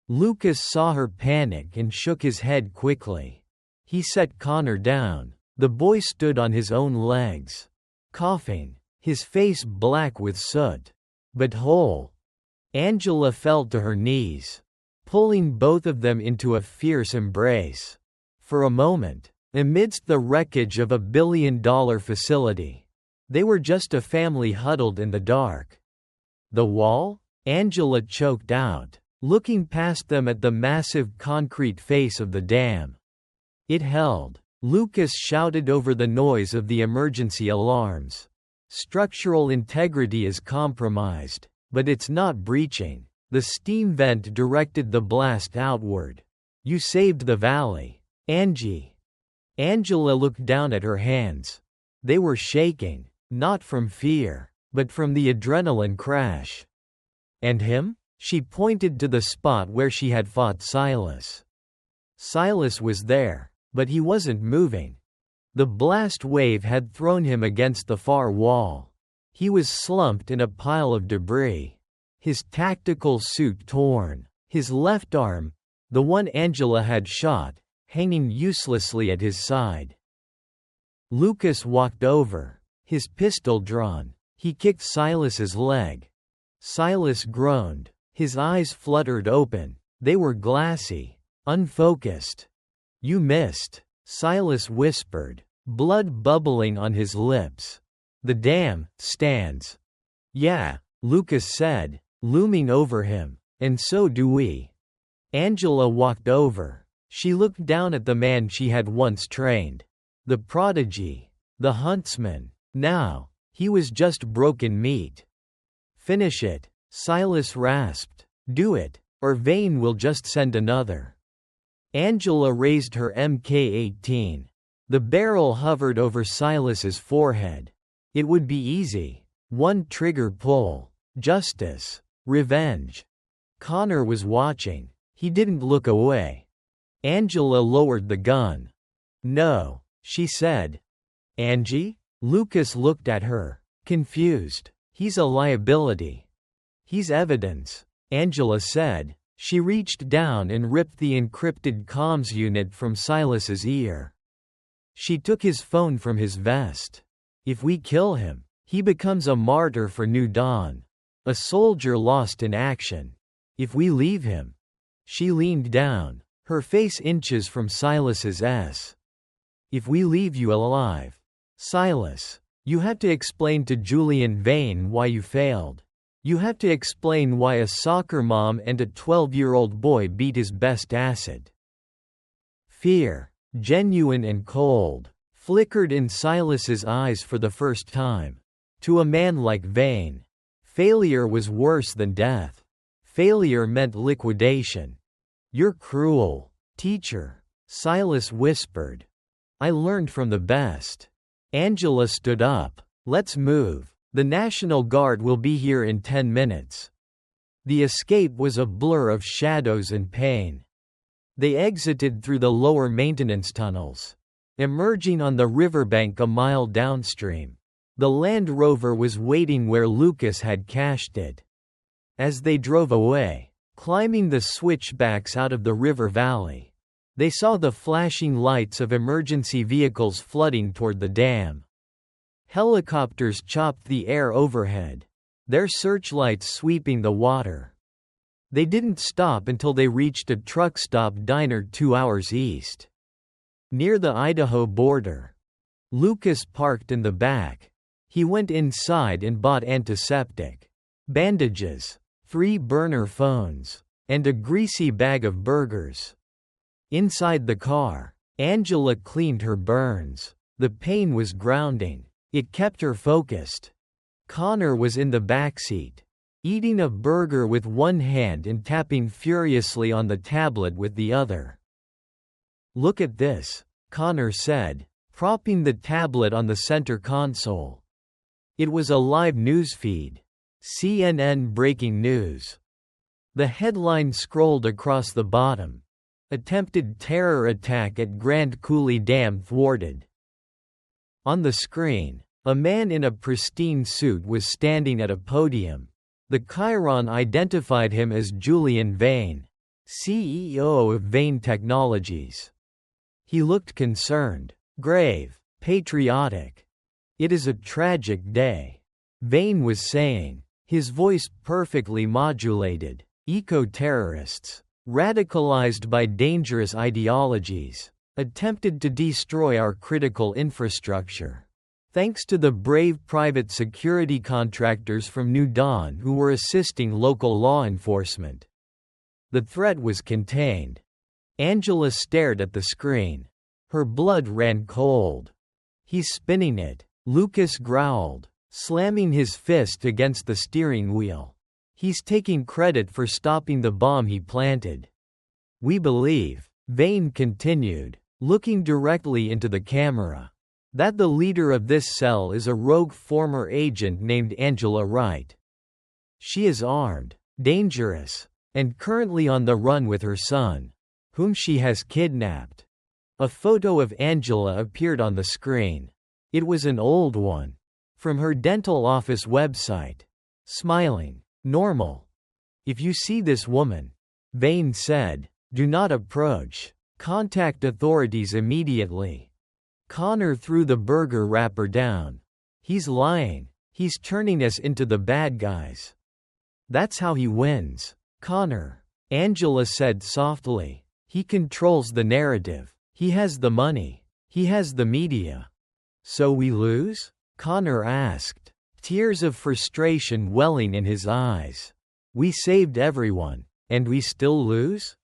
Lucas saw her panic and shook his head quickly. He set Connor down. The boy stood on his own legs, coughing, his face black with soot, but whole. Angela fell to her knees, pulling both of them into a fierce embrace. For a moment, amidst the wreckage of a billion-dollar facility, they were just a family huddled in the dark. The wall? Angela choked out, looking past them at the massive concrete face of the dam. It held. Lucas shouted over the noise of the emergency alarms. Structural integrity is compromised, but it's not breaching. The steam vent directed the blast outward. You saved the valley, Angie. Angela looked down at her hands. They were shaking, not from fear, but from the adrenaline crash. And him? She pointed to the spot where she had fought Silas. Silas was there, but he wasn't moving. The blast wave had thrown him against the far wall. He was slumped in a pile of debris, his tactical suit torn, his left arm, the one Angela had shot, hanging uselessly at his side. Lucas walked over, his pistol drawn. He kicked Silas's leg. Silas groaned. His eyes fluttered open. They were glassy, unfocused. You missed, Silas whispered, blood bubbling on his lips. The dam stands. Yeah, Lucas said, looming over him, and so do we. Angela walked over. She looked down at the man she had once trained. The prodigy, the huntsman. Now, he was just broken meat. Finish it, Silas rasped. Do it, or Vane will just send another. Angela raised her Mk-18. The barrel hovered over Silas's forehead. It would be easy. One trigger pull. Justice. Revenge. Connor was watching. He didn't look away. Angela lowered the gun. No, she said. Angie? Lucas looked at her, confused. He's a liability. He's evidence, Angela said. She reached down and ripped the encrypted comms unit from Silas's ear. She took his phone from his vest. If we kill him, he becomes a martyr for New Dawn. A soldier lost in action. If we leave him. She leaned down, her face inches from Silas's S. If we leave you alive. Silas, you have to explain to Julian Vane why you failed. You have to explain why a soccer mom and a 12-year-old boy beat his best asset. Fear, genuine and cold, flickered in Silas's eyes for the first time. To a man like Vane, failure was worse than death. Failure meant liquidation. You're cruel, teacher, Silas whispered. I learned from the best. Angela stood up. Let's move. The National Guard will be here in 10 minutes. The escape was a blur of shadows and pain. They exited through the lower maintenance tunnels, emerging on the riverbank a mile downstream. The Land Rover was waiting where Lucas had cached it. As they drove away, climbing the switchbacks out of the river valley, they saw the flashing lights of emergency vehicles flooding toward the dam. Helicopters chopped the air overhead, their searchlights sweeping the water. They didn't stop until they reached a truck-stop diner 2 hours east. Near the Idaho border. Lucas parked in the back. He went inside and bought antiseptic, bandages, 3 burner phones, and a greasy bag of burgers. Inside the car, Angela cleaned her burns. The pain was grounding. It kept her focused. Connor was in the backseat, eating a burger with one hand and tapping furiously on the tablet with the other. Look at this, Connor said, propping the tablet on the center console. It was a live news feed. CNN breaking news. The headline scrolled across the bottom. Attempted terror attack at Grand Coulee Dam thwarted. On the screen, a man in a pristine suit was standing at a podium. The Chiron identified him as Julian Vane, CEO of Vane Technologies. He looked concerned, grave. Patriotic. It is a tragic day. Vane was saying, his voice perfectly modulated. Eco-terrorists, radicalized by dangerous ideologies, attempted to destroy our critical infrastructure. Thanks to the brave private security contractors from New Dawn who were assisting local law enforcement, the threat was contained. Angela stared at the screen. Her blood ran cold. He's spinning it, Lucas growled, slamming his fist against the steering wheel. He's taking credit for stopping the bomb he planted. We believe, Vane continued, looking directly into the camera, that the leader of this cell is a rogue former agent named Angela Wright. She is armed, dangerous, and currently on the run with her son, whom she has kidnapped. A photo of Angela appeared on the screen. It was an old one, from her dental office website. Smiling. Normal. If you see this woman, Vane said, do not approach. Contact authorities immediately. Connor threw the burger wrapper down. He's lying. He's turning us into the bad guys. That's how he wins. Connor, Angela said softly. He controls the narrative. He has the money. He has the media. So we lose? Connor asked, tears of frustration welling in his eyes. We saved everyone, and we still lose?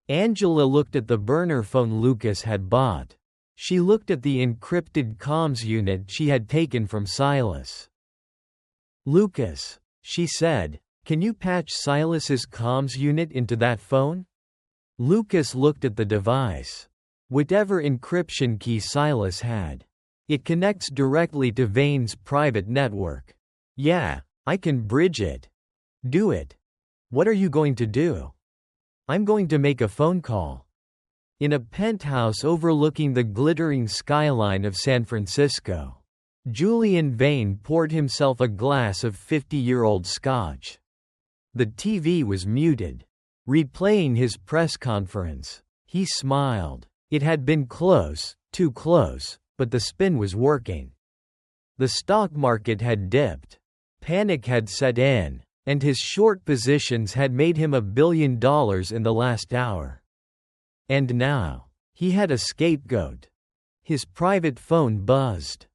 Angela looked at the burner phone Lucas had bought. She looked at the encrypted comms unit she had taken from Silas. Lucas, she said, can you patch Silas's comms unit into that phone? Lucas looked at the device. Whatever encryption key Silas had. It connects directly to Vane's private network. Yeah, I can bridge it. Do it. What are you going to do? I'm going to make a phone call. In a penthouse overlooking the glittering skyline of San Francisco, Julian Vane poured himself a glass of 50-year-old scotch. The TV was muted, replaying his press conference. He smiled. It had been close, too close, but the spin was working. The stock market had dipped. Panic had set in, and his short positions had made him $1 billion in the last hour. And now, he had a scapegoat. His private phone buzzed.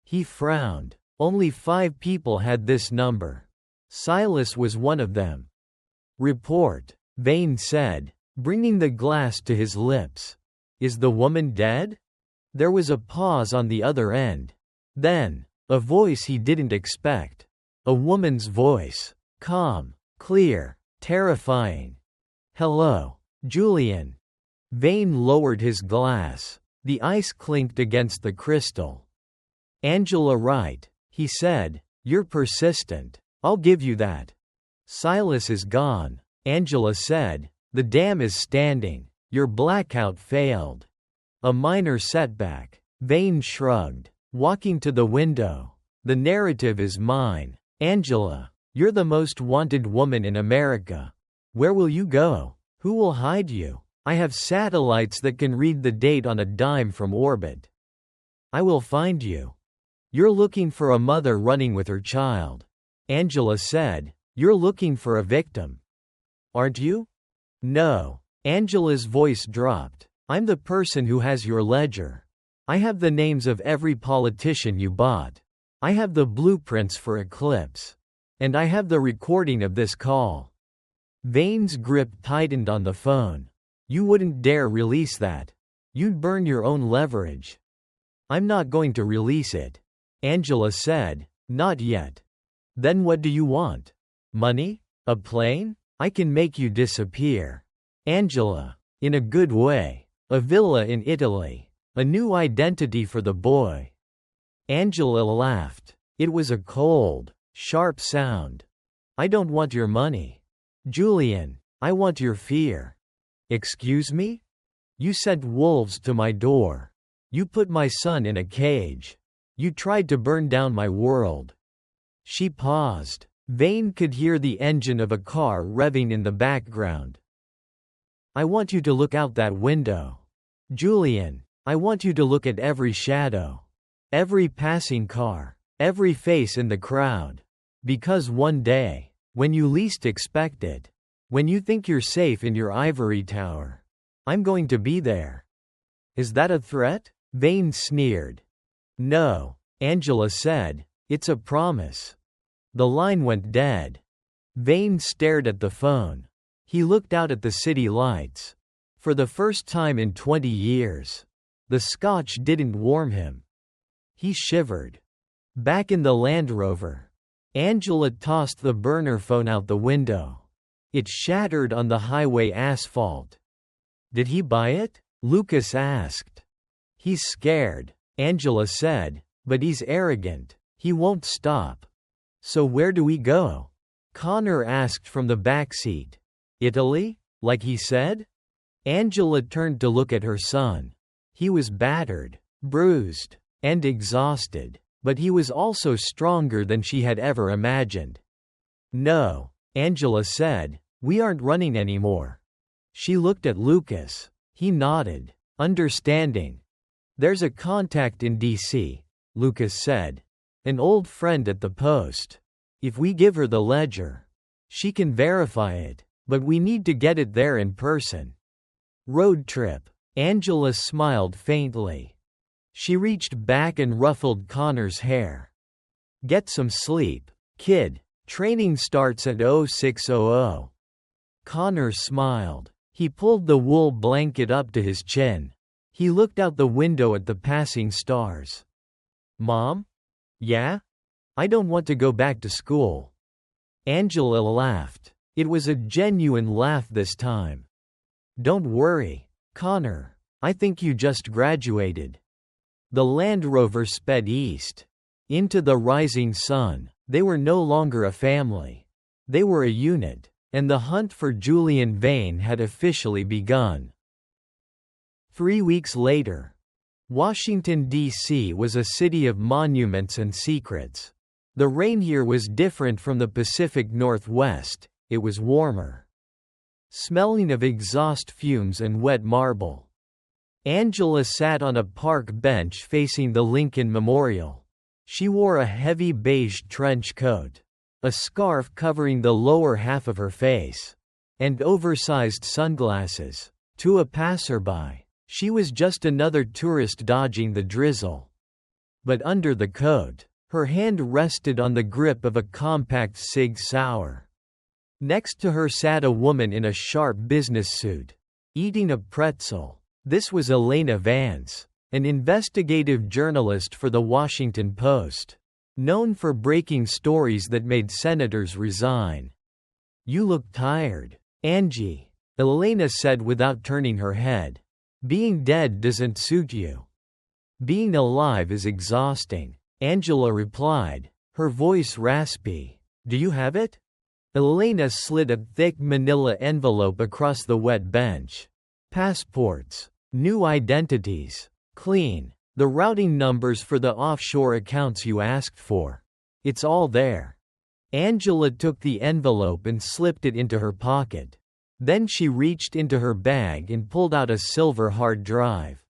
He frowned. Only 5 people had this number. Silas was one of them. Report, Vane said, bringing the glass to his lips. Is the woman dead? There was a pause on the other end. Then, a voice he didn't expect. A woman's voice. Calm, clear, terrifying. Hello, Julian. Vane lowered his glass. The ice clinked against the crystal. Angela Wright, he said, you're persistent. I'll give you that. Silas is gone, Angela said. The dam is standing. Your blackout failed. A minor setback. Vane shrugged, walking to the window. The narrative is mine. Angela, you're the most wanted woman in America. Where will you go? Who will hide you? I have satellites that can read the date on a dime from orbit. I will find you. You're looking for a mother running with her child. Angela said, you're looking for a victim. Aren't you? No. Angela's voice dropped. I'm the person who has your ledger. I have the names of every politician you bought. I have the blueprints for Eclipse. And I have the recording of this call. Vane's grip tightened on the phone. You wouldn't dare release that. You'd burn your own leverage. I'm not going to release it. Angela said, not yet. Then what do you want? Money? A plane? I can make you disappear. Angela, in a good way. A villa in Italy. A new identity for the boy. Angela laughed. It was a cold, sharp sound. I don't want your money. Julian, I want your fear. Excuse me? You sent wolves to my door. You put my son in a cage. You tried to burn down my world. She paused. Vane could hear the engine of a car revving in the background. I want you to look out that window. Julian, I want you to look at every shadow. Every passing car. Every face in the crowd. Because one day, when you least expect it, when you think you're safe in your ivory tower, I'm going to be there. Is that a threat? Vane sneered. No, Angela said, it's a promise. The line went dead. Vane stared at the phone. He looked out at the city lights. For the first time in 20 years, the scotch didn't warm him. He shivered. Back in the Land Rover, Angela tossed the burner phone out the window. It shattered on the highway asphalt. Did he buy it? Lucas asked. He's scared, Angela said, but he's arrogant. He won't stop. So where do we go? Connor asked from the back seat. Italy, like he said? Angela turned to look at her son. He was battered, bruised, and exhausted, but he was also stronger than she had ever imagined. No, Angela said, we aren't running anymore. She looked at Lucas. He nodded, understanding. There's a contact in D.C., Lucas said. An old friend at the post. If we give her the ledger, she can verify it, but we need to get it there in person. Road trip. Angela smiled faintly. She reached back and ruffled Connor's hair. Get some sleep, kid. Training starts at 0600. Connor smiled. He pulled the wool blanket up to his chin. He looked out the window at the passing stars. Mom? Yeah? I don't want to go back to school. Angela laughed. It was a genuine laugh this time. Don't worry, Connor. I think you just graduated. The Land Rover sped east. Into the rising sun. They were no longer a family. They were a unit, and the hunt for Julian Vane had officially begun. 3 weeks later, Washington, D.C. was a city of monuments and secrets. The rain here was different from the Pacific Northwest. It was warmer, smelling of exhaust fumes and wet marble. Angela sat on a park bench facing the Lincoln Memorial. She wore a heavy beige trench coat, a scarf covering the lower half of her face, and oversized sunglasses. To a passerby, she was just another tourist dodging the drizzle. But under the coat, her hand rested on the grip of a compact Sig Sauer. Next to her sat a woman in a sharp business suit, eating a pretzel. This was Elena Vance, an investigative journalist for The Washington Post, known for breaking stories that made senators resign. You look tired, Angie, Elena said without turning her head. Being dead doesn't suit you. Being alive is exhausting, Angela replied, her voice raspy. Do you have it? Elena slid a thick manila envelope across the wet bench. Passports. New identities. Clean. The routing numbers for the offshore accounts you asked for. It's all there. Angela took the envelope and slipped it into her pocket. Then she reached into her bag and pulled out a silver hard drive.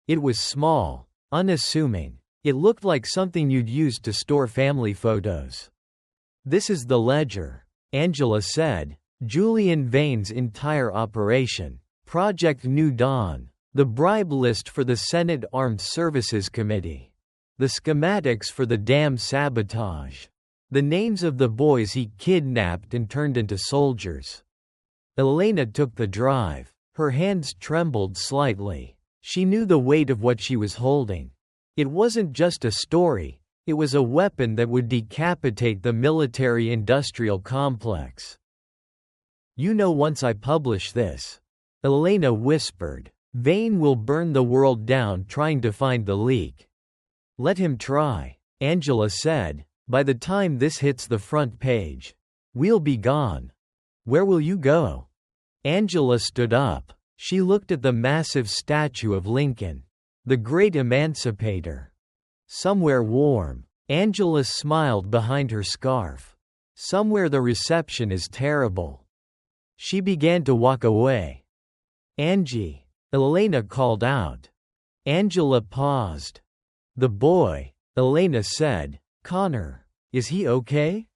It was small, unassuming. It looked like something you'd use to store family photos. This is the ledger, Angela said. Julian Vane's entire operation. Project New Dawn. The bribe list for the Senate Armed Services Committee. The schematics for the dam sabotage. The names of the boys he kidnapped and turned into soldiers. Elena took the drive. Her hands trembled slightly. She knew the weight of what she was holding. It wasn't just a story, it was a weapon that would decapitate the military-industrial complex. You know, once I publish this, Elena whispered, Vane will burn the world down trying to find the leak. Let him try, Angela said. By the time this hits the front page, we'll be gone. Where will you go? Angela stood up. She looked at the massive statue of Lincoln, the great emancipator. Somewhere warm. Angela smiled behind her scarf. Somewhere the reception is terrible. She began to walk away. Angie, Elena called out. Angela paused. "The boy," Elena said. "Connor, is he okay?"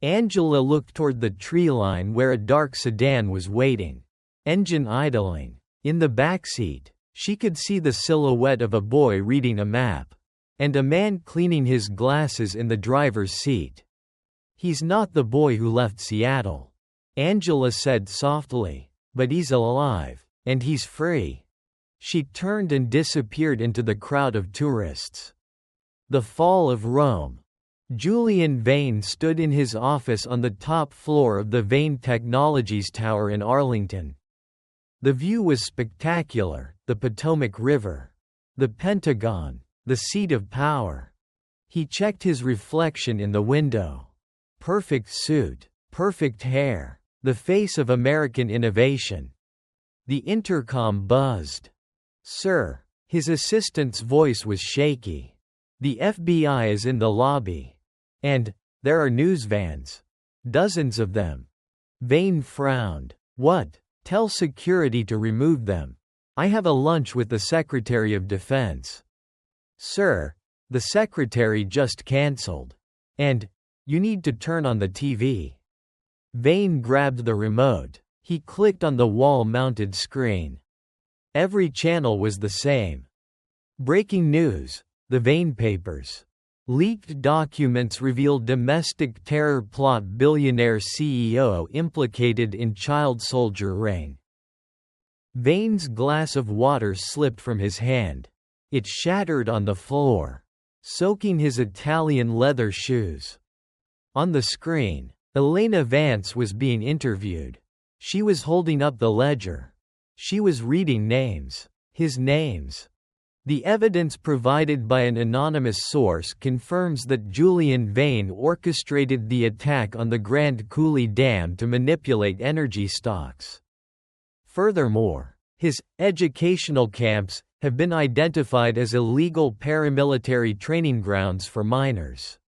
Angela looked toward the tree line where a dark sedan was waiting, engine idling. In the backseat, she could see the silhouette of a boy reading a map, and a man cleaning his glasses in the driver's seat. "He's not the boy who left Seattle," Angela said softly, "but he's alive, and he's free." She turned and disappeared into the crowd of tourists. The fall of Rome. Julian Vane stood in his office on the top floor of the Vane Technologies Tower in Arlington. The view was spectacular: the Potomac River, the Pentagon, the seat of power. He checked his reflection in the window. Perfect suit, perfect hair, the face of American innovation. The intercom buzzed. "Sir." His assistant's voice was shaky. "The FBI is in the lobby. And there are news vans. Dozens of them." Vane frowned. "What? Tell security to remove them. I have a lunch with the Secretary of Defense." "Sir, the secretary just cancelled. And you need to turn on the TV." Vane grabbed the remote. He clicked on the wall-mounted screen. Every channel was the same. Breaking news. The Vane papers. Leaked documents revealed domestic terror plot: billionaire CEO implicated in child soldier ring. Vane's glass of water slipped from his hand. It shattered on the floor, soaking his Italian leather shoes. On the screen, Elena Vance was being interviewed. She was holding up the ledger. She was reading names. His names. The evidence provided by an anonymous source confirms that Julian Vane orchestrated the attack on the Grand Coulee Dam to manipulate energy stocks. Furthermore, his educational camps have been identified as illegal paramilitary training grounds for minors.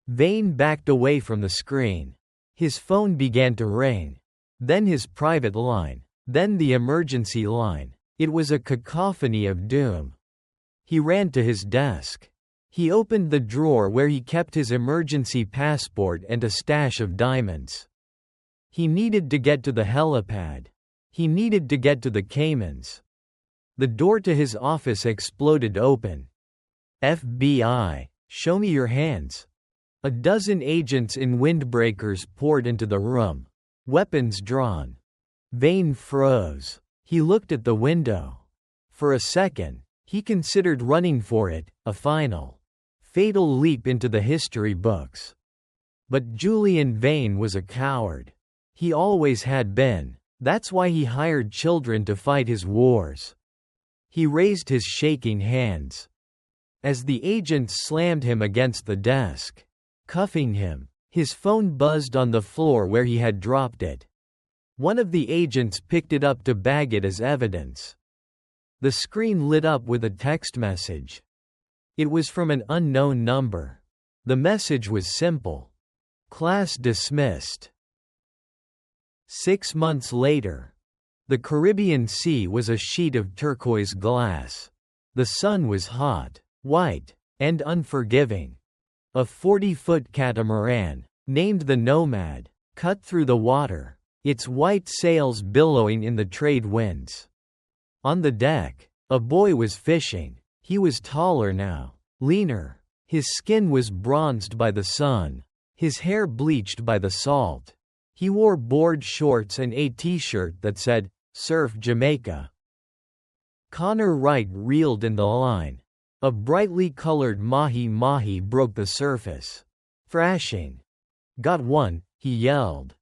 Vane backed away from the screen. His phone began to ring. Then his private line. Then the emergency line. It was a cacophony of doom. He ran to his desk. He opened the drawer where he kept his emergency passport and a stash of diamonds. He needed to get to the helipad. He needed to get to the Caymans. The door to his office exploded open. "FBI, show me your hands." A dozen agents in windbreakers poured into the room, weapons drawn. Vane froze. He looked at the window. For a second, he considered running for it, a final, fatal leap into the history books. But Julian Vane was a coward. He always had been. That's why he hired children to fight his wars. He raised his shaking hands. As the agents slammed him against the desk, cuffing him, his phone buzzed on the floor where he had dropped it. One of the agents picked it up to bag it as evidence. The screen lit up with a text message. It was from an unknown number. The message was simple. "Class dismissed." 6 months later. The Caribbean Sea was a sheet of turquoise glass. The sun was hot, white, and unforgiving. A 40-foot catamaran, named the Nomad, cut through the water, its white sails billowing in the trade winds. On the deck, a boy was fishing. He was taller now, leaner. His skin was bronzed by the sun, his hair bleached by the salt. He wore board shorts and a t-shirt that said, "Surf Jamaica." Connor Wright reeled in the line. A brightly colored mahi-mahi broke the surface. Thrashing. "Got one," he yelled.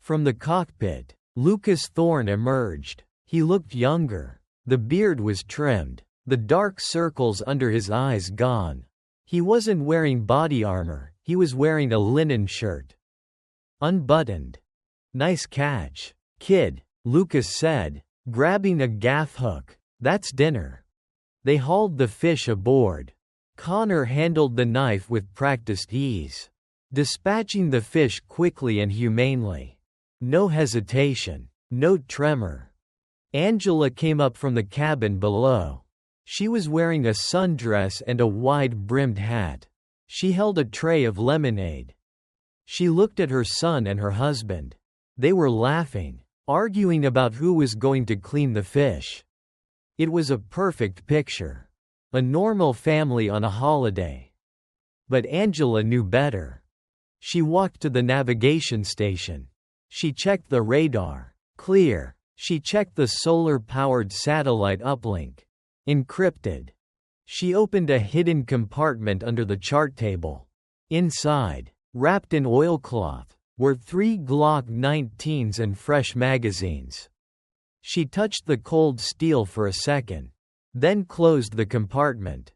From the cockpit, Lucas Thorne emerged. He looked younger. The beard was trimmed, the dark circles under his eyes gone. He wasn't wearing body armor, he was wearing a linen shirt. Unbuttoned. "Nice catch, kid," Lucas said, grabbing a gaff hook. "That's dinner." They hauled the fish aboard. Connor handled the knife with practiced ease, dispatching the fish quickly and humanely. No hesitation, no tremor. Angela came up from the cabin below. She was wearing a sundress and a wide-brimmed hat. She held a tray of lemonade. She looked at her son and her husband. They were laughing, arguing about who was going to clean the fish. It was a perfect picture. A normal family on a holiday. But Angela knew better. She walked to the navigation station. She checked the radar. Clear. She checked the solar-powered satellite uplink. Encrypted. She opened a hidden compartment under the chart table. Inside, wrapped in oilcloth, were 3 Glock 19s and fresh magazines. She touched the cold steel for a second, then closed the compartment.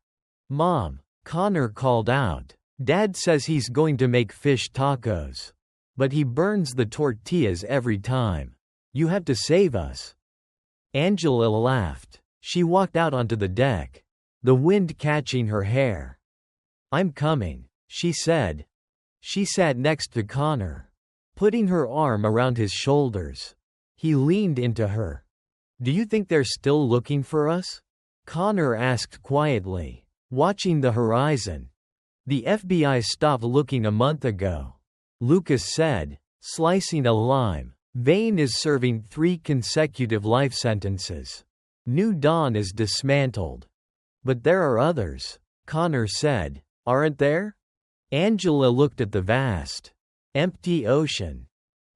"Mom," Connor called out. "Dad says he's going to make fish tacos. But he burns the tortillas every time. You have to save us." Angela laughed. She walked out onto the deck, the wind catching her hair. "I'm coming," she said. She sat next to Connor, putting her arm around his shoulders. He leaned into her. "Do you think they're still looking for us?" Connor asked quietly, watching the horizon. "The FBI stopped looking a month ago," Lucas said, slicing a lime. "Vane is serving 3 consecutive life sentences. New Dawn is dismantled." "But there are others," Connor said. "Aren't there?" Angela looked at the vast, empty ocean.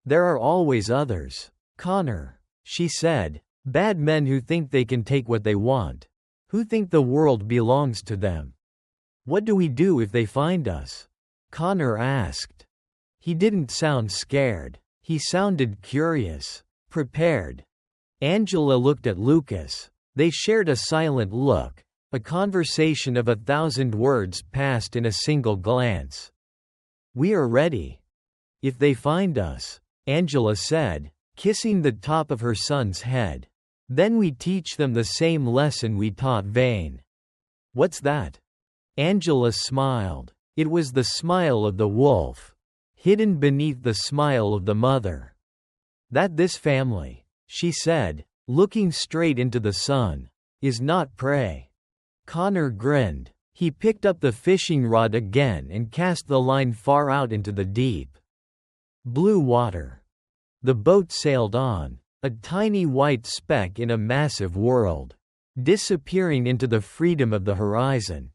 "There are always others, Connor," she said. "Bad men who think they can take what they want. Who think the world belongs to them." "What do we do if they find us?" Connor asked. He didn't sound scared. He sounded curious, prepared. Angela looked at Lucas. They shared a silent look, a conversation of 1,000 words passed in a single glance. "We are ready. If they find us," Angela said, kissing the top of her son's head. "Then we teach them the same lesson we taught Vane." "What's that?" Angela smiled. It was the smile of the wolf, hidden beneath the smile of the mother. "That this family," she said, looking straight into the sun, "is not prey." Connor grinned. He picked up the fishing rod again and cast the line far out into the deep blue water. The boat sailed on, a tiny white speck in a massive world, disappearing into the freedom of the horizon.